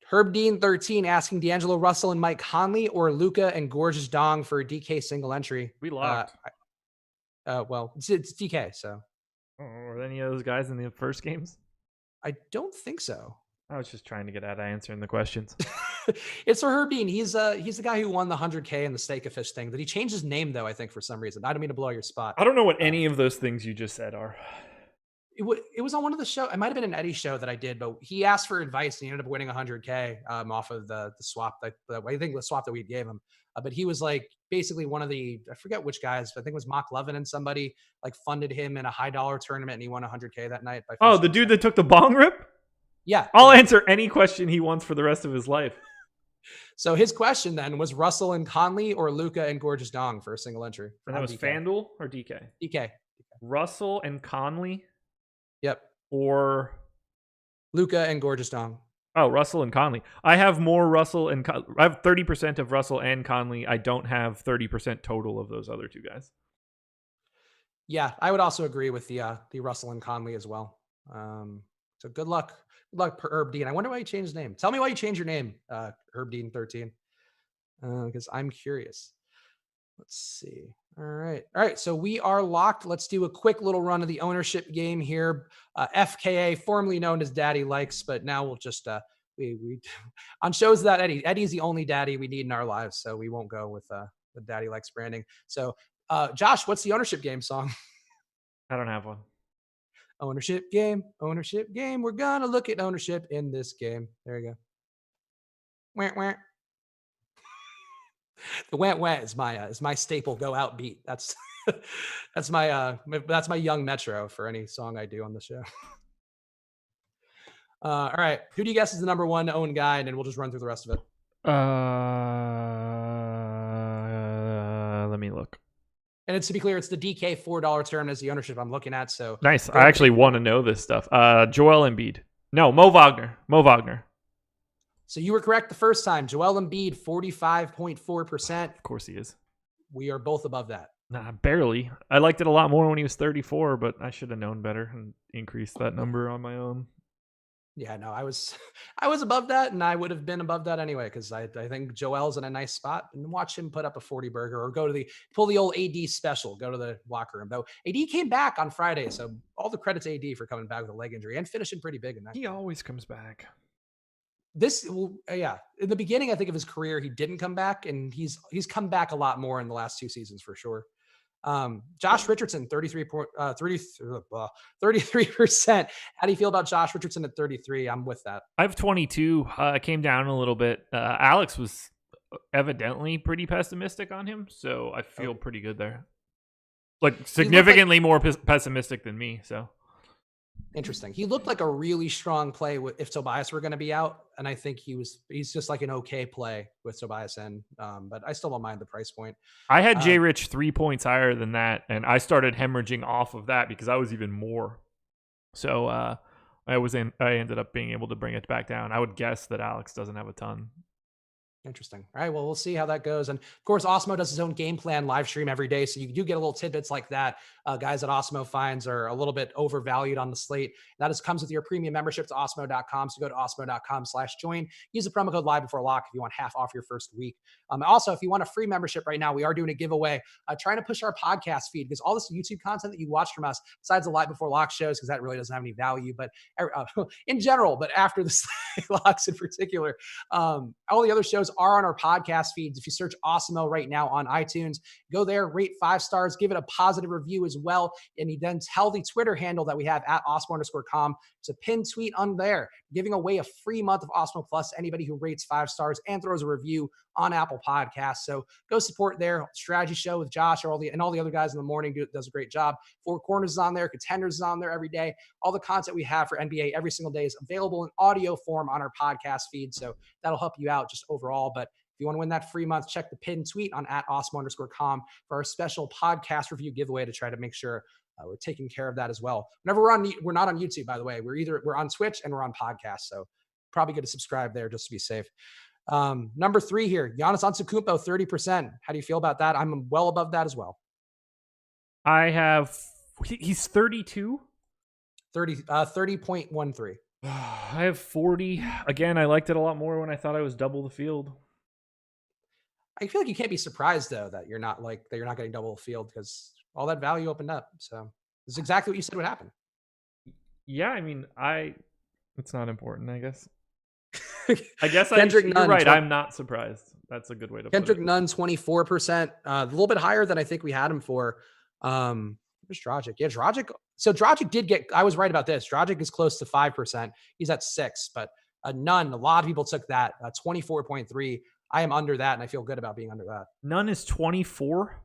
Herb Dean 13 asking D'Angelo Russell and Mike Conley or Luka and Gorgeous Dong for a DK single entry. We locked. It's DK. So, were any of those guys in the first games? I don't think so. I was just trying to get out of answering the questions. It's for Herb Dean. He's the guy who won the 100K in the steak of fish thing. Did he change his name though? I think for some reason. I don't mean to blow your spot. I don't know what any of those things you just said are. It was on one of the show. It might have been an Eddie show that I did, but he asked for advice and he ended up winning 100K off of the swap. I think the swap that we gave him. But he was like basically one of the, I forget which guys, but I think it was Mock Levin and somebody like funded him in a high dollar tournament and he won 100K that night. The dude that took the bong rip? Yeah. I'll answer any question he wants for the rest of his life. So his question then was Russell and Conley or Luka and Gorgeous Dong for a single entry. And that was DK. FanDuel or DK? DK. Russell and Conley? Yep. Or Luka and Gorgeous Dong. Oh, Russell and Conley. I have more Russell and I have 30% of Russell and Conley. I don't have 30% total of those other two guys. Yeah, I would also agree with the Russell and Conley as well. So good luck. Good luck, Herb Dean. I wonder why you changed his name. Tell me why you changed your name, Herb Dean 13. Because I'm curious. Let's see. All right. So we are locked. Let's do a quick little run of the ownership game here. FKA, formerly known as Daddy Likes, but now we'll just we on shows that Eddie's the only daddy we need in our lives, so we won't go with the Daddy Likes branding. So, Josh, what's the ownership game song? I don't have one. Ownership game. We're gonna look at ownership in this game. There you go. Wah, wah. The went is my staple go out beat. That's my young Metro for any song I do on the show. All right, who do you guess is the number one owned guy, and then we'll just run through the rest of it. Let me look. And it's to be clear, it's the DK $4 term as the ownership I'm looking at. So nice. I actually want to know this stuff. Joel Embiid. No, Mo Wagner. So you were correct the first time. Joel Embiid, 45.4%. Of course he is. We are both above that. Nah, barely. I liked it a lot more when he was 34, but I should have known better and increased that number on my own. Yeah, no, I was above that, and I would have been above that anyway, because I think Joel's in a nice spot, and watch him put up a 40 burger or pull the old AD special, go to the locker room. Though AD came back on Friday, so all the credits AD for coming back with a leg injury and finishing pretty big in that. He always comes back. In the beginning, I think of his career, he didn't come back, and he's come back a lot more in the last two seasons for sure. Josh Richardson, 33%. How do you feel about Josh Richardson at 33? I'm with that. I have 22. Came down a little bit. Alex was evidently pretty pessimistic on him, so I feel pretty good there. Like significantly more pessimistic than me. So interesting. He looked like a really strong play if Tobias were going to be out, and I think he's just like an okay play with Tobias in. But I still don't mind the price point. I had J Rich 3 points higher than that, and I started hemorrhaging off of that because I was even more. So I ended up being able to bring it back down. I would guess that Alex doesn't have a ton. Interesting. All right. Well, we'll see how that goes. And of course, Awesemo does his own game plan live stream every day. So you do get a little tidbits like that. Guys that Awesemo finds are a little bit overvalued on the slate. That comes with your premium membership to Awesemo.com. So go to Awesemo.com/join. Use the promo code live before lock if you want half off your first week. Also, if you want a free membership right now, we are doing a giveaway, trying to push our podcast feed because all this YouTube content that you watch from us, besides the live before lock shows, because that really doesn't have any value, but in general, but after the locks in particular, all the other shows are on our podcast feeds. If you search Awesemo right now on iTunes, go there, rate 5 stars, give it a positive review as well. And you then tell the Twitter handle that we have at Awesemo_com. It's a pinned tweet on there, giving away a free month of Awesemo Plus to anybody who rates 5 stars and throws a review on Apple Podcasts. So go support their strategy show with Josh and all the other guys in the morning does a great job. Four Corners is on there. Contenders is on there every day. All the content we have for NBA every single day is available in audio form on our podcast feed. So that'll help you out just overall. But if you want to win that free month, check the pinned tweet on at Awesemo_com for our special podcast review giveaway to try to make sure we're taking care of that as well. Whenever we're not on YouTube, by the way, we're on Twitch and we're on podcasts. So probably good to subscribe there just to be safe. Number 3 here, Giannis Antetokounmpo, 30%. How do you feel about that? I'm well above that as well. He's 32? 30.13. I have 40. Again, I liked it a lot more when I thought I was double the field. I feel like you can't be surprised though that you're not getting double the field because all that value opened up. So this is exactly what you said would happen. Yeah, I mean, it's not important, I guess. I guess Kendrick Nunn, you're right. I'm not surprised. That's a good way to Kendrick put it. Nunn, 24%, a little bit higher than I think we had him for. Where's Dragic? Yeah, Dragic. So Dragic I was right about this. Dragic is close to 5%. He's at 6, but Nunn, a lot of people took that, 24.3. I am under that, and I feel good about being under that. Nunn is 24?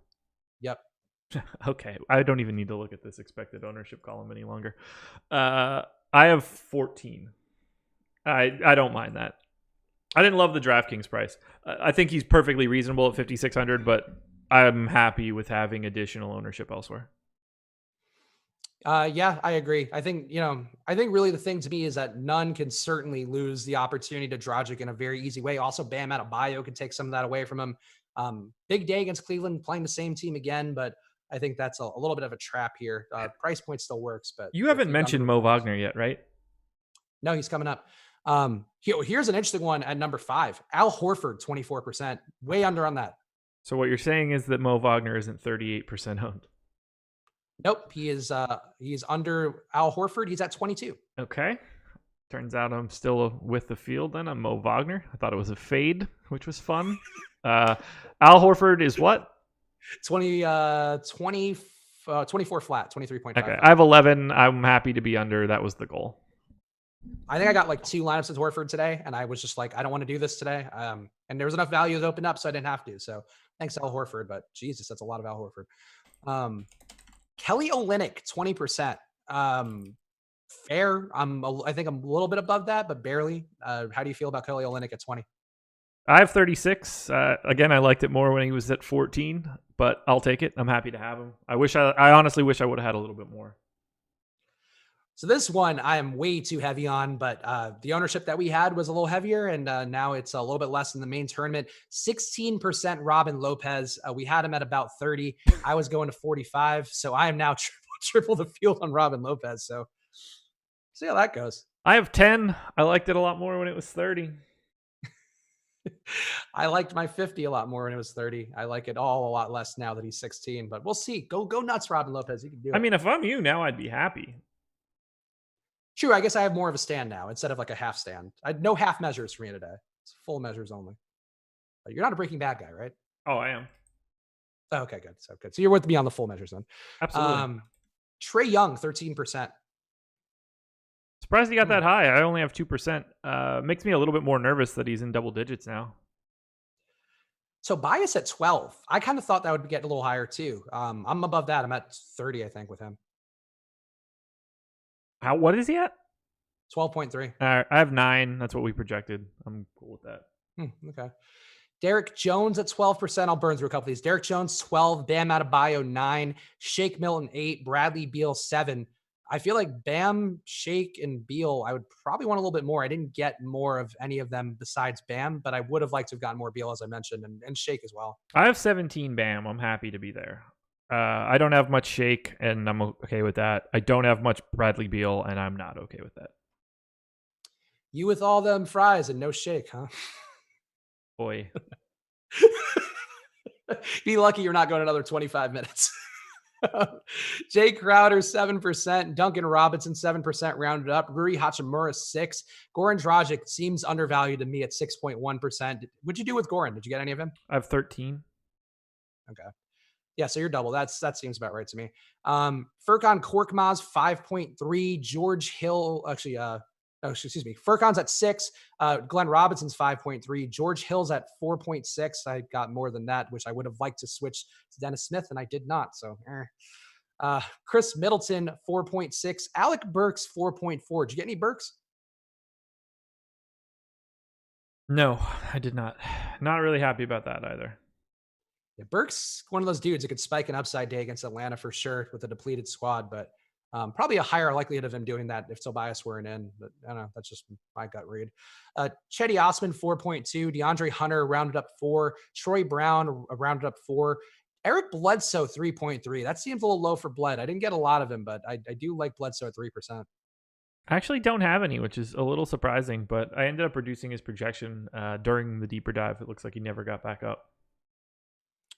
Yep. Okay. I don't even need to look at this expected ownership column any longer. I have 14. I don't mind that. I didn't love the DraftKings price. I think he's perfectly reasonable at 5,600, but I'm happy with having additional ownership elsewhere. Yeah, I agree. I think really the thing to me is that Nunn can certainly lose the opportunity to Dragic in a very easy way. Also, Bam Adebayo could take some of that away from him. Big day against Cleveland, playing the same team again, but I think that's a little bit of a trap here. Price point still works, but you haven't mentioned Mo Wagner yet, right? No, he's coming up. Here's an interesting one at number 5. Al Horford, 24%, way under on that. So what you're saying is that Mo Wagner isn't 38% owned. Nope, he's under Al Horford. He's at 22. Okay. Turns out I'm still with the field then. I'm Mo Wagner. I thought it was a fade, which was fun. Al Horford is what? 24 flat, 23.5. Okay, I have 11. I'm happy to be under. That was the goal. I think I got like 2 lineups with Horford today, and I was just like, I don't want to do this today. And there was enough value that opened up, so I didn't have to. So thanks, Al Horford. But Jesus, that's a lot of Al Horford. Kelly Olynyk, 20%. Fair. I think I'm a little bit above that, but barely. How do you feel about Kelly Olynyk at 20? I have 36. Again, I liked it more when he was at 14, but I'll take it. I'm happy to have him. I honestly wish I would have had a little bit more. So this one I am way too heavy on, but the ownership that we had was a little heavier, and now it's a little bit less in the main tournament. 16% Robin Lopez. We had him at about 30. I was going to 45, so I am now triple the field on Robin Lopez. So see how that goes. I have 10. I liked it a lot more when it was 30. I liked my 50 a lot more when it was 30. I like it all a lot less now that he's 16, but we'll see. Go nuts, Robin Lopez. You can do it. I mean, if I'm you now, I'd be happy. True. I guess I have more of a stand now instead of like a half stand. No half measures for me today. It's full measures only. But you're not a Breaking Bad guy, right? Oh, I am. Oh, okay, good. So good. So you're with me on the full measures then. Absolutely. Trae Young, 13%. Surprised he got that high. I only have 2%. Makes me a little bit more nervous that he's in double digits now. Tobias at 12. I kind of thought that would get a little higher too. I'm above that. I'm at 30, I think, with him. What is he at? 12.3. I have 9. That's what we projected. I'm cool with that. Okay. Derek Jones at 12%. I'll burn through a couple of these. Derek Jones, 12. Bam Adebayo, 9. Shake Milton, 8. Bradley Beal, 7. I feel like Bam, Shake, and Beal, I would probably want a little bit more. I didn't get more of any of them besides Bam, but I would have liked to have gotten more Beal, as I mentioned, and Shake as well. I have 17 Bam. I'm happy to be there. I don't have much Shake, and I'm okay with that. I don't have much Bradley Beal, and I'm not okay with that. You with all them fries and no Shake, huh? Boy. Be lucky you're not going another 25 minutes. Jay Crowder, 7%. Duncan Robinson, 7% rounded up. Rui Hachimura, 6%. Goran Dragic seems undervalued to me at 6.1%. What'd you do with Goran? Did you get any of him? I have 13. Okay. Yeah, so you're double. That seems about right to me. Furkan Korkmaz, 5.3. George Hill, Furkan's at 6. Glenn Robinson's 5.3. George Hill's at 4.6. I got more than that, which I would have liked to switch to Dennis Smith, and I did not. So, Chris Middleton, 4.6. Alec Burks, 4.4. Did you get any Burks? No, I did not. Not really happy about that either. Yeah, Burks, one of those dudes that could spike an upside day against Atlanta for sure with a depleted squad, but probably a higher likelihood of him doing that if Tobias weren't in. But I don't know. That's just my gut read. Chetty Osman, 4.2. DeAndre Hunter rounded up 4. Troy Brown rounded up 4. Eric Bledsoe, 3.3. That seems a little low for Bled. I didn't get a lot of him, but I do like Bledsoe at 3%. I actually don't have any, which is a little surprising, but I ended up reducing his projection during the deeper dive. It looks like he never got back up.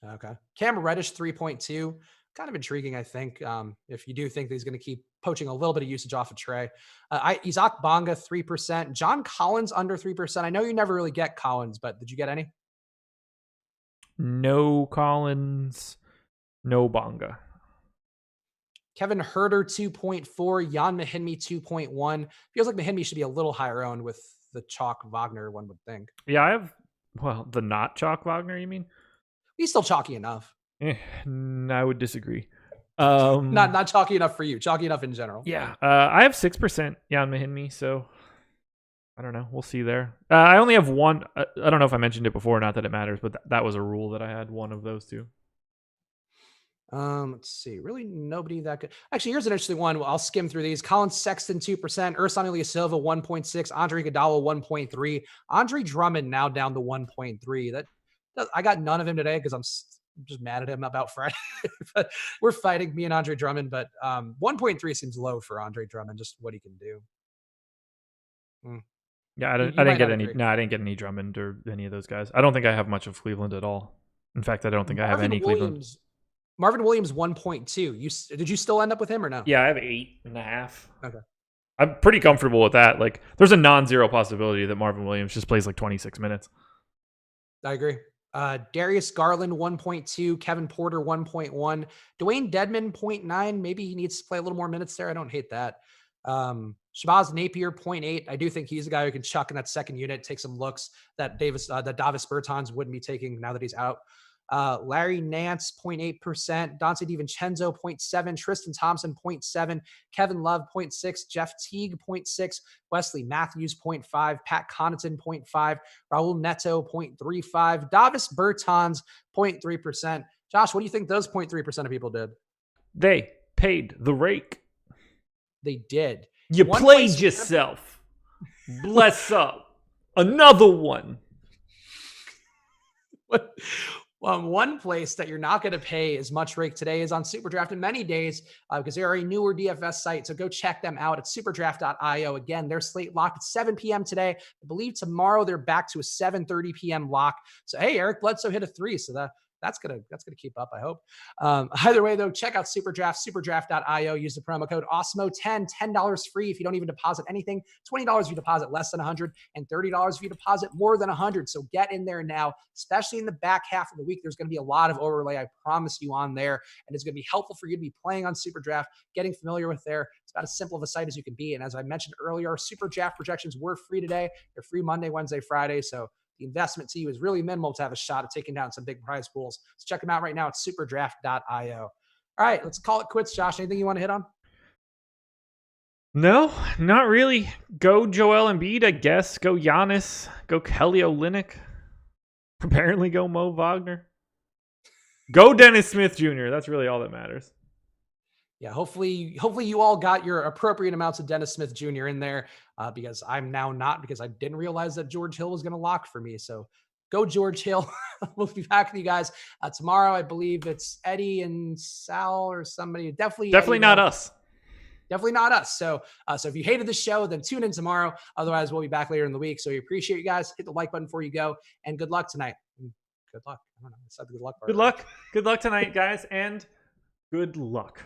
Okay. Cam Reddish, 3.2. Kind of intriguing, I think, if you do think that he's going to keep poaching a little bit of usage off of Trae. Isaac Bonga, 3%. John Collins, under 3%. I know you never really get Collins, but did you get any? No Collins, no Bonga. Kevin Herter, 2.4. Jan Mahinmi, 2.1. Feels like Mahinmi should be a little higher owned with the Chalk Wagner, one would think. Yeah, I have, the not Chalk Wagner, you mean? He's still chalky enough. I would disagree. Not chalky enough for you. Chalky enough in general. Yeah. I have 6% Jan Mahinmi, so I don't know. We'll see there. I only have one. I don't know if I mentioned it before, not that it matters, but that was a rule that I had one of those two. Let's see. Really nobody that good. Actually, here's an interesting one. I'll skim through these. Colin Sexton, 2%. Ersan Ilyasova, 1.6. Andre Iguodala, 1.3. Andre Drummond now down to 1.3. I got none of him today because I'm just mad at him about Friday. But we're fighting, me and Andre Drummond. But 1.3 seems low for Andre Drummond, just what he can do. Yeah, I didn't get any. No, I didn't get any Drummond or any of those guys. I don't think I have much of Cleveland at all. In fact, I don't think I have any Cleveland. Marvin Williams, 1.2. Did you still end up with him or no? Yeah, I have 8.5. Okay. I'm pretty comfortable with that. Like, there's a non-zero possibility that Marvin Williams just plays like 26 minutes. I agree. Darius Garland, 1.2. Kevin Porter, 1.1. Dwayne Dedman, 0.9. Maybe he needs to play a little more minutes there. I don't hate that. Shabazz Napier, 0.8. I do think he's a guy who can chuck in that second unit, take some looks that Davis Bertans wouldn't be taking now that he's out. Larry Nance, 0.8%. Dante DiVincenzo, 0.7. Tristan Thompson, 0.7. Kevin Love, 0.6. Jeff Teague, 0.6. Wesley Matthews, 0.5. Pat Connaughton, 0.5. Raul Neto, 0.35. Davis Bertans, 0.3%. Josh, what do you think those 0.3% of people did? They paid the rake. They did. You played yourself. Bless up. Another one. What? One place that you're not going to pay as much rake today is on SuperDraft in many days because they're a newer DFS site. So go check them out at superdraft.io. Again, their slate locked at 7 p.m. today. I believe tomorrow they're back to a 7:30 p.m. lock. So, hey, Eric Bledsoe hit a 3. So that's gonna keep up, I hope. Either way, though, check out SuperDraft, superdraft.io. Use the promo code Awesemo10, $10 free if you don't even deposit anything, $20 if you deposit less than $100, and $30 if you deposit more than $100. So get in there now, especially in the back half of the week. There's going to be a lot of overlay, I promise you, on there, and it's going to be helpful for you to be playing on SuperDraft, getting familiar with there. It's about as simple of a site as you can be. And as I mentioned earlier, SuperDraft projections were free today. They're free Monday, Wednesday, Friday. So The investment to you is really minimal to have a shot at taking down some big prize pools. So check them out right now at superdraft.io. All right, let's call it quits. Josh, anything you want to hit on? No, not really. Go Joel Embiid, I guess. Go Giannis. Go Kelly Olynyk. Apparently go Mo Wagner. Go Dennis Smith Jr. That's really all that matters. Yeah, hopefully you all got your appropriate amounts of Dennis Smith Jr. in there, because I'm now not, because I didn't realize that George Hill was going to lock for me. So go George Hill. We'll be back with you guys tomorrow. I believe it's Eddie and Sal or somebody. Definitely Eddie, not us. Definitely not us. So if you hated the show, then tune in tomorrow. Otherwise, we'll be back later in the week. So we appreciate you guys. Hit the like button before you go, and good luck tonight. Good luck. I don't know. It's not the good luck part. Good luck. Good luck tonight, guys, and good luck.